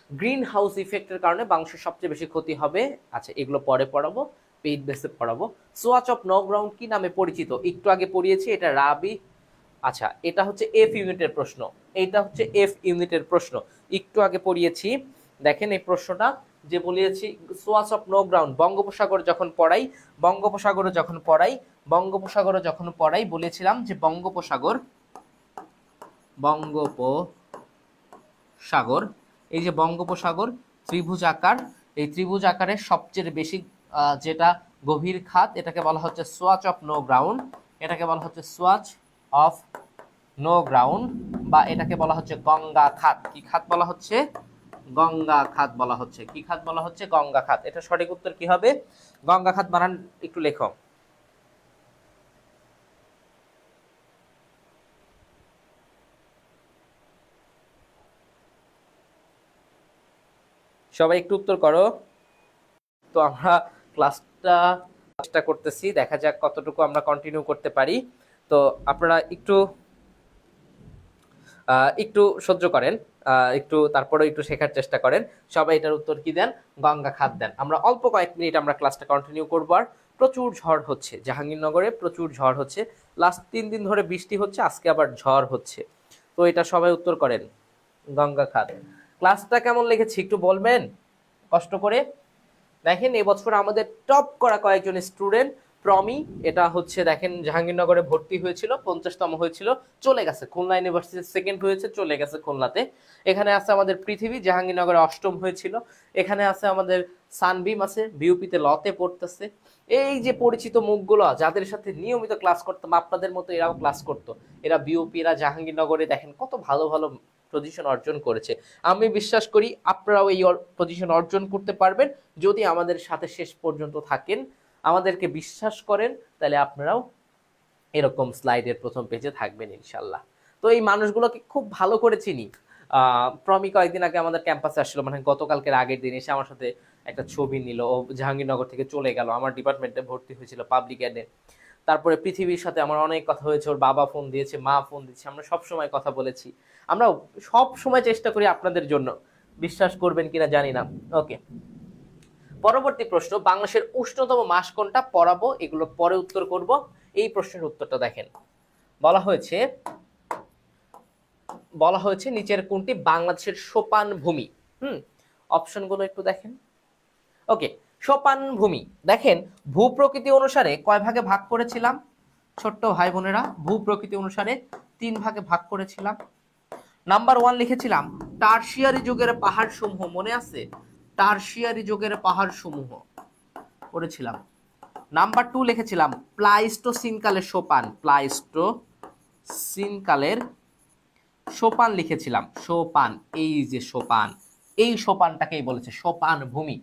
গ্রিন হাউস ইফেক্টের কারণে বাংলাদেশের সবচেয়ে বেশি ক্ষতি হবে। আচ্ছা, এগুলো পরে পড়াবো, পেইড বেসে পড়াবো। সোয়াচ অফ নো গ্রাউন্ড কি নামে পরিচিত? একটু আগে পড়িয়েছি, এটা রাবি। আচ্ছা, এটা হচ্ছে এফ ইউনিটের প্রশ্ন, এইটা হচ্ছে এফ ইউনিটের প্রশ্ন, একটু আগে পড়িয়েছি। দেখেন এই প্রশ্নটা যে বলিয়েছি, সোয়াচ অফ নো গ্রাউন্ড বঙ্গোপসাগর যখন পড়াই, বঙ্গোপসাগর যখন পড়াই বলেছিলাম যে বঙ্গোপসাগর, এই যে বঙ্গোপসাগর ত্রিভুজ আকার, এই ত্রিভুজ আকারের সবচেয়ে বেশি যেটা গভীর খাত, এটাকে বলা হচ্ছে সোয়াচ অফ নো গ্রাউন্ড, এটাকে বলা হচ্ছে সোয়াচ অফ নো গ্রাউন্ড, বা এটাকে বলা হচ্ছে গঙ্গা খাত। কি খাত বলা হচ্ছে? গঙ্গা খাত বলা হচ্ছে। কি খাত বলা হচ্ছে? গঙ্গা খাত। এটা সঠিক উত্তর কি হবে? গঙ্গা খাত। বানান একটু লেখো। সবাই একটু উত্তর করো। তো আমরা ক্লাসটা করতেছি, দেখা যাক কতটুকু আমরা কন্টিনিউ করতে পারি। তো আপনারা একটু একটু সহ্য করেন, একটু তারপরে একটু শেখার চেষ্টা করেন। সবাই এটার উত্তর কি দেন? গঙ্গা খাত দেন। আমরা অল্প কয়েক মিনিট আমরা ক্লাসটা কন্টিনিউ করবো। আর প্রচুর ঝড় হচ্ছে জাহাঙ্গীরনগরে, প্রচুর ঝড় হচ্ছে। লাস্ট 3 দিন ধরে বৃষ্টি হচ্ছে, আজকে আবার ঝড় হচ্ছে। তো এটা সবাই উত্তর করেন, গঙ্গা খাত। ক্লাসটা কেমন লেগেছে একটু বলবেন কষ্ট করে। দেখেন এবছর আমাদের টপ করা কয়েকজন স্টুডেন্ট, প্রমি, এটা হচ্ছে দেখেন জাহাঙ্গীরনগরে ভর্তি হয়েছিল, 50তম হয়েছিল, চলে গেছে খুলনা ইউনিভার্সিটি, সেকেন্ড হয়েছে, চলে গেছে খুলনাতে। এখানে আছে আমাদের পৃথিবী, জাহাঙ্গীরনগরে 8ম হয়েছিল। এখানে আছে আমাদের সানবিম, আছে বিউপিতে লতে পড়তেছে। এই যে পরিচিত মুখগুলো যাদের সাথে নিয়মিত ক্লাস করতাম, আপনাদের মতো এরাও ক্লাস করতো, এরা বিউপি, এরা জাহাঙ্গীরনগরে দেখেন কত ভালো ভালো পজিশন অর্জন করেছে। আমি বিশ্বাস করি আপনারাও এই পজিশন অর্জন করতে পারবেন যদি আমাদের সাথে শেষ পর্যন্ত থাকেন, আমাদেরকে বিশ্বাস করেন, তাহলে আপনারাও এরকম স্লাইডের প্রথম পেজে থাকবেন ইনশাল্লাহ। তো এই মানুষগুলোকে খুব ভালো করে চিনি। প্রমি কয়েকদিন আগে আমাদের ক্যাম্পাসে আসলো, মানে গতকালকের আগের দিন এসে আমার সাথে একটা ছবি নিল। ও জাহাঙ্গীরনগর থেকে চলে গেল, আমার ডিপার্টমেন্টে ভর্তি হয়েছিল পাবলিক অ্যাডে। তারপরে পৃথিবীর সাথে আমার অনেক কথা হয়েছে, ওর বাবা ফোন দিয়েছে, মা ফোন দিচ্ছে, আমরা সব সময় কথা বলেছি। আমরা সব সময় চেষ্টা করি আপনাদের জন্য, বিশ্বাস করবেন কিনা জানি না। ওকে, পরবর্তী প্রশ্ন, বাংলাদেশের উষ্ণতম মাস কোনটা? পড়াবো, এগুলো পরে উত্তর করব। এই প্রশ্নের উত্তরটা দেখেন, বলা হয়েছে নিচের কোনটি বাংলাদেশের সোপান ভূমি? অপশনগুলো একটু দেখেন। ওকে, সোপান ভূমি দেখেন, ভূপ্রকৃতি অনুসারে কয় ভাগে ভাগ করেছিলাম ছোট্ট ভাই বোনেরা? ভূপ্রকৃতি অনুসারে 3 ভাগে ভাগ করেছিলাম। নাম্বার 1 লিখেছিলাম টারশিয়ারি যুগের পাহাড় সমূহ, মনে আছে? টারশিয়ারি যুগের পাহাড় সমূহ পড়েছিলাম। নাম্বার 2 লিখেছিলাম প্লাইস্টোসিন কালের সোপান, প্লাইস্টোসিন কালের সোপান লিখেছিলাম, সোপান, এই যে সোপান, এই সোপানটাকেই বলেছে সোপান ভূমি।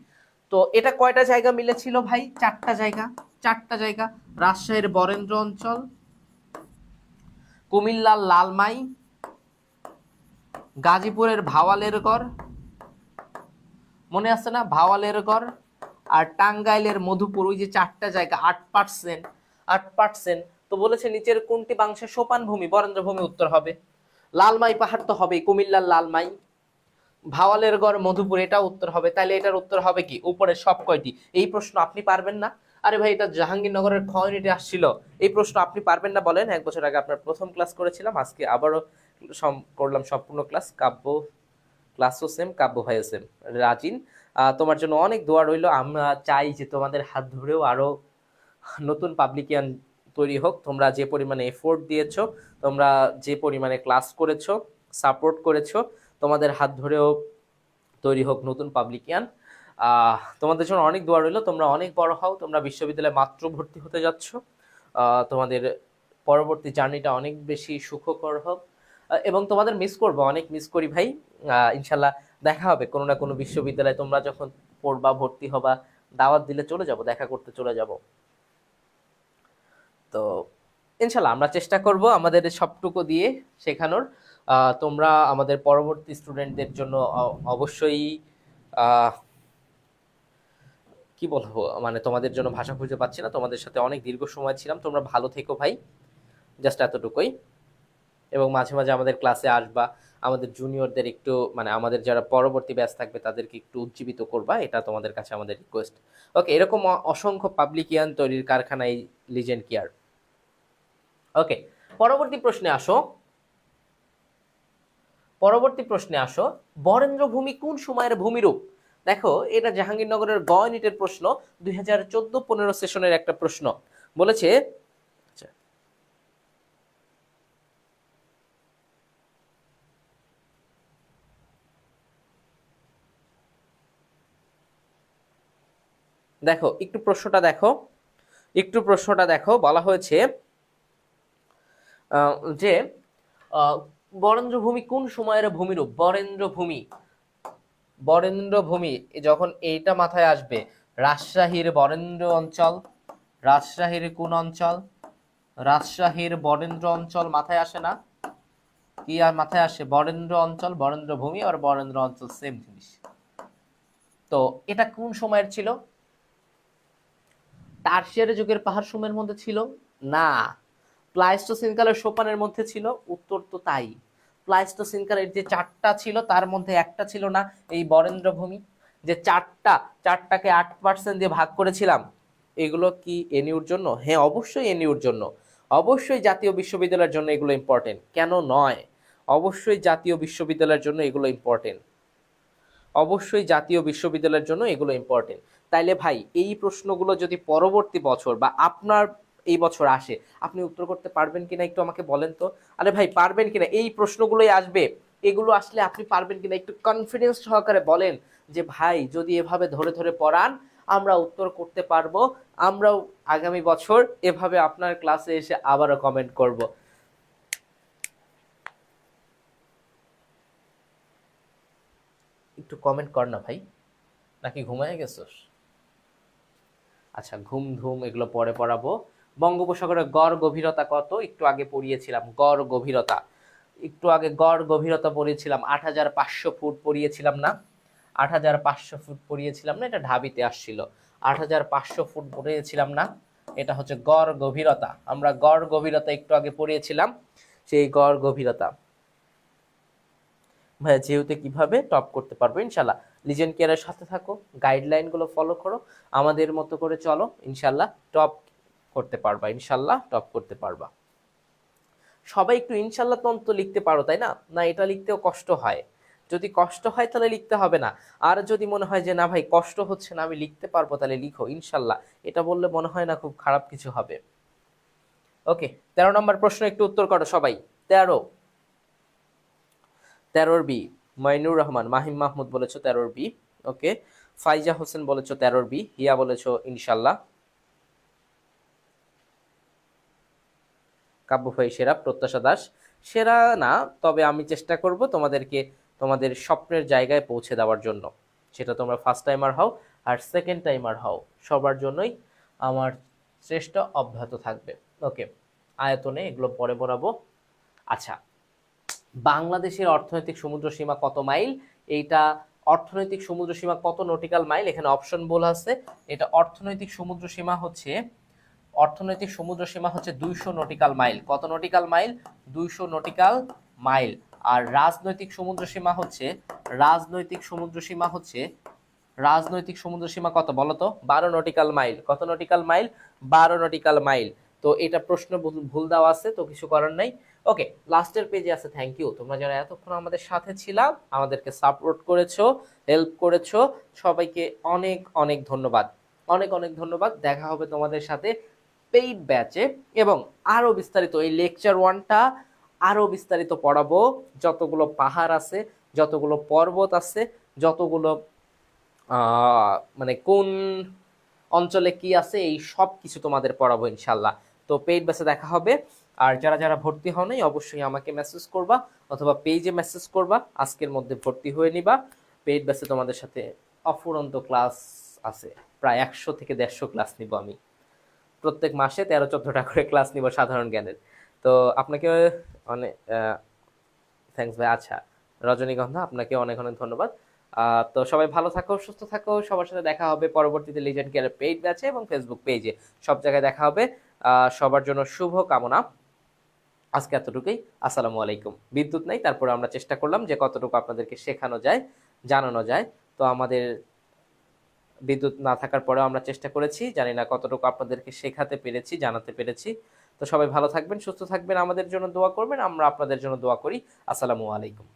তো এটা কয়টা জায়গা মিলেছিল ভাই? 4টা জায়গা, 4টা জায়গা। রাজশাহীর বরেন্দ্র অঞ্চল, কুমিল্লার লালমাই, গাজীপুরের ভাওয়ালের গড়, মনে আছে না ভাওয়ালের গড়, আর টাঙ্গাইলের মধুপুর। ওই যে 4টা জায়গা, 8%, 8%। তো বলেছে নিচের কোনটি বাংলাদেশের সোপান ভূমি? বরেন্দ্র ভূমি উত্তর হবে। লালমাই পাহাড় তো হবে, কুমিল্লার লালমাই, ভাওয়ালের গড়, মধুপুর, এটা উত্তর হবে। তাহলে এটার উত্তর হবে কি? উপরের সব কয়টি। এই প্রশ্ন আপনি পারবেন না? আরে ভাই, এটা জাহাঙ্গীরনগরের খ ইউনিটে আসছিল, এই প্রশ্ন আপনি পারবেন না বলেন? 1 বছর আগে আপনার প্রথম ক্লাস করেছিলাম, আজকে আবারও করলাম সম্পূর্ণ ক্লাস। কাব্য ক্লাসও সেম, কাব্য ভাইও সেম। রাজিন, তোমার জন্য অনেক দোয়া রইল। আমরা চাই যে তোমাদের হাত ধরেও আরো নতুন পাবলিকিয়ান তৈরি হোক। তোমরা যে পরিমাণে এফোর্ট দিয়েছো, তোমরা যে পরিমাণে ক্লাস করেছো, সাপোর্ট করেছো, তোমাদের হাত ধরেও তৈরি হোক নতুন পাবলিকিয়ান। তোমাদের জন্য অনেক দোয়া রইল, তোমরা অনেক বড় হও, তোমরা বিশ্ববিদ্যালয়ে মাত্র ভর্তি হতে যাচ্ছ। তোমাদের পরবর্তী জার্নিটা অনেক বেশি সুখকর হোক, এবং তোমাদের মিস করবো, অনেক মিস করি ভাই। ইনশাল্লাহ দেখা হবে কোনো না কোনো বিশ্ববিদ্যালয়ে, তোমরা যখন পড়বা, ভর্তি হবা, দাওয়াত দিলে চলে যাব, দেখা করতে চলে যাব। তো ইনশাল্লাহ আমরা চেষ্টা করব আমাদের সবটুকু দিয়ে শেখানোর। তোমরা আমাদের পরবর্তী স্টুডেন্টদের জন্য অবশ্যই কি বলবো, মানে তোমাদের জন্য ভাষা খুঁজে পাচ্ছি না, তোমাদের সাথে অনেক দীর্ঘ সময় ছিলাম। তোমরা ভালো থেকো ভাই, জাস্ট এতটুকুই। এবং মাঝে মাঝে আমাদের ক্লাসে আসবা, আমাদের জুনিয়রদের একটু মানে আমাদের যারা পরবর্তী ব্যাচ থাকবে তাদেরকে একটু উজ্জীবিত করবা, এটা তোমাদের কাছে আমাদের রিকোয়েস্ট। ওকে, এরকম অসংখ্য পাবলিক ইয়ান তৈরির কারখানায় লিজেন্ড কেয়ার। ওকে, পরবর্তী প্রশ্নে আসো। বরেন্দ্র ভূমি কোন সময়ের ভূমিরূপ? দেখো, এটা জাহাঙ্গীরনগরের গ ইউনিটের প্রশ্ন, 2014-15 সেশনের একটা প্রশ্ন বলেছে। দেখো একটু প্রশ্নটা দেখো, বলা হয়েছে যে বরেন্দ্র ভূমি কোন সময়ের ভূমিরূপ? বরেন্দ্র ভূমি যখন এইটা মাথায় আসবে, রাজশাহীর বরেন্দ্র অঞ্চল, রাজশাহীর কোন অঞ্চল? রাজশাহীর বরেন্দ্র অঞ্চল মাথায় আসে না? কি আর মাথায় আসে? বরেন্দ্র অঞ্চল, বরেন্দ্র ভূমি আর বরেন্দ্র অঞ্চল সেম জিনিস। তো এটা কোন সময়ের ছিল? টারশিয়ারি যুগের পাহাড় সময়ের মধ্যে ছিল না, প্লাইস্টোসিন কালের সোপানের মধ্যে ছিল। উত্তর তো তাই, প্লাইস্টোসিন কালের যে চারটা ছিল তার মধ্যে একটা ছিল না এই বরেন্দ্র ভূমি, যে চারটাকে 8% দিয়ে ভাগ করেছিলাম। এগুলো কি এনইউর জন্য? হ্যাঁ, অবশ্যই এনইউর জন্য, অবশ্যই জাতীয় বিশ্ববিদ্যালয়ের জন্য এগুলো ইম্পর্টেন্ট, কেন নয়? অবশ্যই জাতীয় বিশ্ববিদ্যালয়ের জন্য এগুলো ইম্পর্টেন্ট, অবশ্যই জাতীয় বিশ্ববিদ্যালয়ের জন্য এগুলো ইম্পর্টেন্ট। তাইলে ভাই এই প্রশ্নগুলো যদি পরবর্তী বছর বা আপনার এই বছর আসে, আপনি উত্তর করতে পারবেন কিনা একটু আমাকে বলেন তো। আরে ভাই পারবেন কিনা, এই প্রশ্নগুলোই আসবে, এগুলো আসলে আপনি পারবেন কিনা একটু কনফিডেন্স সহকারে বলেন যে ভাই যদি এভাবে ধরে ধরে পড়ান আমরা উত্তর করতে পারবো, আমরাও আগামী বছর এভাবে আপনার ক্লাসে এসে আবারও কমেন্ট করব। একটু কমেন্ট কর না ভাই, নাকি ঘুমায় গেছস? আচ্ছা, ঘুম ধুম এগুলো পরে পড়াবো। বঙ্গোপসাগরের গড় গভীরতা কত? একটু আগে পড়িয়েছিলাম গড় গভীরতা, পড়িয়েছিলাম 8,500 ফুট পড়িয়েছিলাম না? 8,500 ফুট পড়িয়েছিলাম না? এটা ঢাবিতে আসছিল। 8,500 ফুট পড়িয়েছিলাম না? এটা হচ্ছে গড় গভীরতা। আমরা গড় গভীরতা একটু আগে পড়িয়েছিলাম, সেই গড় গভীরতা। ভাইয়া যেহেতু কিভাবে টপ করতে পারবো ইনশাল্লাহ। লিজেন্ড কেয়ারের সাথে থাকো, গাইডলাইনগুলো ফলো করো, আমাদের মতো করে চলো, ইনশাল্লাহ টপ করতে পারবা, ইনশাল্লাহ টপ করতে পারবা। সবাই একটু ইনশাল্লাহ তো লিখতে পারো, তাই না? না এটা লিখতেও কষ্ট হয়, যদি কষ্ট হয় তাহলে লিখতে হবে না। আর যদি মনে হয় যে না ভাই কষ্ট হচ্ছে না আমি লিখতে পারবো, তাহলে লিখো ইনশাল্লাহ। এটা বললে মনে হয় না খুব খারাপ কিছু হবে। ওকে, 13 নম্বর প্রশ্ন একটু উত্তর করো সবাই। 13 বি। মাইনুর রহমান, মাহিম মাহমুদ বলেছো 13 বি। ওকে, ফাইজা হোসেন বলেছো 13 বি, হিয়া বলেছো ইনশাল্লাহ, কাব্য ভাই সেরা, প্রত্যাশা দাস সেরা না, তবে আমি চেষ্টা করব তোমাদেরকে তোমাদের স্বপ্নের জায়গায় পৌঁছে দেওয়ার জন্য, সেটা তোমরা ফার্স্ট টাইমার হও আর সেকেন্ড টাইমার হও, সবার জন্যই আমার চেষ্টা অব্যাহত থাকবে। ওকে, আয়তনে এগুলো পরে পড়াবো। আচ্ছা, বাংলাদেশের অর্থনৈতিক সমুদ্র সীমা কত মাইল? এইটা অর্থনৈতিক সমুদ্র সীমা কত নটিক্যাল মাইল, এখানে অপশন বলা আছে। এটা অর্থনৈতিক সমুদ্র সীমা হচ্ছে 200 নটিক্যাল মাইল। কত নটিক্যাল মাইল? 200 nautical mile. আর রাজনৈতিক সমুদ্র সীমা হচ্ছে রাজনৈতিক সমুদ্র সীমা কত বলো তো? 12 নটিক্যাল মাইল। কত নটিক্যাল মাইল? 12 nautical mile. তো এটা প্রশ্ন ভুল দেওয়া আছে, তো কিছু করার নাই। ওকে, লাস্টের পেজে আছে থ্যাংক ইউ, তোমরা যারা এতক্ষণ আমাদের সাথে ছিলাম, আমাদেরকে সাপোর্ট করেছো, হেল্প করেছো, সবাইকে অনেক অনেক ধন্যবাদ, অনেক অনেক ধন্যবাদ। দেখা হবে তোমাদের সাথে পেইড ব্যাচে, এবং আরো বিস্তারিত এই লেকচার 1টা আরো বিস্তারিত পড়াবো, যতগুলো পাহাড় আছে, যতগুলো পর্বত আছে, যতগুলো মানে কোন অঞ্চলে কি আছে, এই সব কিছু তোমাদের পড়াবো ইনশাল্লাহ। তো পেইড ব্যাচে দেখা হবে। আর যারা যারা ভর্তি হও নাই অবশ্যই আমাকে মেসেজ করবা অথবা পেজে মেসেজ করবা, আজকের মধ্যে ভর্তি হয়ে নিবা। পেইড ব্যাচে তোমাদের সাথে অফুরন্ত ক্লাস আছে, প্রায় 100 থেকে 150 ক্লাস নিব আমি, প্রত্যেক মাসে 13-14টা করে ক্লাস নিব সাধারণ জ্ঞানের। তো আপনাকে অনেক থ্যাঙ্কস ভাই। আচ্ছা, রজনীগন্ধা আপনাকে অনেক অনেক ধন্যবাদ। তো সবাই ভালো থাকো, সুস্থ থাকো, সবার সাথে দেখা হবে পরবর্তীতে লিজেন্ড কেয়ারের পেইড ব্যাচে এবং ফেসবুক পেজে, সব জায়গায় দেখা হবে। সবার জন্য শুভ কামনা। আজকে এতটুকুই। আসসালামু আলাইকুম। বিদ্যুৎ নাই, তারপরে আমরা চেষ্টা করলাম যে কতটুকু আপনাদেরকে শেখানো যায়, জানানো যায়। তো আমাদের বিদ্যুৎ না থাকার পরেও আমরা চেষ্টা করেছি, জানি না কতটুকু আপনাদেরকে শেখাতে পেরেছি, জানাতে পেরেছি। তো সবাই ভালো থাকবেন, সুস্থ থাকবেন, আমাদের জন্য দোয়া করবেন, আমরা আপনাদের জন্য দোয়া করি। আসসালামু আলাইকুম।